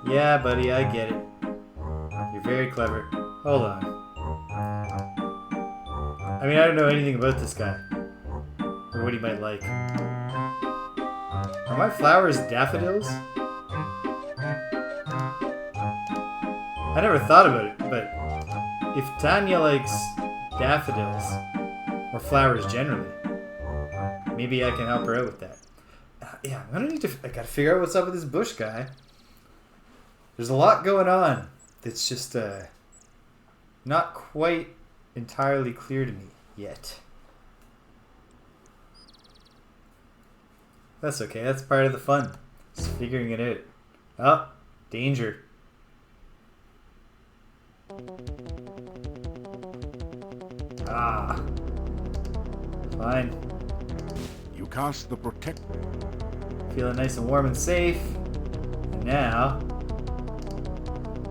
Yeah, buddy, I get it. You're very clever. Hold on. I mean, I don't know anything about this guy. Or what he might like. Are my flowers daffodils? I never thought about it, but if Tanya likes daffodils, or flowers generally, maybe I can help her out with that. Yeah, I gotta figure out what's up with this bush guy. There's a lot going on that's just not quite entirely clear to me yet. That's okay, that's part of the fun. Just figuring it out. Oh, danger. Ah. Fine. You cast the protect. Feeling nice and warm and safe. And now,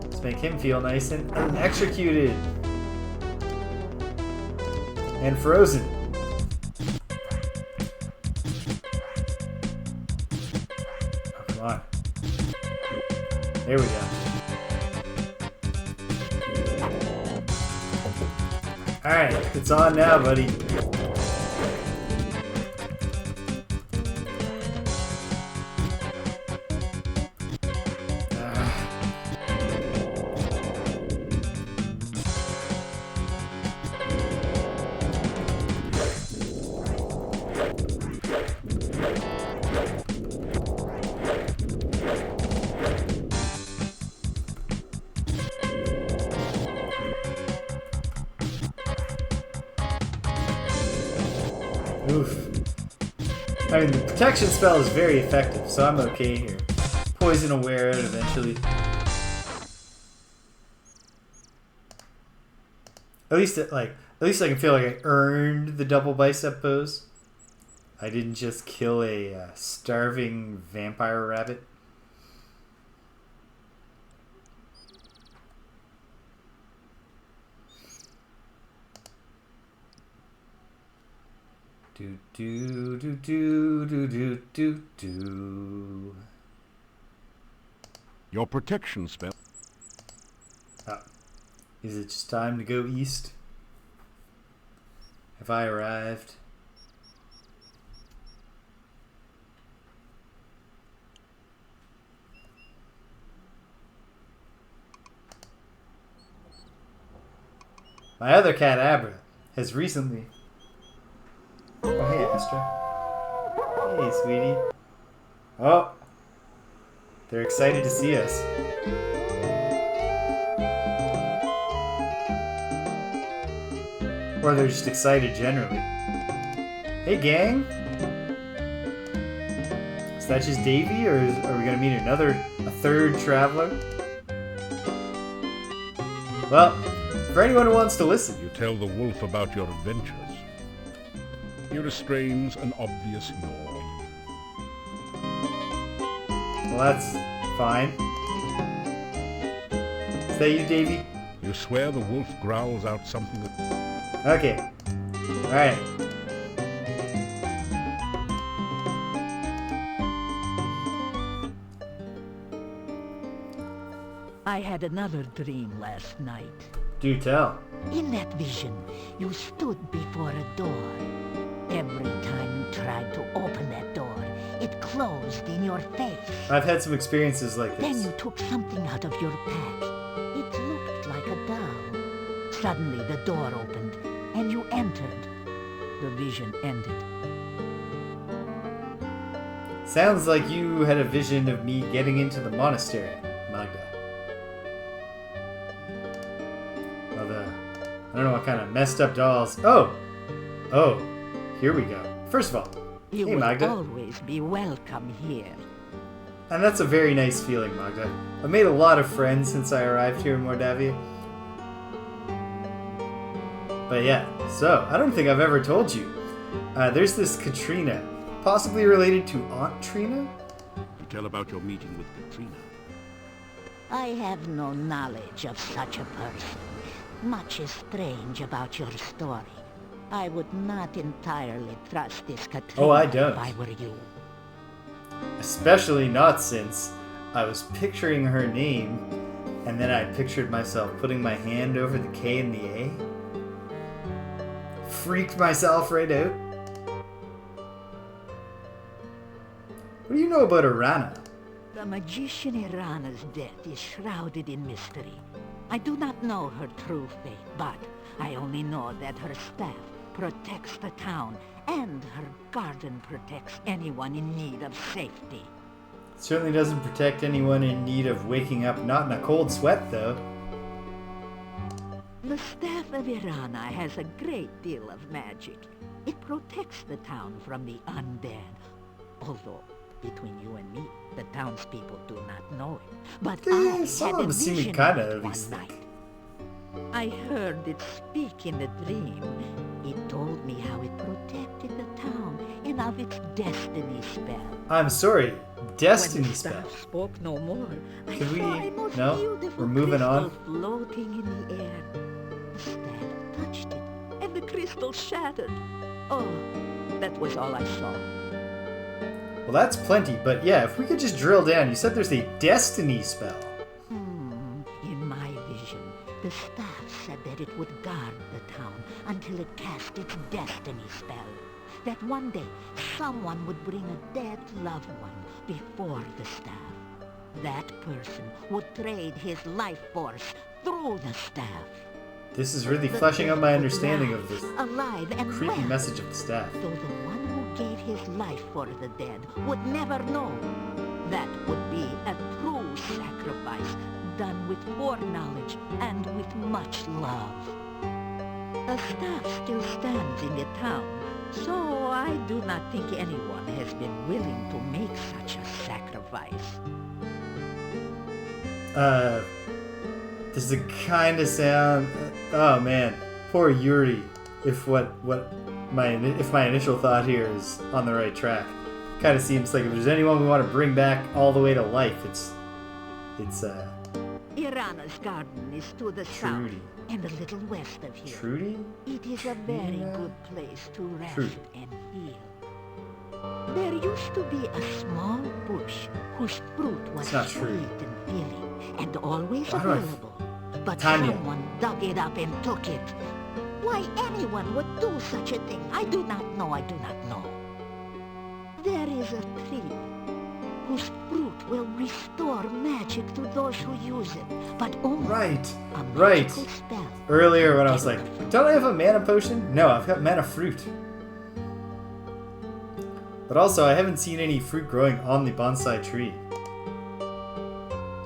let's make him feel nice and electrocuted. And frozen. Oh, come on. There we go. Alright, it's on now, buddy. Oof. I mean, the protection spell is very effective, so I'm okay here. Poison will wear out eventually. At least I can feel like I earned the double bicep pose. I didn't just kill a starving vampire rabbit. Do do do do do do do do. Your protection spell. Is it just time to go east? Have I arrived? My other cat, Abra, has recently... Oh, hey, Astra. Hey, sweetie. Oh! They're excited to see us. Or they're just excited generally. Hey, gang! Is that just Davy, or are we gonna meet a third traveler? Well, for anyone who wants to listen. You tell the wolf about your adventures. He restrains an obvious yawn. Well, that's fine. Is that you, Davy? You swear the wolf growls out something that... Okay. Alright. I had another dream last night. Do tell. In that vision, you stood before a door. Every time you tried to open that door, it closed in your face. I've had some experiences like Then this. you took something out of your pack. It looked like a doll. Suddenly the door opened, and you entered. The vision ended. Sounds like you had a vision of me getting into the monastery, Magda. Well, I don't know what kind of messed up dolls. Oh! Here we go. First of all, You hey, will Magda. always be welcome here. And that's a very nice feeling, Magda. I've made a lot of friends since I arrived here in Mordavia. But yeah, so, I don't think I've ever told you. There's this Katrina, possibly related to Aunt Trina? You tell about your meeting with Katrina. I have no knowledge of such a person. Much is strange about your story. I would not entirely trust this Katrina Oh, I don't. if I were you. Especially not since I was picturing her name, and then I pictured myself putting my hand over the K and the A. Freaked myself right out. What do you know about Erana? The magician Erana's death is shrouded in mystery. I do not know her true fate, but I only know that her staff protects the town, and her garden protects anyone in need of safety. It certainly doesn't protect anyone in need of waking up not in a cold sweat, though. The staff of Erana has a great deal of magic. It protects the town from the undead. Although, between you and me, the townspeople do not know it. But I some had of a them seem vision kind of of it one these night. I heard it speak in the dream. It told me how it protected the town and of its destiny spell. I'm sorry, Destiny When the spell. staff spoke no more, I Can we- saw a most no? beautiful We're moving on? crystal floating in the air. The staff touched it, and the crystal shattered. Oh, that was all I saw. Well, that's plenty, but yeah, if we could just drill down. You said there's a Destiny spell. In my vision, the staff said that it would guard the town until it cast its destiny spell. That one day, someone would bring a dead loved one before the staff. That person would trade his life force through the staff. This is really The fleshing out dead my would understanding of rise, this alive and creepy well, message of the staff. though the one who gave his life for the dead would never know. That would be a true sacrifice, done with foreknowledge and with much love. The staff still stands in the town, so I do not think anyone has been willing to make such a sacrifice. Does it kind of sound... Oh man, poor Yuri. If my initial thought here is on the right track, kind of seems like if there's anyone we want to bring back all the way to life, it's Erana's garden is to the south Trudy. and a little west of here. Trudy. It is a very Trina? good place to rest Trudy. and heal. There used to be a small bush whose fruit was It's not sweet true. and filling and always Why do I available. But Tanya. someone dug it up and took it. Why anyone would do such a thing, I do not know, I do not know. There is a tree whose fruit will restore magic to those who use it, but only Right. a Right. magical spell. Earlier when I was like, don't I have a mana potion? No, I've got mana fruit. But also, I haven't seen any fruit growing on the bonsai tree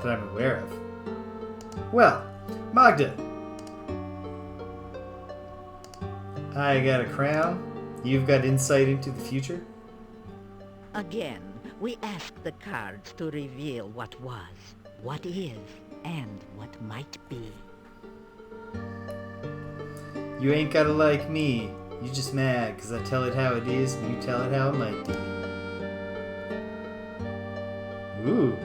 that I'm aware of. Well, Magda. I got a crown. You've got insight into the future. Again, we ask the cards to reveal what was, what is, and what might be. You ain't gotta like me. You just mad because I tell it how it is and you tell it how it might be. Ooh.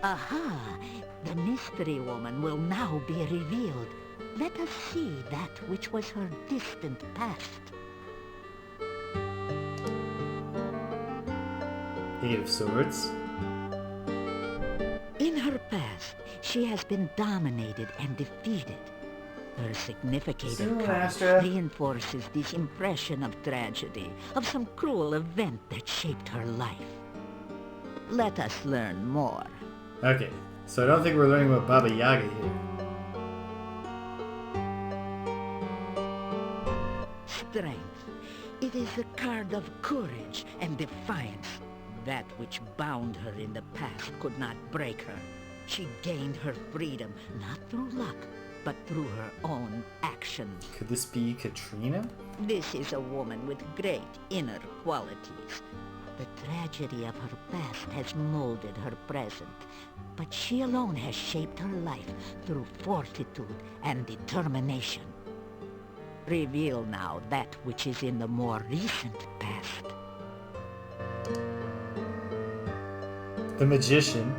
Aha! The mystery woman will now be revealed. Let us see that which was her distant past. Eight of Swords. In her past, she has been dominated and defeated. Her significator Soon, card Astra. reinforces this impression of tragedy, of some cruel event that shaped her life. Let us learn more. Okay, so I don't think we're learning about Baba Yaga here. Strength. It is the card of courage and defiance. That which bound her in the past could not break her. She gained her freedom, not through luck, but through her own actions. Could this be Katrina? This is a woman with great inner qualities. The tragedy of her past has molded her present, but she alone has shaped her life through fortitude and determination. Reveal now that which is in the more recent past. The Magician.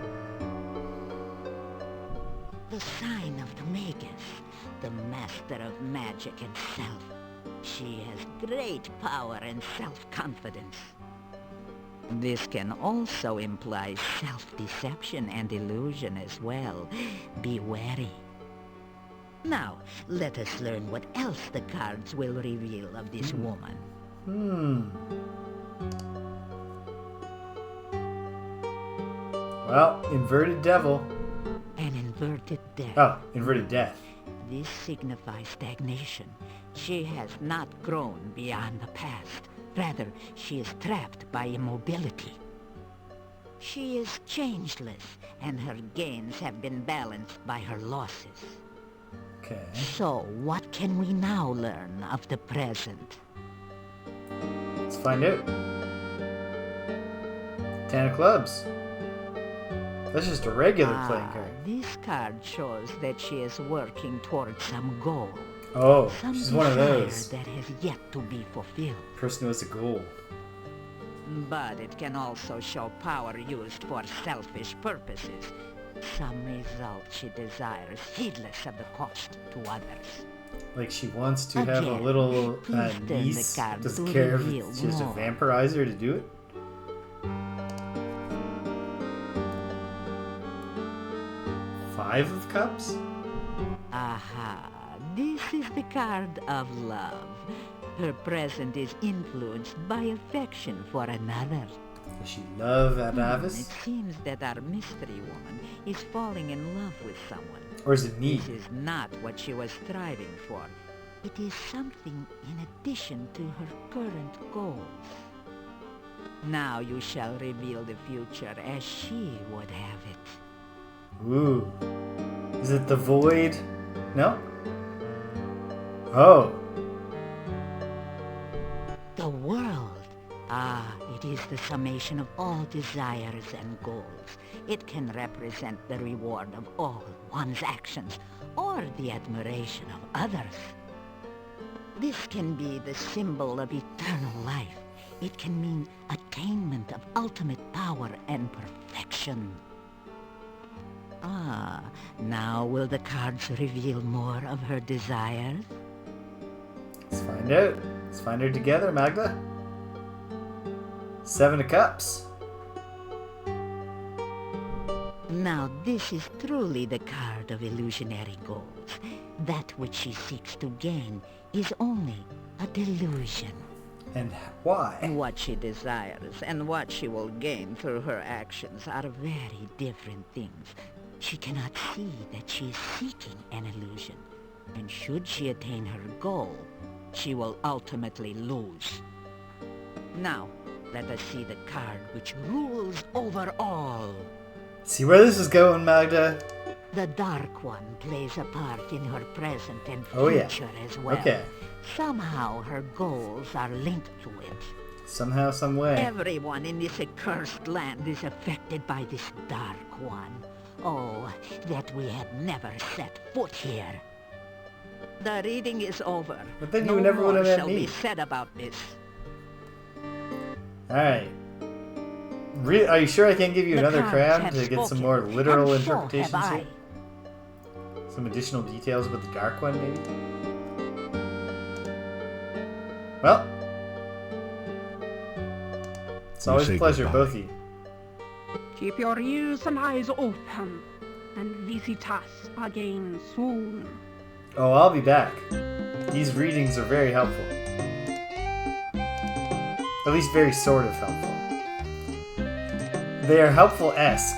The sign of the Magus, the master of magic and self. She has great power and self-confidence. This can also imply self-deception and illusion as well. Be wary. Now, let us learn what else the cards will reveal of this woman. Well, inverted devil. An inverted death. Oh, inverted death. This signifies stagnation. She has not grown beyond the past. Rather, she is trapped by immobility. She is changeless, and her gains have been balanced by her losses. Okay. So, what can we now learn of the present? Let's find out. Ten of Clubs. That's just a regular playing card. This card shows that she is working towards some goal. Oh, Some she's one of desire those. that has yet to be fulfilled. Person who has a goal. But it can also show power used for selfish purposes. Some result she desires, heedless of the cost to others. Like she wants to have a Again, little please turn the niece. card Doesn't to care if reveal it's just a more. vampirizer to do it. Five of Cups? Aha, this is the card of love. Her present is influenced by affection for another. Does she love It Adavis? seems that our mystery woman is falling in love with someone. Or is it me? This is not what she was striving for. It is something in addition to her current goals. Now you shall reveal the future as she would have it. Ooh. Is it the Void? No? Oh. The world. Ah, it is the summation of all desires and goals. It can represent the reward of all one's actions, or the admiration of others. This can be the symbol of eternal life. It can mean attainment of ultimate power and perfection. Ah, now will the cards reveal more of her desires? Let's find out. Let's find her together, Magda. Seven of Cups. Now this is truly the card of illusionary goals. That which she seeks to gain is only a delusion. And why? What she desires and what she will gain through her actions are very different things. She cannot see that she is seeking an illusion, and should she attain her goal, she will ultimately lose. Now, let us see the card which rules over all. See where this is going, Magda? The Dark One plays a part in her present and Oh, yeah. future as well. Okay. Somehow her goals are linked to it. Somehow, some way. Everyone in this accursed land is affected by this Dark One. Oh, that we had never set foot here. The reading is over. But then no you never would more have met shall me. be said about this. Alright. Are you sure I can't give you The another cards crown have to get some spoken, more literal and so have interpretations I. here? Some additional details about the Dark One, maybe? Well. It's always a say pleasure, goodbye. both of you. Keep your ears and eyes open, and visit us again soon. Oh, I'll be back. These readings are very helpful. At least very sort of helpful. They are helpful-esque,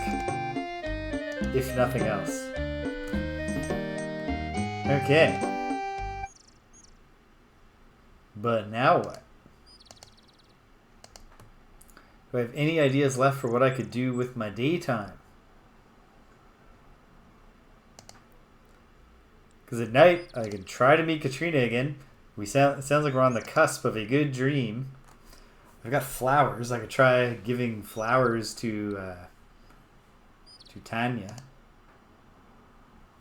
if nothing else. Okay. But now what? Do I have any ideas left for what I could do with my daytime? Because at night, I can try to meet Katrina again. It sounds like we're on the cusp of a good dream. I've got flowers. I could try giving flowers to Tanya.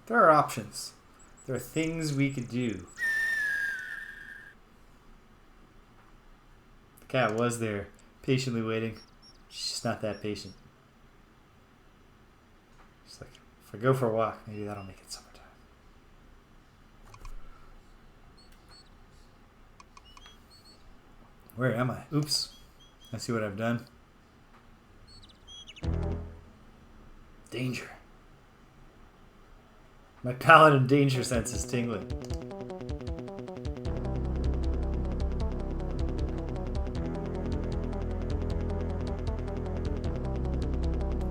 There are options. There are things we could do. The cat was there, patiently waiting. She's just not that patient. She's like, if I go for a walk, maybe that'll make it summertime. Where am I? Oops. I see what I've done. Danger. My Paladin danger sense is tingling.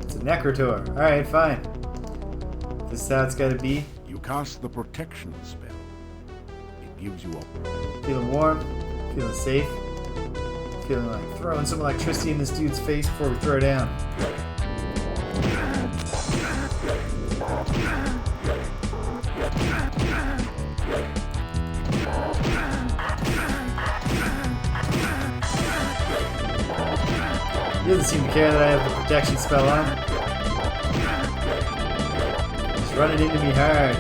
It's a Necrotor. Alright, fine. This is how it's gotta be. You cast the protection spell. It gives you a Feeling warm. Feeling safe. Feeling like throwing some electricity in this dude's face before we throw down. He doesn't seem to care that I have the protection spell on. He's running into me hard.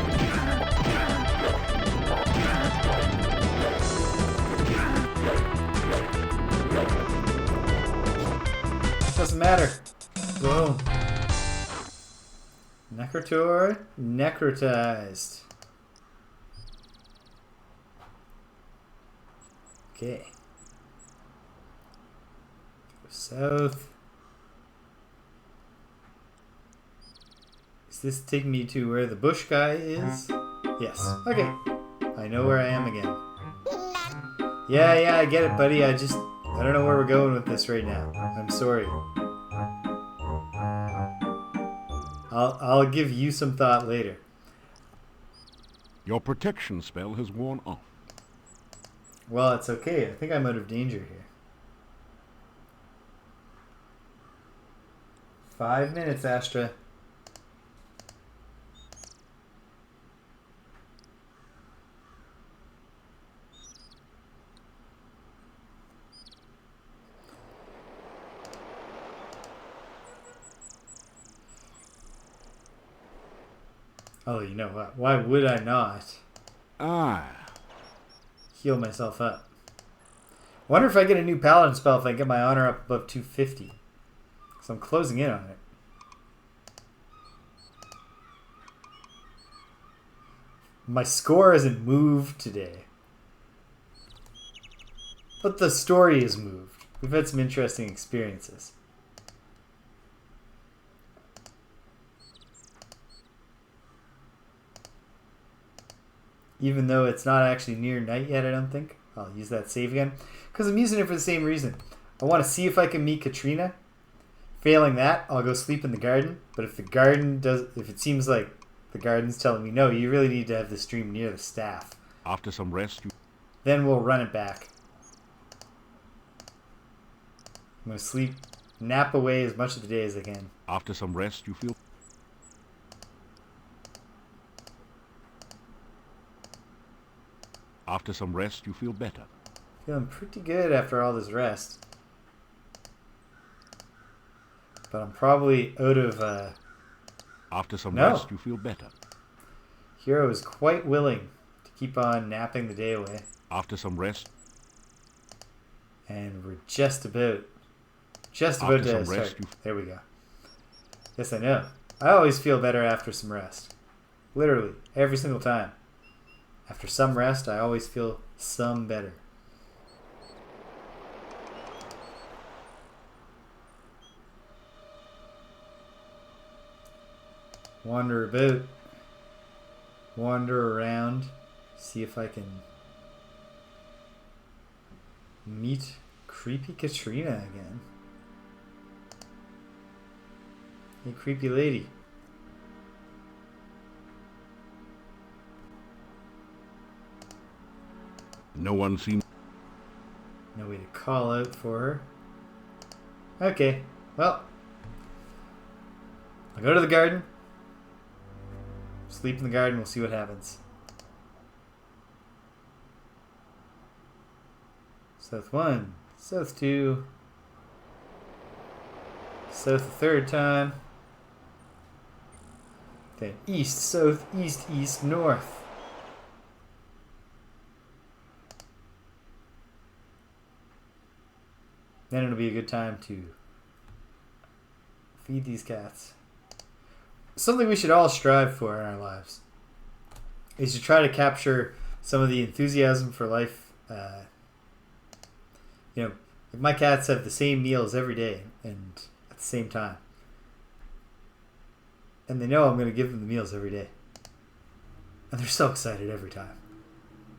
Doesn't matter. Boom. Necrotor necrotized. Okay. Go south. Is this taking me to where the bush guy is? Yes. Okay. I know where I am again. Yeah, I get it, buddy. I don't know where we're going with this right now. I'm sorry. I'll give you some thought later. Your protection spell has worn off. Well, it's okay. I think I'm out of danger here. 5 minutes, Astra. Oh, you know what? Why would I not heal myself up? I wonder if I get a new Paladin spell if I get my honor up above 250. So I'm closing in on it. My score hasn't moved today. But the story has moved. We've had some interesting experiences. even though it's not actually near night yet, I don't think. I'll use that save again. Because I'm using it for the same reason. I want to see if I can meet Katrina. Failing that, I'll go sleep in the garden. But if it seems like the garden's telling me, no, you really need to have the stream near the staff. After some rest, Then we'll run it back. I'm going to sleep, nap away as much of the day as I can. After some rest, you feel... After some rest, you feel better. Feeling pretty good after all this rest. But I'm probably out of... After some rest, you feel better. Hero is quite willing to keep on napping the day away. After some rest. And we're just about to start. There we go. Yes, I know. I always feel better after some rest. Literally, every single time. After some rest, I always feel some better. Wander about. Wander around. See if I can meet creepy Katrina again. Hey, creepy lady. No one seems... No way to call out for her. Okay, well. I'll go to the garden. Sleep in the garden, we'll see what happens. South 1, South 2, South a third time. Then east, south, east, east, north. Then it'll be a good time to feed these cats. Something we should all strive for in our lives is to try to capture some of the enthusiasm for life. My cats have the same meals every day and at the same time. And they know I'm going to give them the meals every day. And they're so excited every time.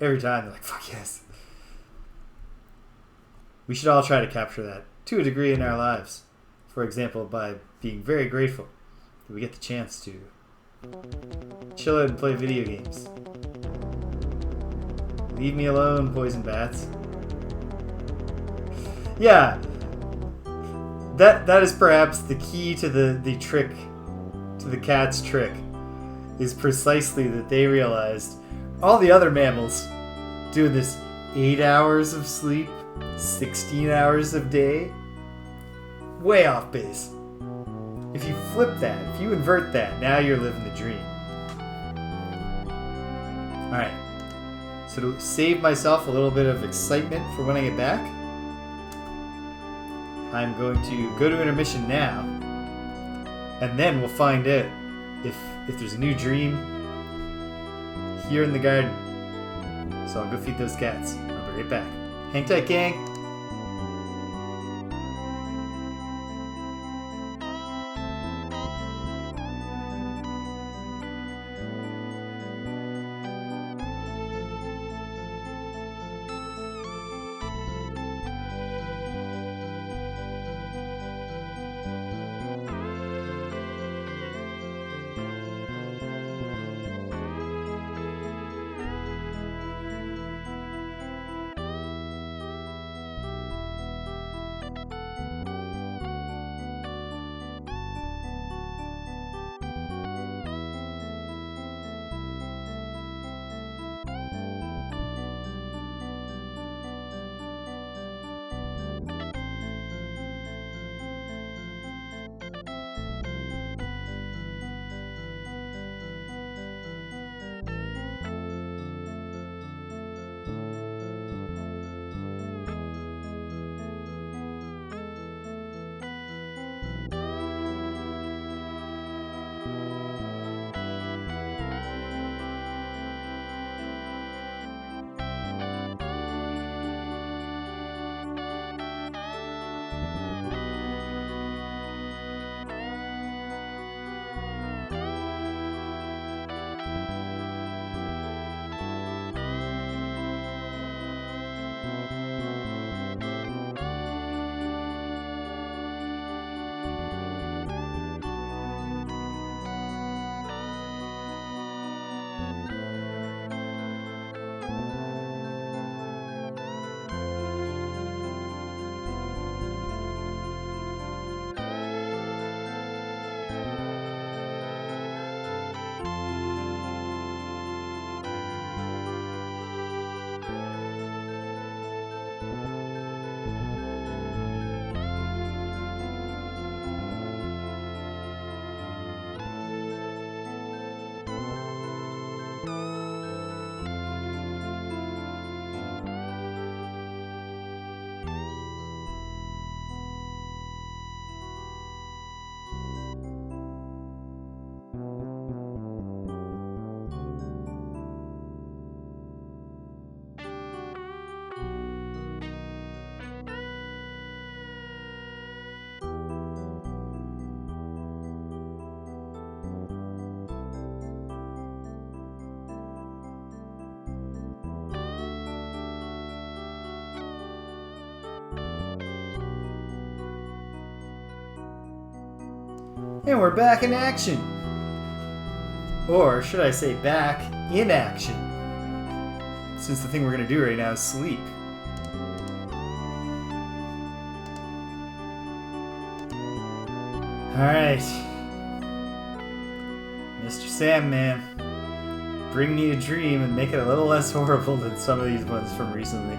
Every time they're like, fuck yes. We should all try to capture that to a degree in our lives. For example, by being very grateful that we get the chance to chill out and play video games. Leave me alone, poison bats. Yeah, that is perhaps the key to the trick, to the cat's trick, is precisely that they realized all the other mammals doing this 8 hours of sleep, 16 hours of day, way off base. If you flip that, if you invert that, now you're living the dream. Alright, so to save myself a little bit of excitement for when I get back, I'm going to go to intermission now, and then we'll find out if there's a new dream here in the garden. So I'll go feed those cats. I'll be right back. Hang tight, gang! And we're back in action. Or should I say back in action? Since the thing we're going to do right now is sleep. Alright. Mr. Sandman, bring me a dream and make it a little less horrible than some of these ones from recently.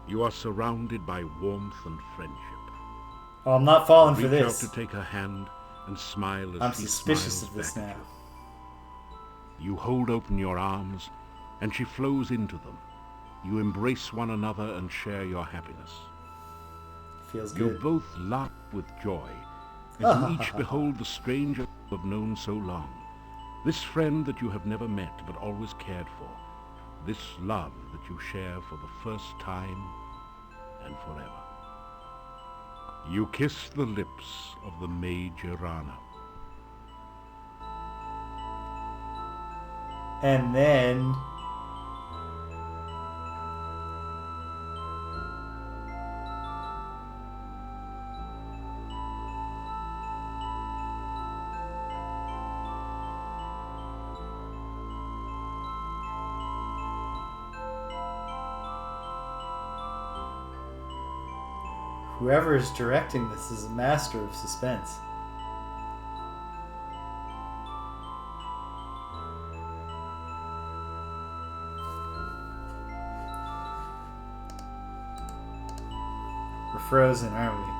You are surrounded by warmth and friendship. Oh, I'm not falling for Reach this. out to take her hand and smile as I'm she suspicious smiles of this back at now. you. You hold open your arms, and she flows into them. You embrace one another and share your happiness. Feels You good. both laugh with joy as you each behold the stranger you have known so long. This friend that you have never met but always cared for. This love that you share for the first time and forever. You kiss the lips of the mage Erana. And then... whoever is directing this is a master of suspense. We're frozen, aren't we?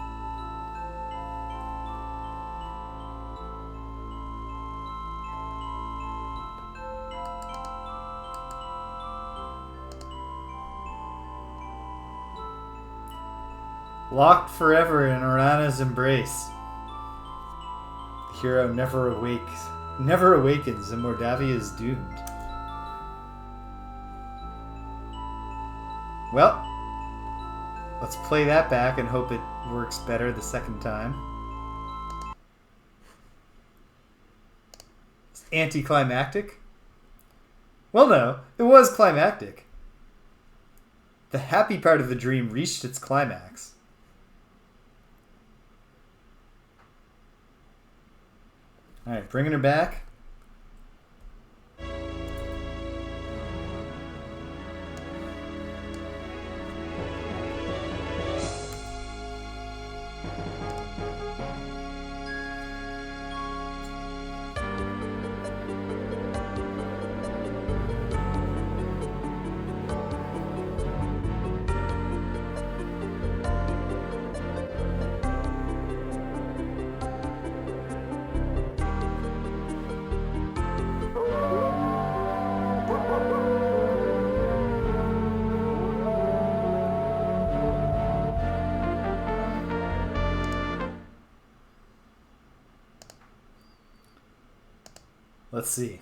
Locked forever in Erana's embrace. The hero never awakens, and Mordavia is doomed. Well, let's play that back and hope it works better the second time. It's anticlimactic? Well, no, it was climactic. The happy part of the dream reached its climax. Alright, bringing her back. Let's see.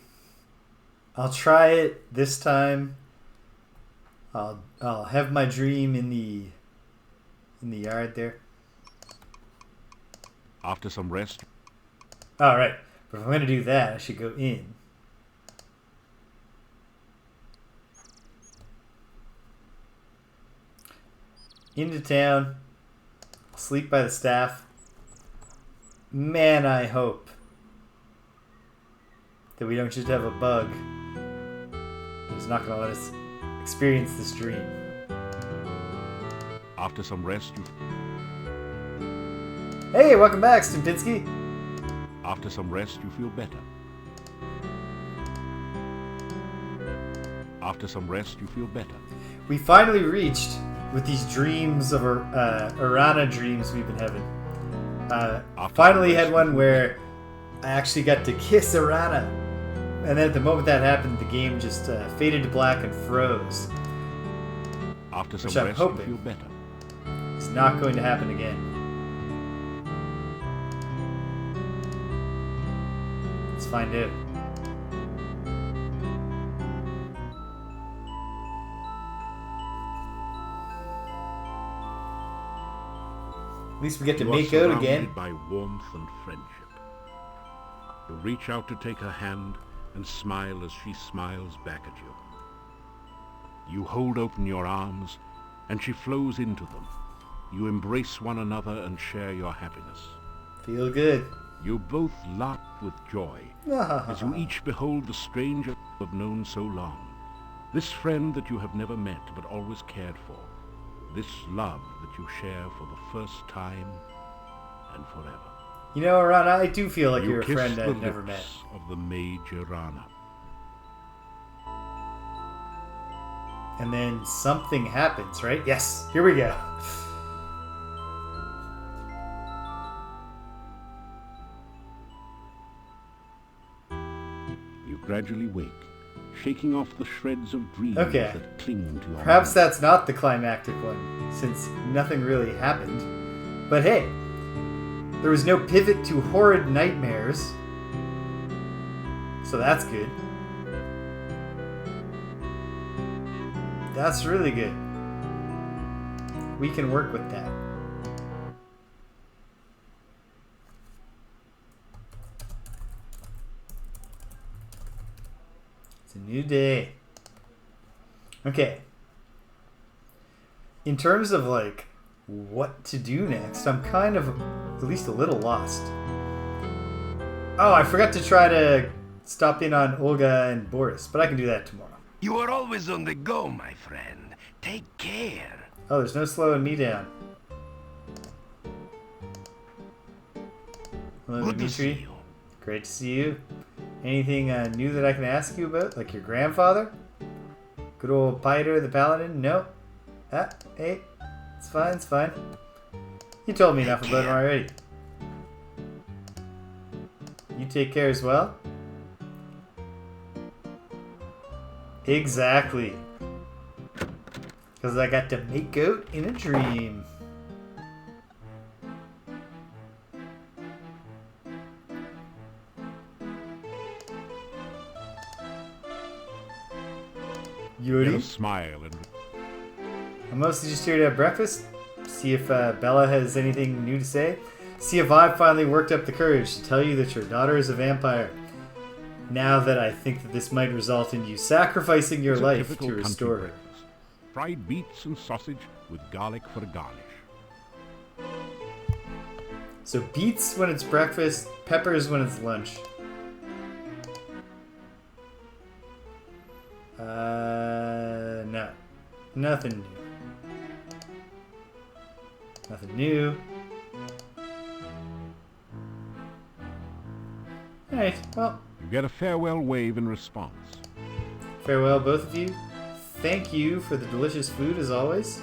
I'll try it this time. I'll have my dream in the yard there. After some rest, All right, but if I'm gonna do that, I should go in. Into town. Sleep by the staff. Man, I hope that we don't just have a bug who's not going to let us experience this dream. after some rest, Hey, welcome back, Stumpinski. after some rest, you feel better. After some rest, you feel better. We finally reached with these dreams of Erana dreams we've been having. Finally had one where I actually got to kiss Erana. And then at the moment that happened, the game just faded to black and froze. After some Which I'm rest, you hoping feel better. It's not going to happen again. Let's find out. At least we get to You are make out surrounded again. by warmth and friendship. You reach out to take her hand and smile as she smiles back at you. You hold open your arms, and she flows into them. You embrace one another and share your happiness. Feel good. You both laugh with joy as you each behold the stranger you have known so long. This friend that you have never met but always cared for. This love that you share for the first time and forever. You know, Erana, I do feel like You you're a kiss friend the I've never met. lips of the maid Erana. And then something happens, right? Yes, here we go. You gradually wake, shaking off the shreds of dreams Okay. that cling to your Perhaps mind. that's not the climactic one, since nothing really happened. But hey, there was no pivot to horrid nightmares. So that's good. That's really good. We can work with that. It's a new day. Okay. In terms of like what to do next, I'm kind of at least a little lost. Oh, I forgot to try to stop in on Olga and Boris, but I can do that tomorrow. You are always on the go, my friend. Take care. Oh, there's no slowing me down. Hello, Good to see Dimitri. you. Great to see you. Anything new that I can ask you about? Like your grandfather? Good old Peter the Paladin? No? Ah, hey. It's fine, it's fine. You told me enough about him already. You take care as well? Exactly. Because I got to make out in a dream. Get Yuri? a smile and I'm mostly just here to have breakfast. See if Bella has anything new to say. See if I've finally worked up the courage to tell you that your daughter is a vampire. Now that I think that this might result in you sacrificing your It's a life typical to country restore her. breakfast. Fried beets and sausage with garlic for a garnish. So beets when it's breakfast, peppers when it's lunch. No. Nothing new. Nothing new. Alright, well, You get a farewell wave in response. farewell both of you. Thank you for the delicious food as always.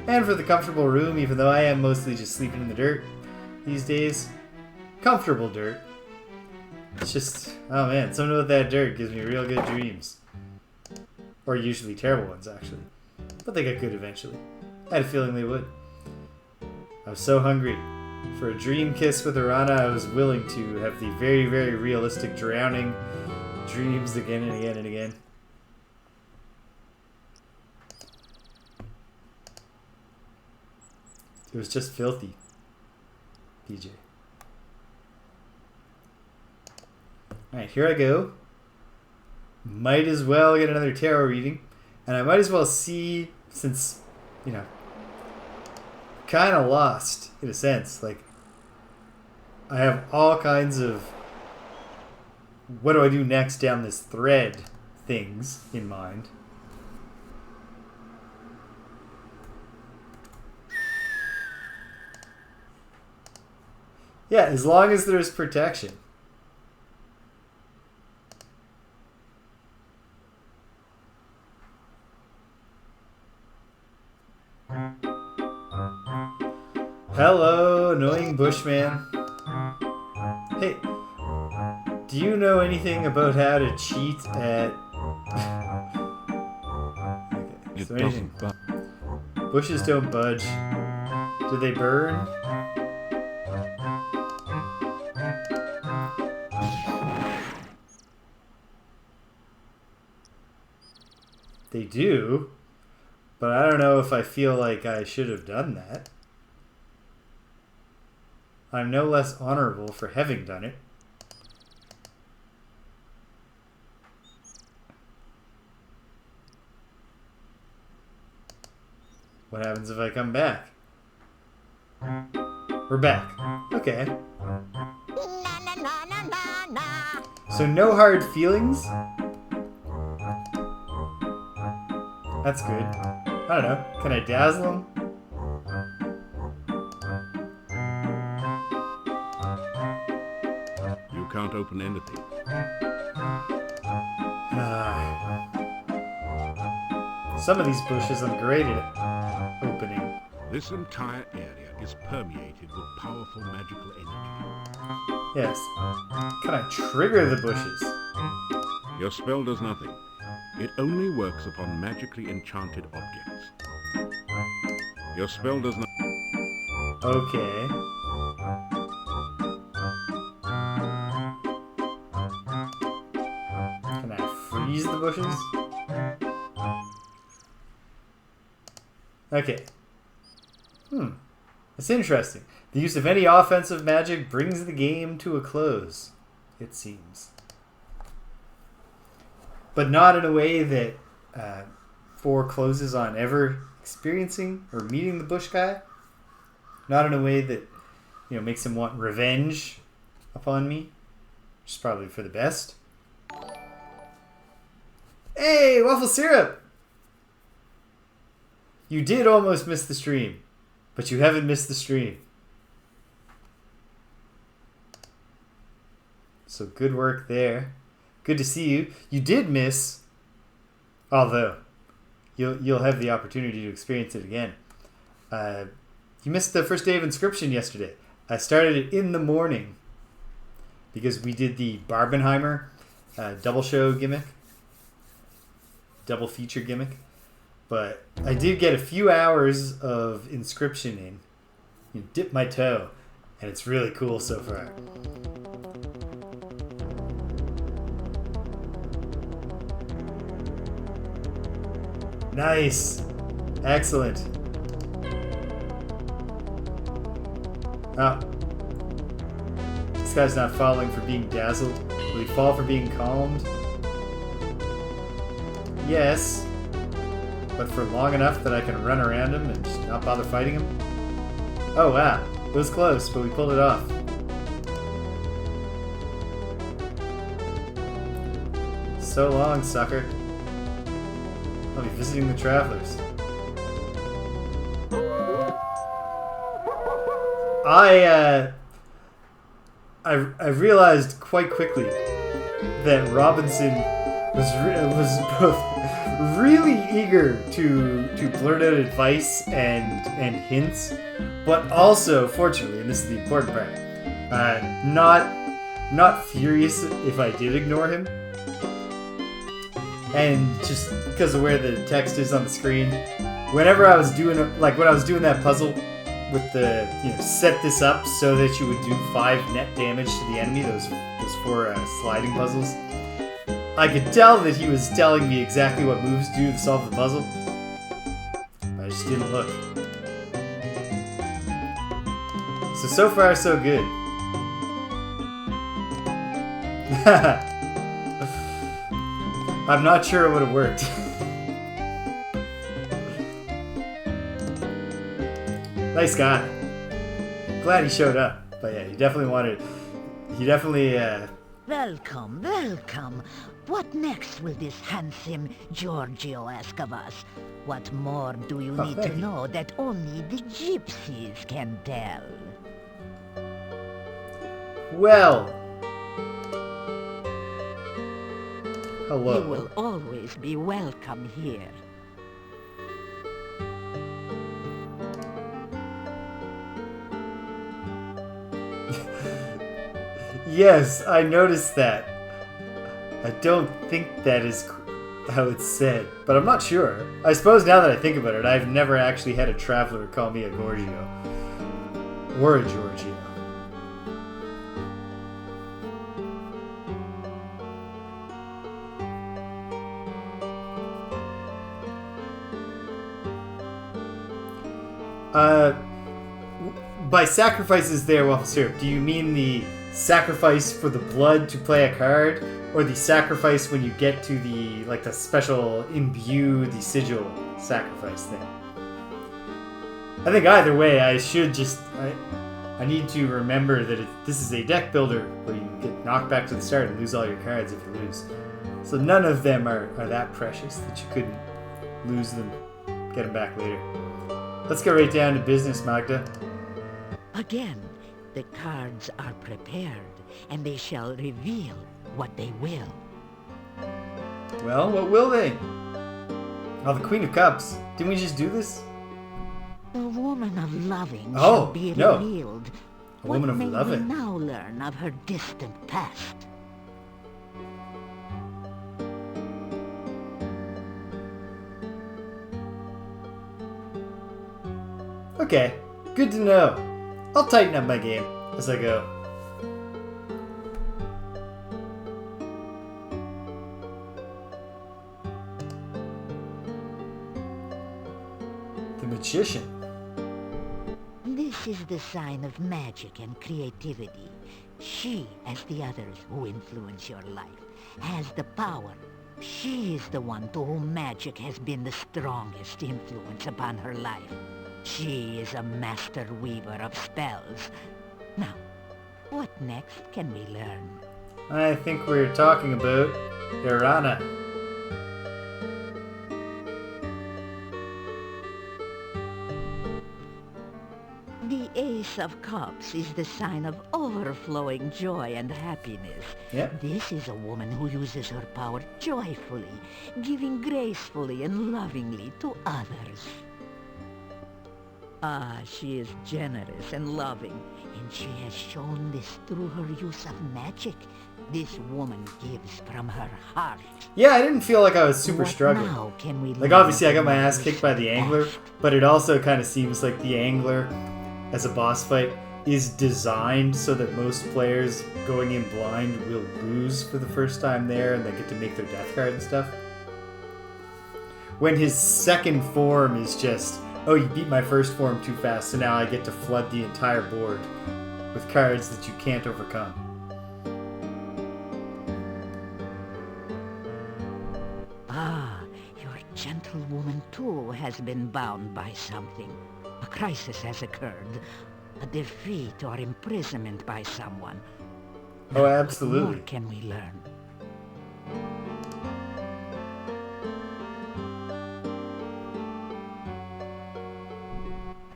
And for the comfortable room, even though I am mostly just sleeping in the dirt these days. Comfortable dirt. It's just, oh man, something about that dirt gives me real good dreams. Or usually terrible ones, actually. But they get good eventually. I had a feeling they would. I was so hungry. For a dream kiss with Erana, I was willing to have the very, very realistic drowning dreams again and again and again. It was just filthy, PJ. Alright, here I go. Might as well get another tarot reading. And I might as well see, since, you know, kind of lost, in a sense. Like, I have all kinds of what do I do next down this thread things in mind. Yeah, as long as there's protection. Hello, annoying bushman. Hey, do you know anything about how to cheat at... Okay, It so anything. doesn't but Bushes don't budge. Do they burn? They do, but I don't know if I feel like I should have done that. I'm no less honorable for having done it. What happens if I come back? We're back. Okay. So no hard feelings? That's good. I don't know. Can I dazzle him? You can't open anything. Some of these bushes I'm great at opening. This entire area is permeated with powerful magical energy. Yes. Can I trigger the bushes? Your spell does nothing. It only works upon magically enchanted objects. Your spell does not... Okay. Can I freeze the bushes? Okay. That's interesting. The use of any offensive magic brings the game to a close, it seems. But not in a way that forecloses on ever experiencing or meeting the bush guy. Not in a way that, you know, makes him want revenge upon me. Which is probably for the best. Hey, waffle syrup! You did almost miss the stream, but you haven't missed the stream. So good work there. Good to see you. You did miss, although you'll have the opportunity to experience it again. You missed the first day of inscription yesterday. I started it in the morning because we did the Barbenheimer double show gimmick, double feature gimmick. But I did get a few hours of inscription in. You dip my toe, and it's really cool so far. Nice. Excellent. Oh. This guy's not falling for being dazzled. Will he fall for being calmed? Yes. But for long enough that I can run around him and just not bother fighting him? Oh wow, it was close, but we pulled it off. So long, sucker. I'll be visiting the travelers. I realized quite quickly that Robinson was both really eager to blurt out advice and hints, but also, fortunately, and this is the important part, not furious if I did ignore him. And just because of where the text is on the screen, whenever I was doing, like when I was doing that puzzle with the, set this up so that you would do 5 net damage to the enemy, those 4 sliding puzzles, I could tell that he was telling me exactly what moves to do to solve the puzzle. But I just didn't look. So far, so good. I'm not sure it would have worked. Nice guy. Glad he showed up. But yeah, he definitely... Welcome, welcome. What next will this handsome Giorgio ask of us? What more do you need to know that only the gypsies can tell? Well... Hello. You will always be welcome here. Yes, I noticed that. I don't think that is how it's said, but I'm not sure. I suppose now that I think about it, I've never actually had a traveler call me a Gorgio. Or a Giorgio. By sacrifices there, Waffle Syrup, do you mean the sacrifice for the blood to play a card, or the sacrifice when you get to the special imbue the sigil sacrifice thing? I think either way, I should just... I need to remember that this is a deck builder where you get knocked back to the start and lose all your cards if you lose. So none of them are that precious that you couldn't lose them, get them back later. Let's get right down to business, Magda. Again, the cards are prepared, and they shall reveal what they will. Well, what will they? Oh, the Queen of Cups. Didn't we just do this? The woman of loving shall be revealed. A woman of loving. What may we now learn of her distant past? Okay, good to know. I'll tighten up my game as I go. The Magician. This is the sign of magic and creativity. She, as the others who influence your life, has the power. She is the one to whom magic has been the strongest influence upon her life. She is a master weaver of spells. Now, what next can we learn? I think we're talking about Erana. The Ace of Cups is the sign of overflowing joy and happiness. Yep. This is a woman who uses her power joyfully, giving gracefully and lovingly to others. Ah, she is generous and loving, and she has shown this through her use of magic. This woman gives from her heart. Yeah, I didn't feel like I was super What struggling. now can we Like, learn obviously I got of my ass Mother's kicked by the Angler, past? but it also kind of seems like the Angler, as a boss fight, is designed so that most players going in blind will lose for the first time there and they get to make their death card and stuff. When his second form is just, oh, you beat my first form too fast, so now I get to flood the entire board with cards that you can't overcome. Ah, your gentlewoman too has been bound by something. A crisis has occurred. A defeat or imprisonment by someone. Oh, Now, absolutely. What more can we learn?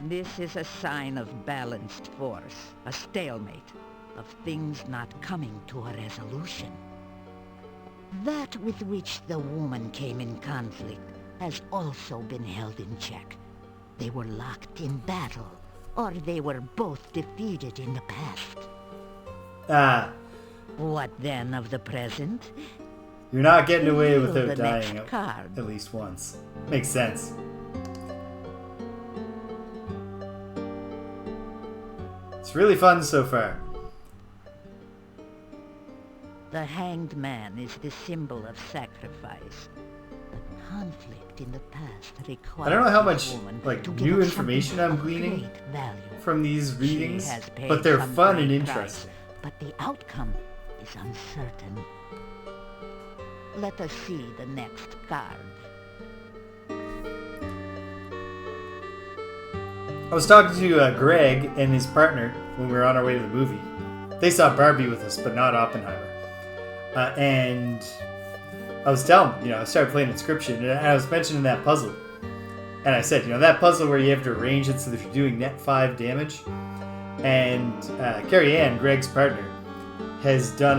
This is a sign of balanced force, a stalemate, of things not coming to a resolution. That with which the woman came in conflict has also been held in check. They were locked in battle, or they were both defeated in the past. Ah, What then of the present? you're not getting away Reveal without the dying next card. at least once. Makes sense. It's really fun so far. The hanged man is the symbol of sacrifice. The conflict in the past required I don't know how this much woman like to give new up information something I'm of gleaning great value. from these She readings, has paid but they're some fun and great price, interesting. but the outcome is uncertain. Let us see the next card. I was talking to Greg and his partner when we were on our way to the movie. They saw Barbie with us, but not Oppenheimer. And I was telling them, I started playing Inscription, and I was mentioning that puzzle. And I said, that puzzle where you have to arrange it so that you're doing net 5 damage. And Carrie Ann, Greg's partner, has done,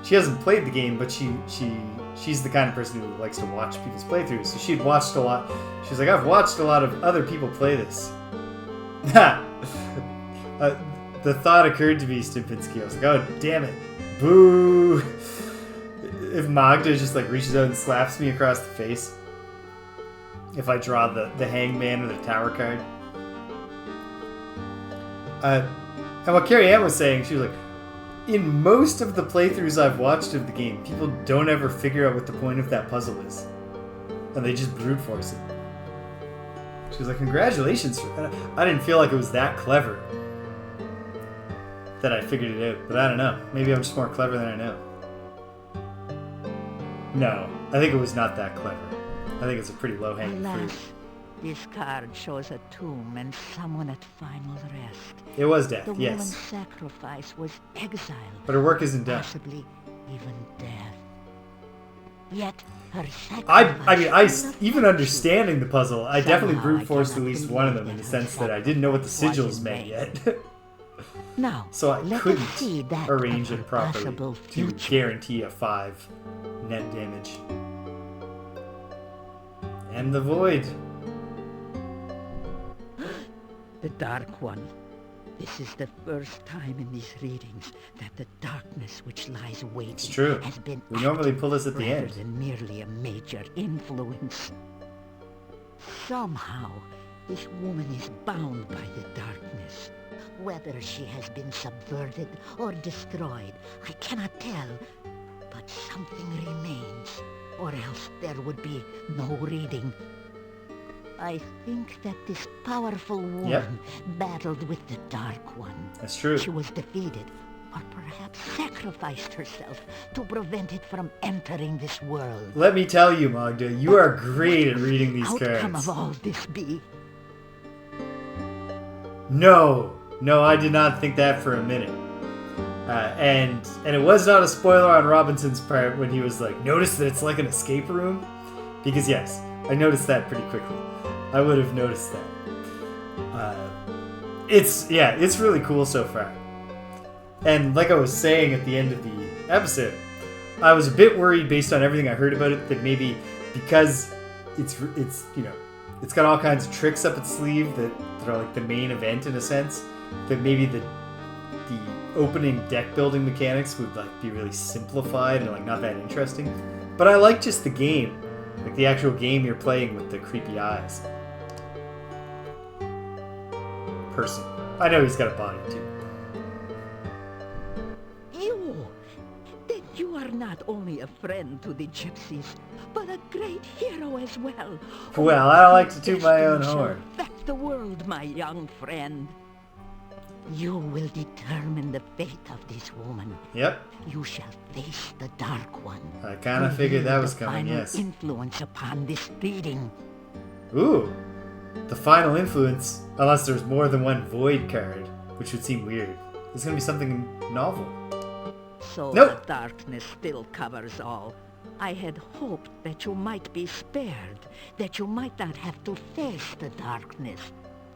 she hasn't played the game, but she's the kind of person who likes to watch people's playthroughs. So she'd watched a lot. She was like, I've watched a lot of other people play this. The thought occurred to me, Stimpinski. I was like, oh, damn it. Boo. If Magda just reaches out and slaps me across the face. If I draw the hangman or the tower card. And what Carrie Ann was saying, she was like, in most of the playthroughs I've watched of the game, people don't ever figure out what the point of that puzzle is. And they just brute force it. She was like, congratulations. I didn't feel like it was that clever that I figured it out. But I don't know. Maybe I'm just more clever than I know. No, I think it was not that clever. I think it's a pretty low-hanging Alas, fruit. This card shows a tomb and someone at final rest. It was death, The yes. woman's sacrifice was exile. But her work isn't done. Possibly even death. Yet her sacrifice... Even understanding the puzzle, I definitely brute forced at least one of them in the sense that I didn't know what the sigils meant yet. Now, So I let us couldn't see that arrange of it her properly possible to future. guarantee a 5 net damage. And the void. The Dark One. This is the first time in these readings that the darkness which lies waiting It's true. has been We normally active pull this at the rather end. than merely a major influence. Somehow, this woman is bound by the darkness. Whether she has been subverted or destroyed, I cannot tell. But something remains, or else there would be no reading. I think that this powerful woman battled with the Dark One. That's true. She was defeated, or perhaps sacrificed herself to prevent it from entering this world. Let me tell you, Magda, you are great at reading these Outcome cards. of all this be? No, I did not think that for a minute. And it was not a spoiler on Robinson's part when he was like, notice that it's like an escape room? Because yes, I noticed that pretty quickly. I would have noticed that. It's really cool so far. And like I was saying at the end of the episode, I was a bit worried based on everything I heard about it that maybe because it's got all kinds of tricks up its sleeve that are like the main event in a sense, that maybe the opening deck building mechanics would like be really simplified and like not that interesting. But I like just the game, like the actual game you're playing with the creepy eyes. Person. I know he's got a body too. You! Then you are not only a friend to the gypsies, but a great hero as well. Well, I don't like to toot my own Destiny shall horn. affect the world, my young friend. You will determine the fate of this woman. Yep. You shall face the Dark One. I kind of figured that was The coming, final yes. influence upon this reading. Ooh. The final influence, unless there's more than one void card, which would seem weird. It's going to be something novel. So Nope. the darkness still covers all. I had hoped that you might be spared, that you might not have to face the darkness.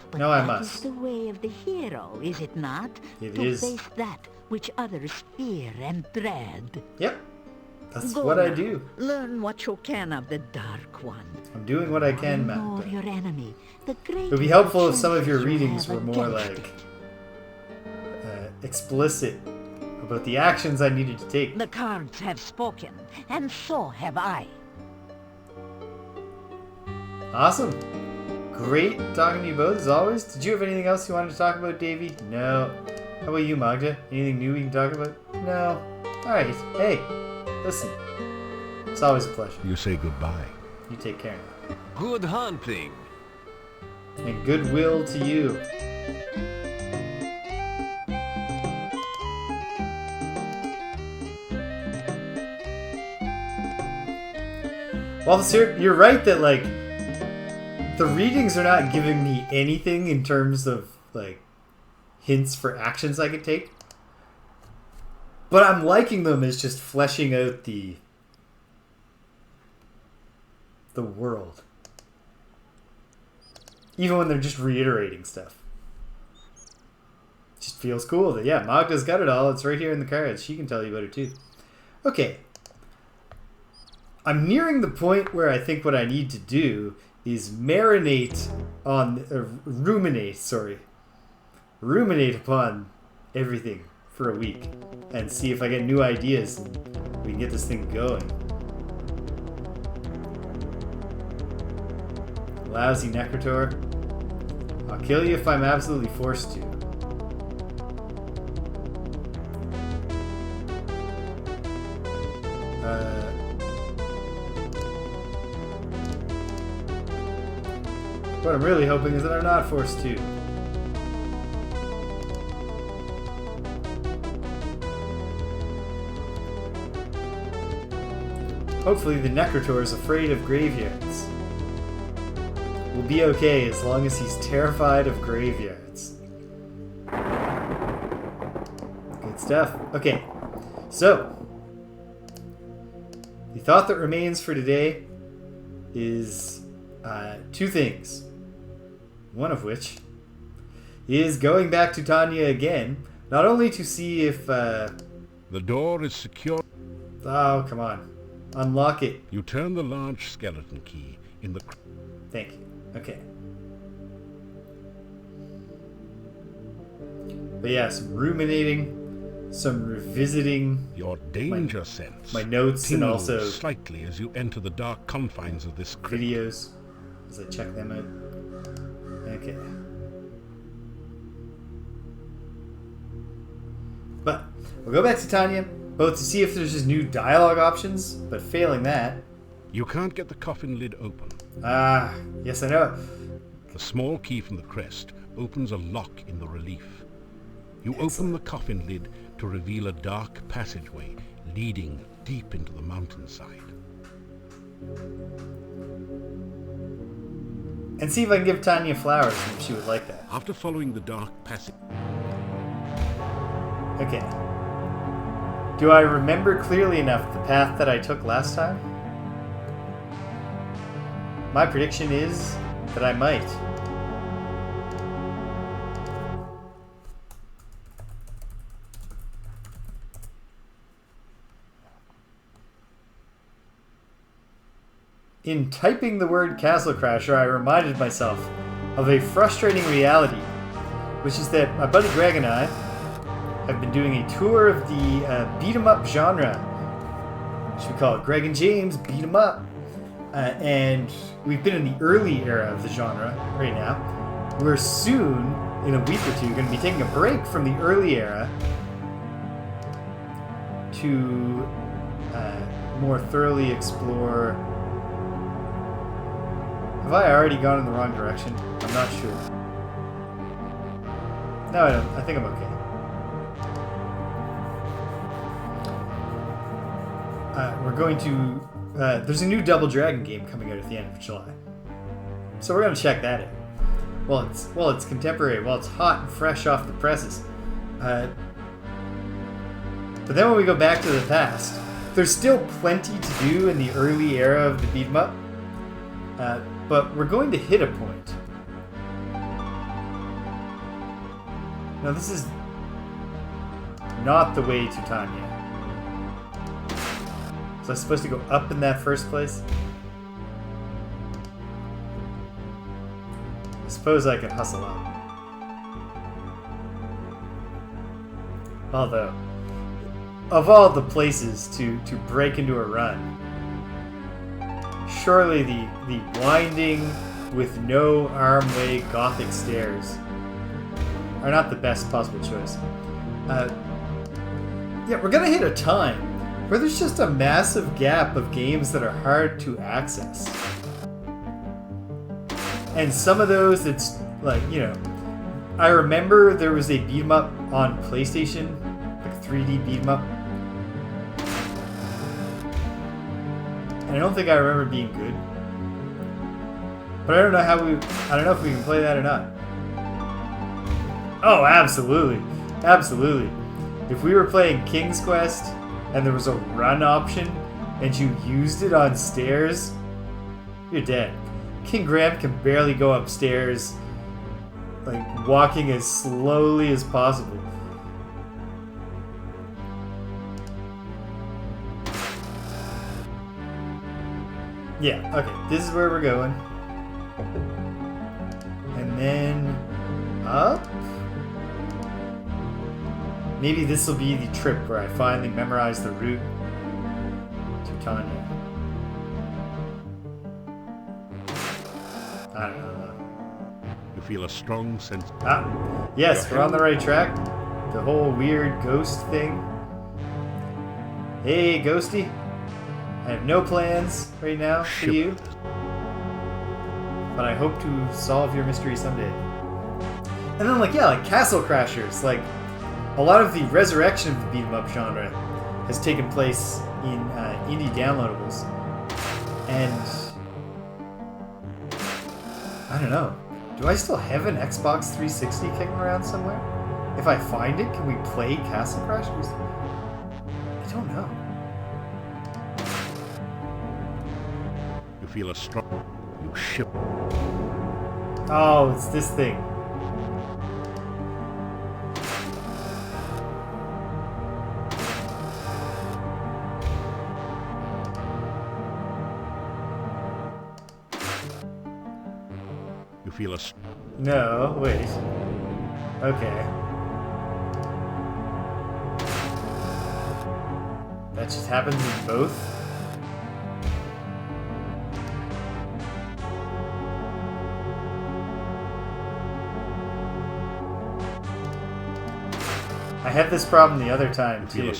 But No, I that must. is the way of the hero, is it not? It to is. face that which others fear and dread. Yep. That's Go what I now. do. Learn what you can of the Dark One. I'm doing what I can, Know Magda. your enemy, the great It would be helpful if some of your chances you readings have were more against like it. explicit about the actions I needed to take. The cards have spoken, and so have I. Awesome. Great talking to you both as always. Did you have anything else you wanted to talk about, Davey? No. How about you, Magda? Anything new we can talk about? No. Alright. Hey, listen. It's always a pleasure. You say goodbye. You take care now. Good hunting. And goodwill to you. Well, sir, you're right that, like, the readings are not giving me anything in terms of, like, hints for actions I could take. But I'm liking them as just fleshing out the world. Even when they're just reiterating stuff. Just feels cool that, yeah, Magda's got it all. It's right here in the cards. She can tell you about it too. Okay. I'm nearing the point where I think what I need to do is ruminate upon everything for a week and see if I get new ideas and we can get this thing going. Lousy Necrotor. I'll kill you if I'm absolutely forced to. What I'm really hoping is that I'm not forced to. Hopefully the Necrotor is afraid of graveyards. will be okay as long as he's terrified of graveyards. Good stuff. Okay, so the thought that remains for today is two things. One of which is going back to Tanya again, not only to see if... The door is secure. Oh, come on. Unlock it. You turn the large skeleton key in the... Thank you. Okay. But yeah, some ruminating, some revisiting... Your danger sense. My notes and tingles also... slightly as you enter the dark confines of this crypt. Videos, as I check them out. Okay. But we'll go back to Tanya, both to see if there's just new dialogue options, but failing that... You can't get the coffin lid open. Ah, yes I know. The small key from the crest opens a lock in the relief. You open the coffin lid to reveal a dark passageway leading deep into the mountainside. And see if I can give Tanya flowers if she would like that. After following the dark passage... Okay. Do I remember clearly enough the path that I took last time? My prediction is that I might. In typing the word Castle Crasher, I reminded myself of a frustrating reality, which is that my buddy Greg and I have been doing a tour of the beat-em-up genre, which we call it Greg and James Beat 'em Up. And we've been in the early era of the genre right now. We're soon, in a week or two, going to be taking a break from the early era to more thoroughly explore... Have I already gone in the wrong direction? I'm not sure. No, I don't. I think I'm okay. We're going to... there's a new Double Dragon game coming out at the end of July. So we're going to check that out. Well, it's contemporary. Well, it's hot and fresh off the presses. But then when we go back to the past, there's still plenty to do in the early era of the beat 'em up. But we're going to hit a point. Now, this is not the way to Tanya. Was I supposed to go up in that first place? I suppose I could hustle up. Although, of all the places to break into a run, surely the winding with no armway Gothic stairs are not the best possible choice. Yeah, we're gonna hit a time where there's just a massive gap of games that are hard to access. And some of those, it's like, you know, I remember there was a beat 'em up on PlayStation, like 3D beat 'em up. And I don't think I remember being good. But I don't know if we can play that or not. Oh, absolutely. Absolutely. If we were playing King's Quest and there was a run option and you used it on stairs, you're dead. King Graham can barely go upstairs, like walking as slowly as possible. Yeah, okay, this is where we're going. And then up? Maybe this will be the trip where I finally memorize the route to Tanya. I don't know. You feel a strong sense... Yes, we're on the right track. The whole weird ghost thing. Hey, Ghosty. I have no plans right now for you. But I hope to solve your mystery someday. And then, like Castle Crashers. Like, a lot of the resurrection of the beat-em-up genre has taken place in indie downloadables. And I don't know. Do I still have an Xbox 360 kicking around somewhere? If I find it, can we play Castle Crashers? I don't know. You feel a strong... You shiver. Oh, it's this thing. You feel a... No, wait. Okay. That just happens in both? I had this problem the other time, too.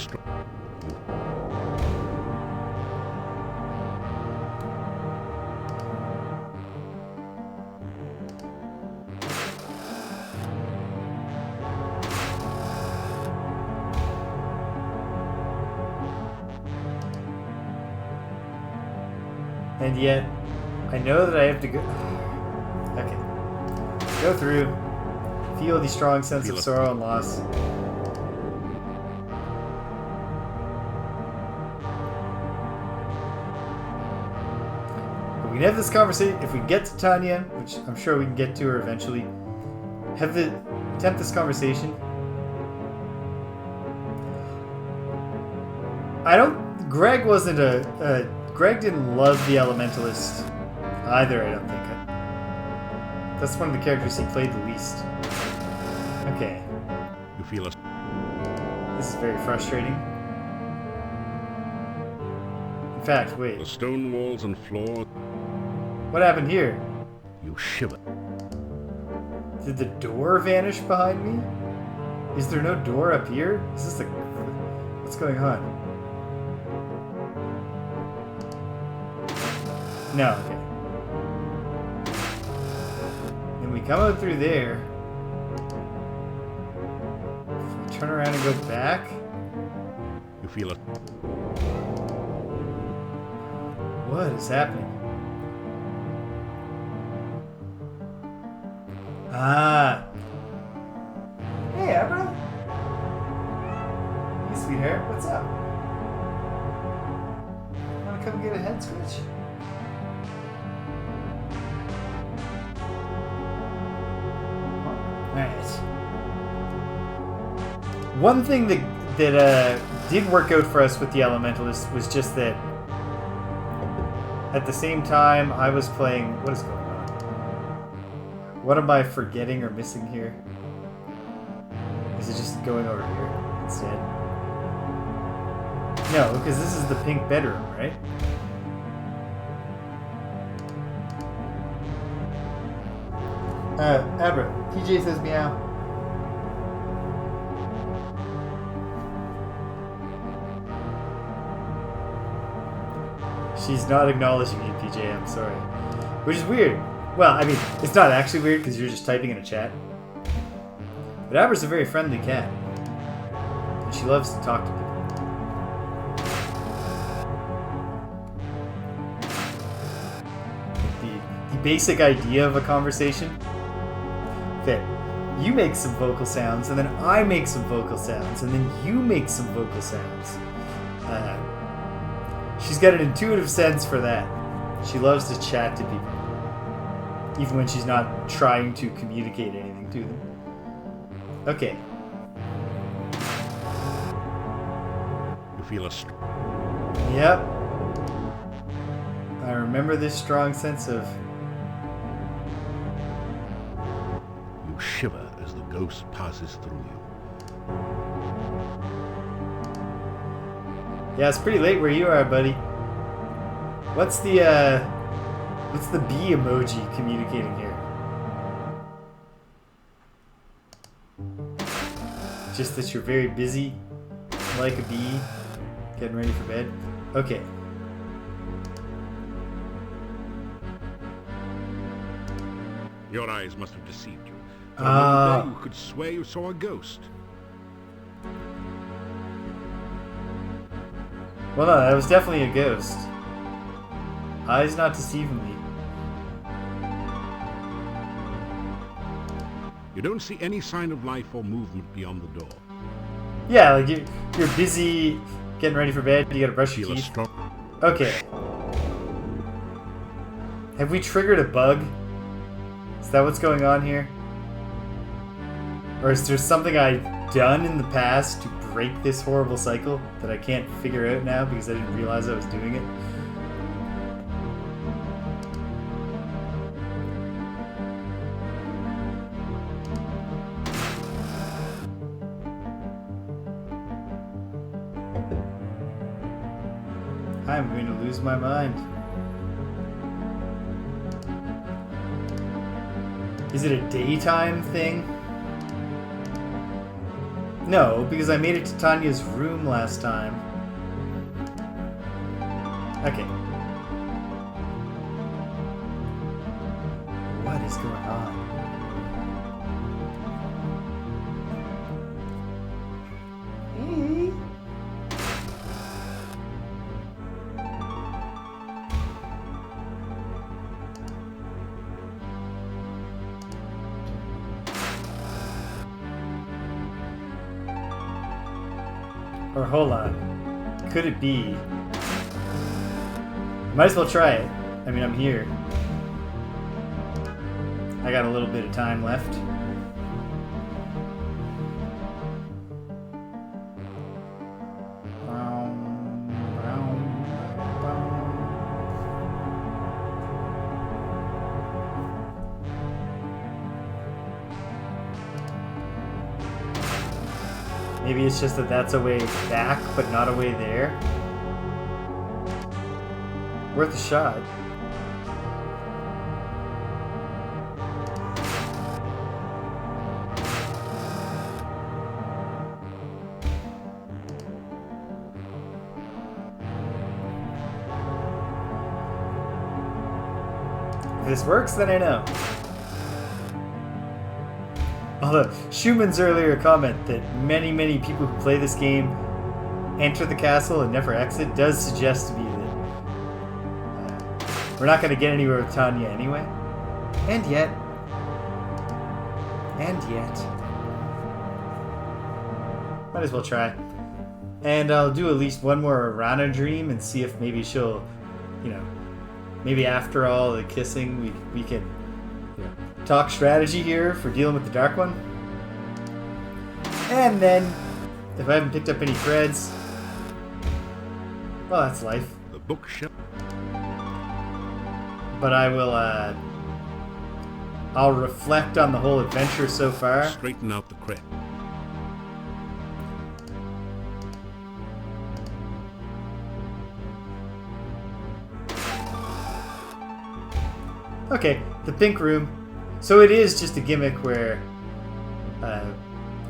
And yet, I know that I have to go... Okay. Go through. Feel the strong sense of sorrow and loss. But we can have this conversation... If we get to Tanya, which I'm sure we can get to her eventually, attempt this conversation. Greg wasn't Greg didn't love the Elementalist either, I don't think. That's one of the characters he played the least. Okay. You feel a... This is very frustrating. In fact, wait. The stone walls and floor... What happened here? You shiver. Did the door vanish behind me? Is there no door up here? Is this like... What's going on? No, okay. And we come out through there. If we turn around and go back. You feel it. What is happening? Ah. Hey, Abra. Hey, sweetheart. What's up? Wanna come get a head switch? Alright. One thing that did work out for us with the Elementalist was just that at the same time I was playing... What is going on? What am I forgetting or missing here? Is it just going over here instead? No, because this is the pink bedroom, right? Abra, TJ says meow. She's not acknowledging you, PJ, I'm sorry. Which is weird. Well, I mean, it's not actually weird because you're just typing in a chat. But Abra's a very friendly cat. And she loves to talk to people. The basic idea of a conversation that you make some vocal sounds and then I make some vocal sounds and then you make some vocal sounds. She's got an intuitive sense for that. She loves to chat to people, even when she's not trying to communicate anything to them. Okay. You feel a... Yep. I remember this strong sense of... You shiver as the ghost passes through you. Yeah, it's pretty late where you are, buddy. What's the bee emoji communicating here? Just that you're very busy, like a bee, getting ready for bed? Okay. Your eyes must have deceived you. For a moment you could swear you saw a ghost. Well, no, that was definitely a ghost. Eyes not deceiving me. You don't see any sign of life or movement beyond the door. Yeah, like you're busy getting ready for bed. You gotta brush your Feel a teeth. strong... Okay. Have we triggered a bug? Is that what's going on here? Or is there something I've done in the past to break this horrible cycle that I can't figure out now because I didn't realize I was doing it? I'm going to lose my mind. Is it a daytime thing? No, because I made it to Tanya's room last time. Okay. What is going on? Hey. Or hold on. Could it be? Might as well try it. I mean, I'm here. I got a little bit of time left. Maybe it's just that that's a way back, but not a way there. Worth a shot. If this works, then I know. Although, Schumann's earlier comment that many people who play this game enter the castle and never exit does suggest to me that we're not going to get anywhere with Tanya anyway. And yet. Might as well try. And I'll do at least one more Erana dream and see if maybe she'll, maybe after all the kissing we can talk strategy here for dealing with the Dark One. And then, if I haven't picked up any threads, well, that's life. The bookshelf. But I will, I'll reflect on the whole adventure so far. Straighten out the crib. Okay, the pink room. So it is just a gimmick where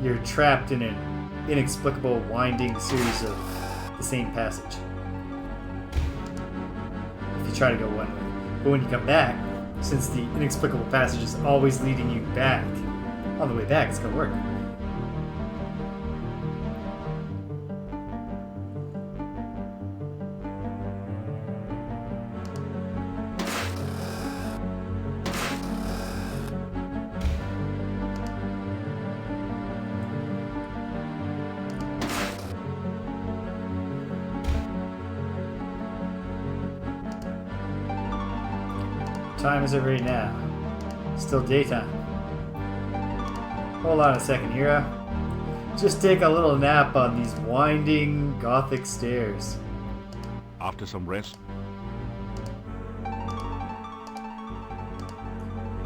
you're trapped in an inexplicable winding series of the same passage. If you try to go one way. But when you come back, since the inexplicable passage is always leading you back, on the way back it's going to work. Time is it right now? Still daytime. Hold on a second, hero. Just take a little nap on these winding gothic stairs. After some rest.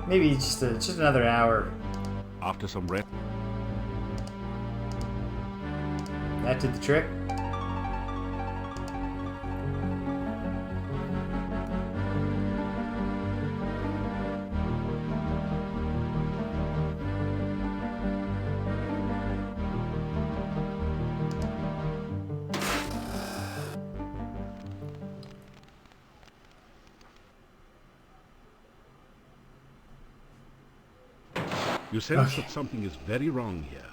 Maybe just another hour. After some rest. That did the trick. You sense that something is very wrong here,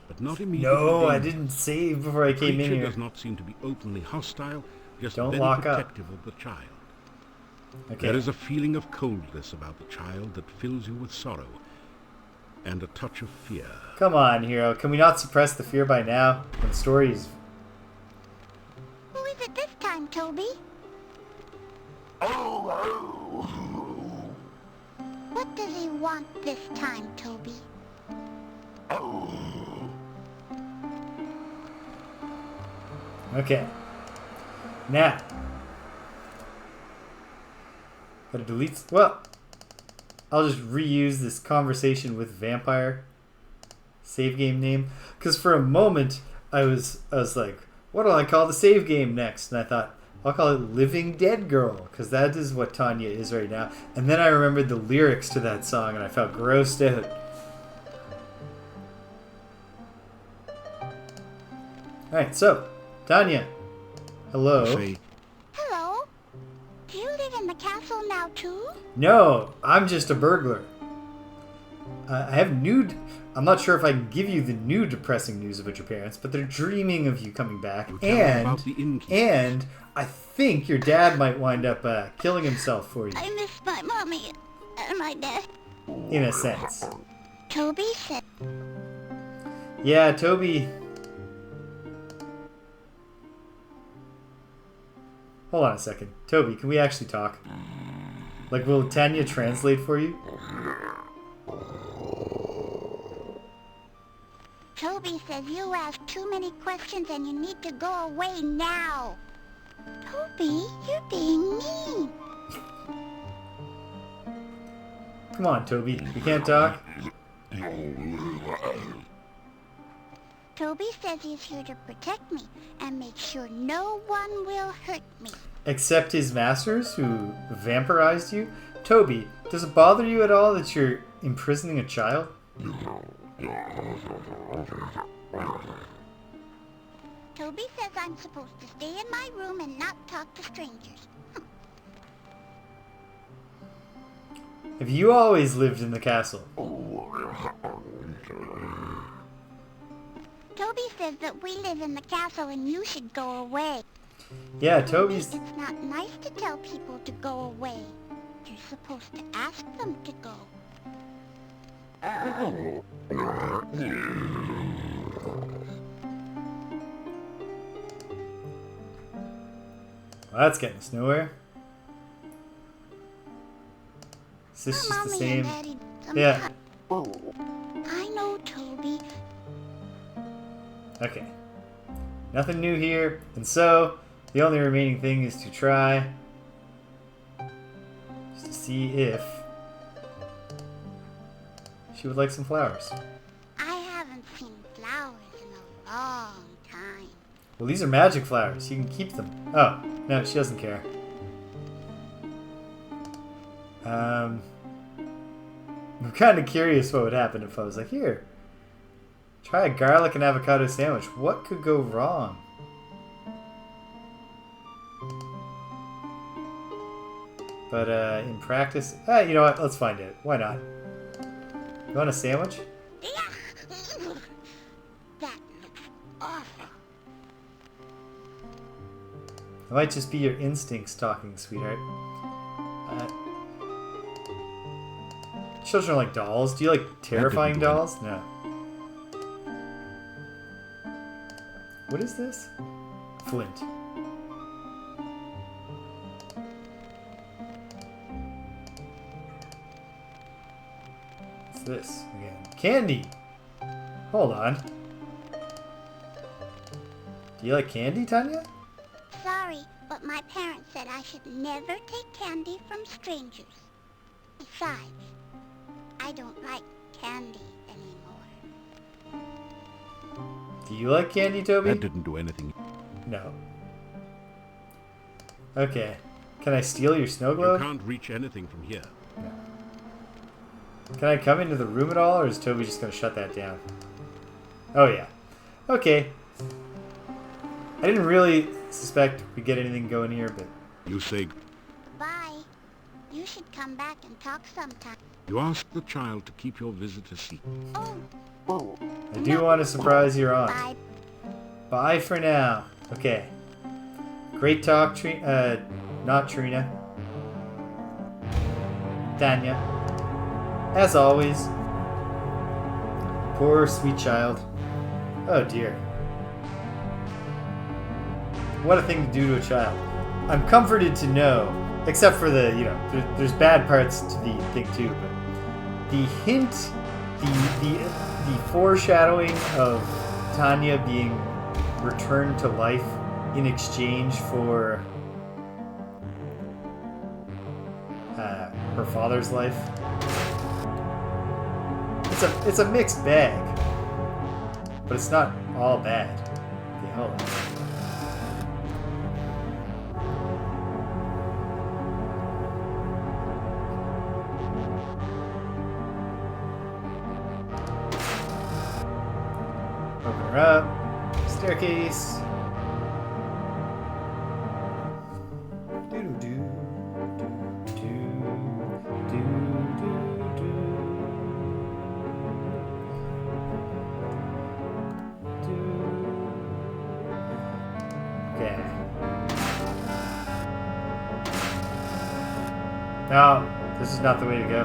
but not immediately. No, I didn't save before I came in here. The creature does not seem to be openly hostile, just Don't very lock protective of the child. Okay. There is a feeling of coldness about the child that fills you with sorrow. and a touch of fear. Come on, hero. Can we not suppress the fear by now? When the story is... Who is it this time, Toby? What does he want this time, Toby? Okay. Now. Gotta delete... Well, I'll just reuse this conversation with Vampire. Save game name. Because for a moment, I was like, what do I call the save game next? And I thought, I'll call it Living Dead Girl. Because that is what Tanya is right now. And then I remembered the lyrics to that song and I felt grossed out. Alright, so, Tanya. Hello. Hello. Do you live in the castle now, too? No, I'm just a burglar. I have nude... I'm not sure if I can give you the new depressing news about your parents, but they're dreaming of you coming back. And I think your dad might wind up killing himself for you. I miss my mommy and my dad. In a sense. Toby said... Yeah, Toby... Hold on a second. Toby, can we actually talk? Like, will Tanya translate for you? Toby says you ask too many questions and you need to go away now. Toby, you're being mean. Come on, Toby. You can't talk? Toby says he's here to protect me and make sure no one will hurt me. Except his masters who vampirized you? Toby, does it bother you at all that you're imprisoning a child? Toby says I'm supposed to stay in my room and not talk to strangers. Have you always lived in the castle? Toby says that we live in the castle and you should go away. Yeah, Toby's... It's not nice to tell people to go away. You're supposed to ask them to go. Well, that's getting us nowhere. Is this just the same? Yeah. I know, Toby. Okay. Nothing new here. And so, the only remaining thing is to try... just to see if... she would like some flowers. I haven't seen flowers in a long time. Well, these are magic flowers. You can keep them. Oh, no, she doesn't care. I'm kind of curious what would happen if I was like, here, try a garlic and avocado sandwich. What could go wrong? But in practice, you know what? Let's find it. Why not? You want a sandwich? That looks awful. It might just be your instincts talking, sweetheart. Children are like dolls. Do you like terrifying dolls? No. What is this? Flint. What's this again? Candy! Hold on. Do you like candy, Tanya? Sorry, but my parents said I should never take candy from strangers. Besides, I don't like candy anymore. Do you like candy, Toby? That didn't do anything. No. Okay. Can I steal your snow globe? You can't reach anything from here. No. Can I come into the room at all, or is Toby just going to shut that down? Oh, yeah. Okay. I didn't really suspect we'd get anything going here, but... You say... Bye. You should come back and talk sometime. You ask the child to keep your visit a secret. Oh. I do want to surprise your aunt. Bye. Bye for now. Okay. Great talk, not Trina. Tanya. As always. Poor sweet child. Oh dear. What a thing to do to a child. I'm comforted to know, except for the, there's bad parts to the thing too, but the hint, the foreshadowing of Tanya being returned to life in exchange for her father's life. It's a mixed bag, but it's not all bad. Okay, hold on. Open her up. Staircase. No, this is not the way to go.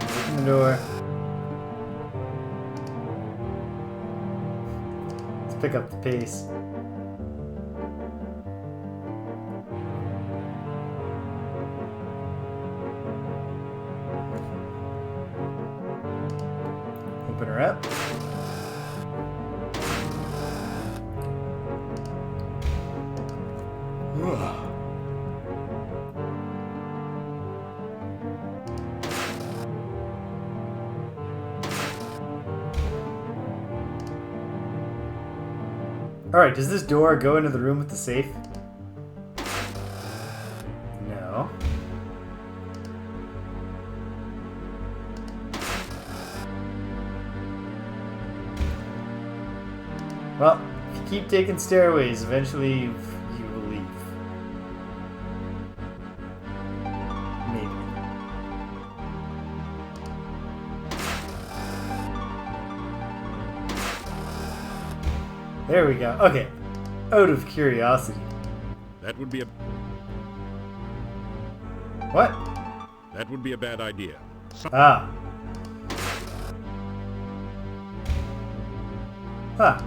Open the door. Let's pick up the pace. Open her up. Alright, does this door go into the room with the safe? No. Well, if you keep taking stairways, eventually you will leave. Maybe. There we go. Okay. Out of curiosity. That would be a... What? That would be a bad idea. Ah. Huh.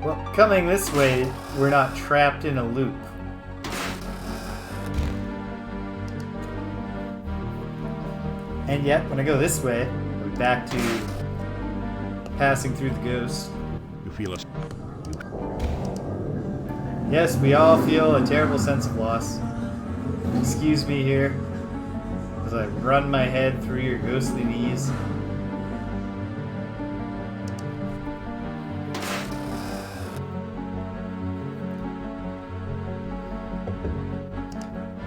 Well, coming this way, we're not trapped in a loop. And yet, when I go this way, I'll be back to passing through the ghost. You feel us. Yes, we all feel a terrible sense of loss. Excuse me here, as I run my head through your ghostly knees.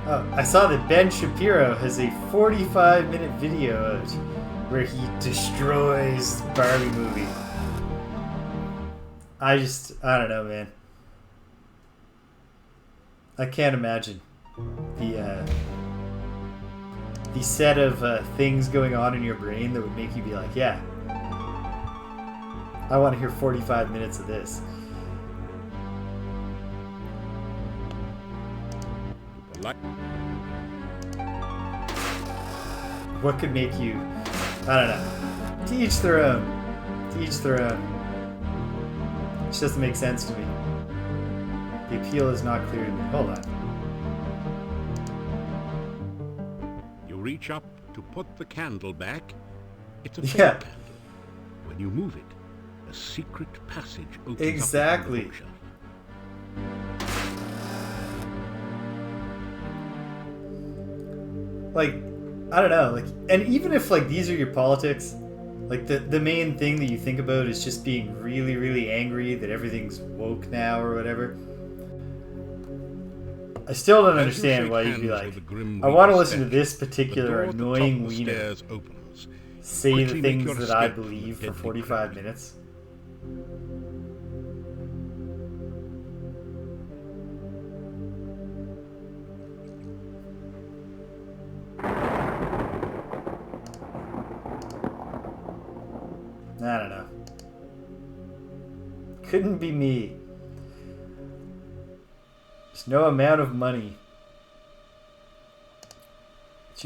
Oh, I saw that Ben Shapiro has a 45-minute video out where he destroys the Barbie movie. I don't know, man. I can't imagine the set of things going on in your brain that would make you be like, yeah, I want to hear 45 minutes of this. What could make you, I don't know. To each their own. To each their own. It just doesn't make sense to me. The appeal is not clear to me. Hold on. You reach up to put the candle back. It's a fake Yeah. candle. When you move it, a secret passage opens Exactly. up behind the bookshelf. Like, I don't know, like, and even if like these are your politics, like the main thing that you think about is just being really, really angry that everything's woke now or whatever. I still don't understand why you'd be like, I want to listen to this particular annoying wiener say the things that I believe for 45 minutes. I don't know. Couldn't be me. There's no amount of money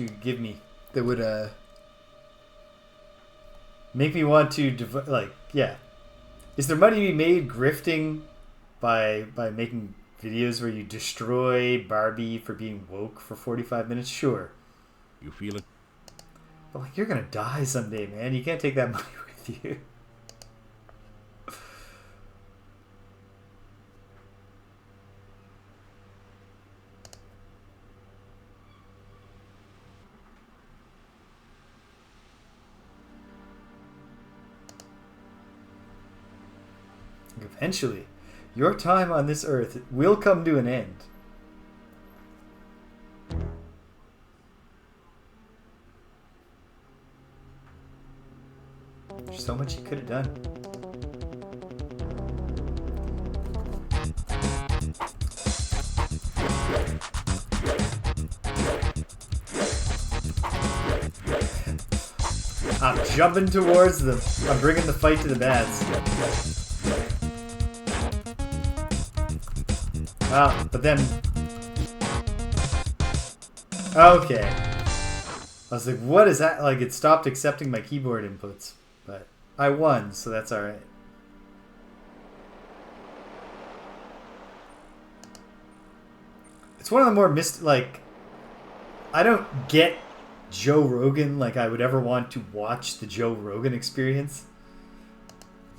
you could give me that would make me want to is there money to be made grifting by making videos where you destroy Barbie for being woke for 45 minutes? Sure. You feel it? But like, you're gonna die someday, man. You can't take that money with you. Eventually, your time on this earth will come to an end. There's so much you could have done. I'm jumping towards them. I'm bringing the fight to the bats. Oh, but then... Okay. I was like, what is that? Like, it stopped accepting my keyboard inputs. But I won, so that's alright. It's one of the more I don't get Joe Rogan like I would ever want to watch the Joe Rogan Experience.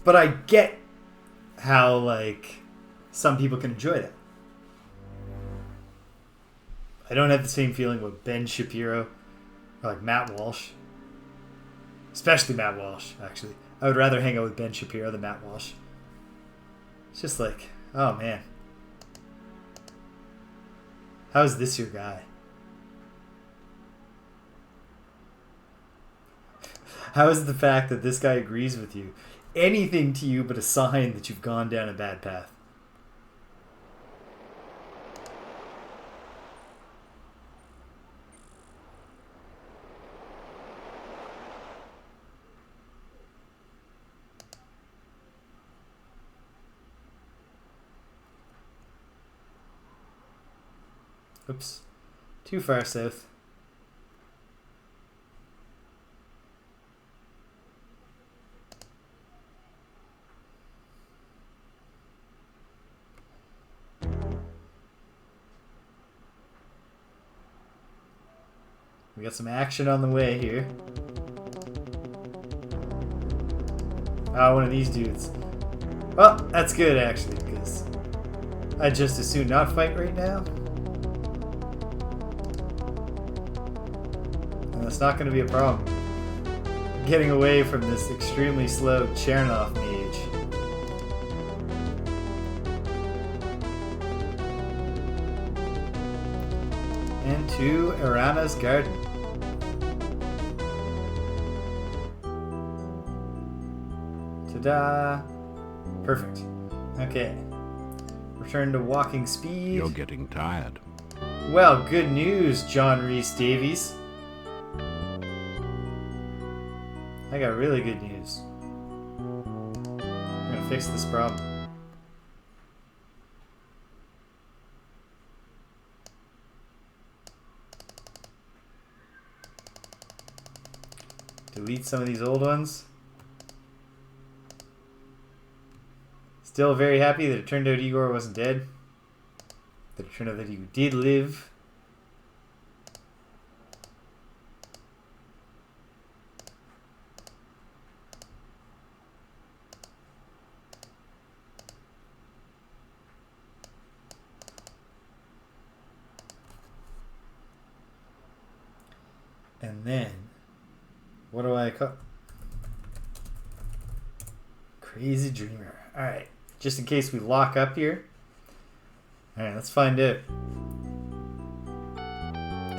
But I get how, like, some people can enjoy that. I don't have the same feeling with Ben Shapiro or like Matt Walsh. Especially Matt Walsh, actually. I would rather hang out with Ben Shapiro than Matt Walsh. It's just like, oh man. How is this your guy? How is the fact that this guy agrees with you anything to you but a sign that you've gone down a bad path? Oops. Too far south. We got some action on the way here. Ah, one of these dudes. Well, that's good actually, because I'd just as soon not fight right now. It's not going to be a problem getting away from this extremely slow Chernov mage. And to Erana's garden. Ta-da! Perfect. Okay. Return to walking speed. You're getting tired. Well, good news, John Rhys Davies. I got really good news. We're gonna fix this problem. Delete some of these old ones. Still very happy that it turned out Igor wasn't dead. That it turned out that he did live. And then, what do I call? Crazy Dreamer. Alright, just in case we lock up here. Alright, let's find out.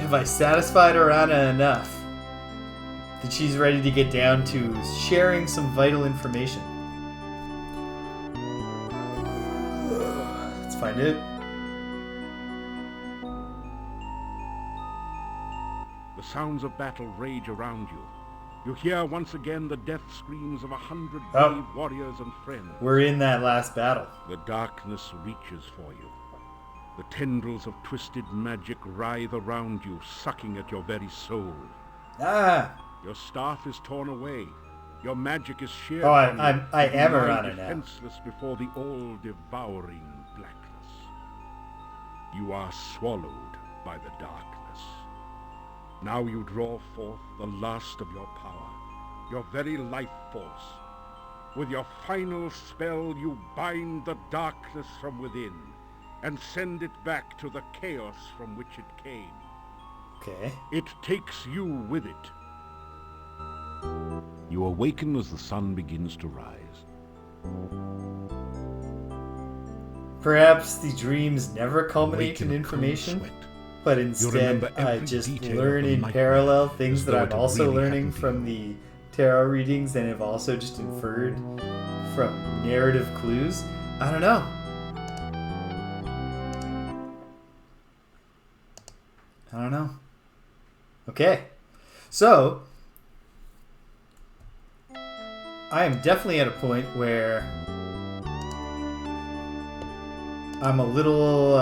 Have I satisfied Erana enough that she's ready to get down to sharing some vital information? Let's find out. The sounds of battle rage around you. You hear once again the death screams of 100 brave warriors and friends. We're in that last battle. The darkness reaches for you. The tendrils of twisted magic writhe around you, sucking at your very soul. Ah! Your staff is torn away. Your magic is sheared Oh, from I you. am You lie Erana now. defenseless before the all-devouring blackness. You are swallowed by the darkness. Now you draw forth the last of your power, your very life force. With your final spell, you bind the darkness from within and send it back to the chaos from which it came. Okay. It takes you with it. You awaken as the sun begins to rise. Perhaps the dreams never culminate in Awaken a cold information, sweat. but You instead remember I every just detail learn of the in nightmare, parallel things as that though I'm it had also really learning happened to from you. the tarot readings and have also just inferred from narrative clues. I don't know. Okay. So, I am definitely at a point where I'm a little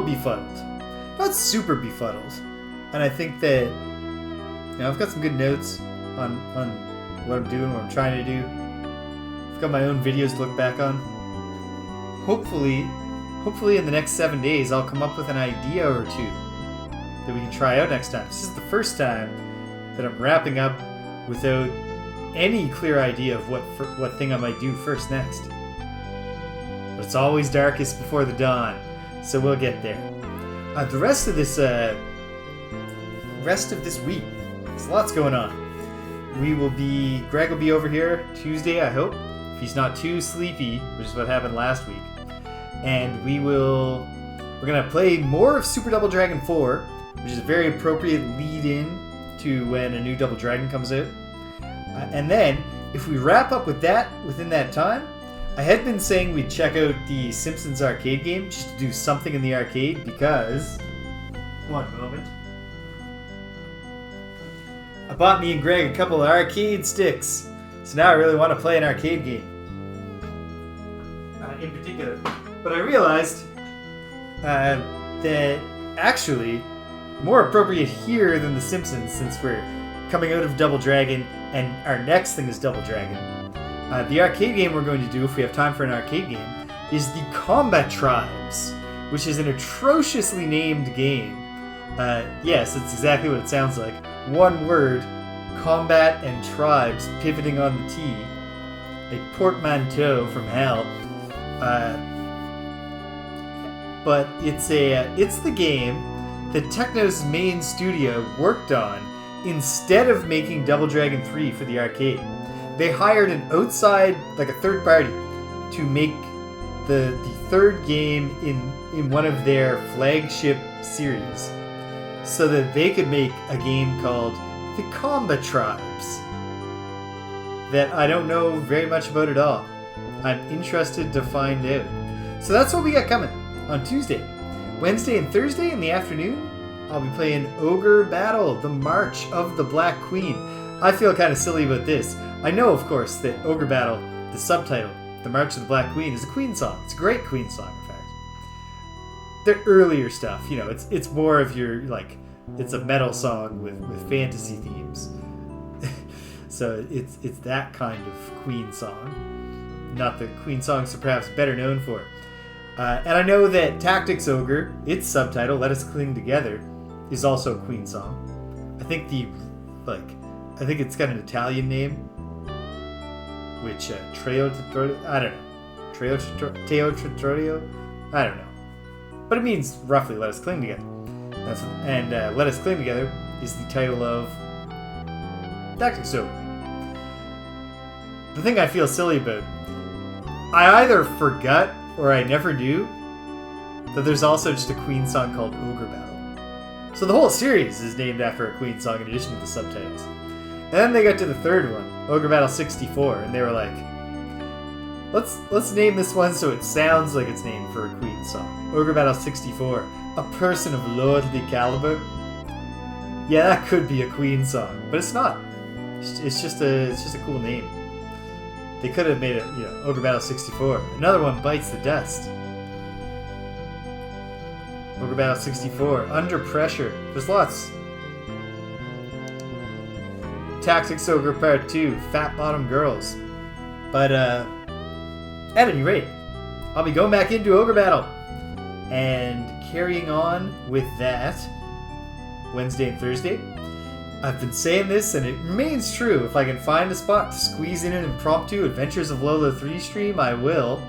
befuddled. Not super befuddled. And I think that, I've got some good notes on what I'm doing, what I'm trying to do. I've got my own videos to look back on. Hopefully in the next 7 days, I'll come up with an idea or two that we can try out next time. This is the first time that I'm wrapping up without any clear idea of what thing I might do first next. But it's always darkest before the dawn, so we'll get there. The rest of this week, there's lots going on. Greg will be over here Tuesday, I hope, if he's not too sleepy, which is what happened last week. And we're gonna play more of Super Double Dragon 4, which is a very appropriate lead-in to when a new Double Dragon comes out. And then, if we wrap up with that within that time, I had been saying we'd check out the Simpsons arcade game, just to do something in the arcade, because... One moment. I bought me and Greg a couple of arcade sticks, so now I really want to play an arcade game. In particular. But I realized that actually, more appropriate here than The Simpsons, since we're coming out of Double Dragon, and our next thing is Double Dragon. The arcade game we're going to do, if we have time for an arcade game, is the Combat Tribes, which is an atrociously named game. Yes, it's exactly what it sounds like. One word, combat and tribes, pivoting on the T. A portmanteau from hell. But it's the game that Techno's main studio worked on instead of making Double Dragon 3 for the arcade. They hired an outside, like a third party, to make the third game in one of their flagship series, so that they could make a game called The Combat Tribes that I don't know very much about at all. I'm interested to find out. So that's what we got coming on Tuesday. Wednesday and Thursday in the afternoon, I'll be playing Ogre Battle, the March of the Black Queen. I feel kind of silly about this. I know, of course, that Ogre Battle, the subtitle, The March of the Black Queen, is a Queen song. It's a great Queen song, in fact. The earlier stuff, it's more of your, it's a metal song with fantasy themes. So it's that kind of Queen song. Not the Queen songs are perhaps better known for. And I know that Tactics Ogre, its subtitle, Let Us Cling Together, is also a Queen song. I think it's got an Italian name, which, Teo Trattorio, I don't know. Teo Trattorio? I don't know. But it means roughly Let Us Cling Together. Let Us Cling Together is the title of Tactics Ogre. The thing I feel silly about, I either forgot or I never do that there's also just a Queen song called Ogre Battle. So the whole series is named after a Queen song in addition to the subtitles. And then they got to the third one, Ogre Battle 64, and they were like, let's name this one so it sounds like it's named for a Queen song. Ogre Battle 64, a person of lordly caliber. Yeah, that could be a Queen song, but it's not. It's just a cool name. They could have made it, Ogre Battle 64. Another one bites the dust. Ogre Battle 64. Under Pressure. There's lots. Tactics Ogre Part 2. Fat Bottom Girls. But, at any rate, I'll be going back into Ogre Battle. And carrying on with that Wednesday and Thursday. I've been saying this, and it remains true. If I can find a spot to squeeze in an impromptu Adventures of Lola 3 stream, I will.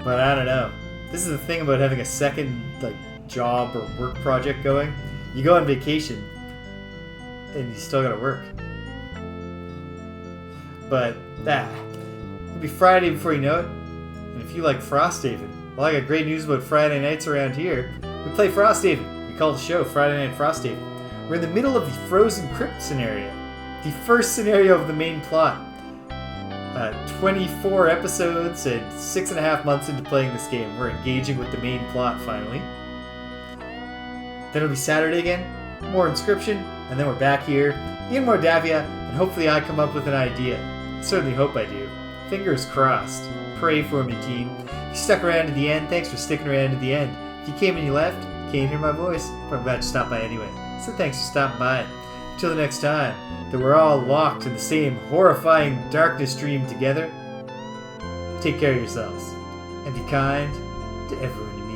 But I don't know. This is the thing about having a second job or work project going. You go on vacation, and you still gotta work. But it'll be Friday before you know it. And if you like Frosthaven, well, I got great news about Friday nights around here. We play Frosthaven. We call the show Friday Night Frosthaven. We're in the middle of the Frozen Crypt scenario. The first scenario of the main plot. 24 episodes and 6.5 months into playing this game. We're engaging with the main plot finally. Then it'll be Saturday again. More Inscription. And then we're back here in Mordavia. And hopefully I come up with an idea. I certainly hope I do. Fingers crossed. Pray for me, team. If you stuck around to the end, thanks for sticking around to the end. If you came and you left, you can't hear my voice. But I'm glad you stopped by anyway. So thanks for stopping by. Until the next time, that we're all locked in the same horrifying darkness dream together, take care of yourselves, and be kind to everyone you meet.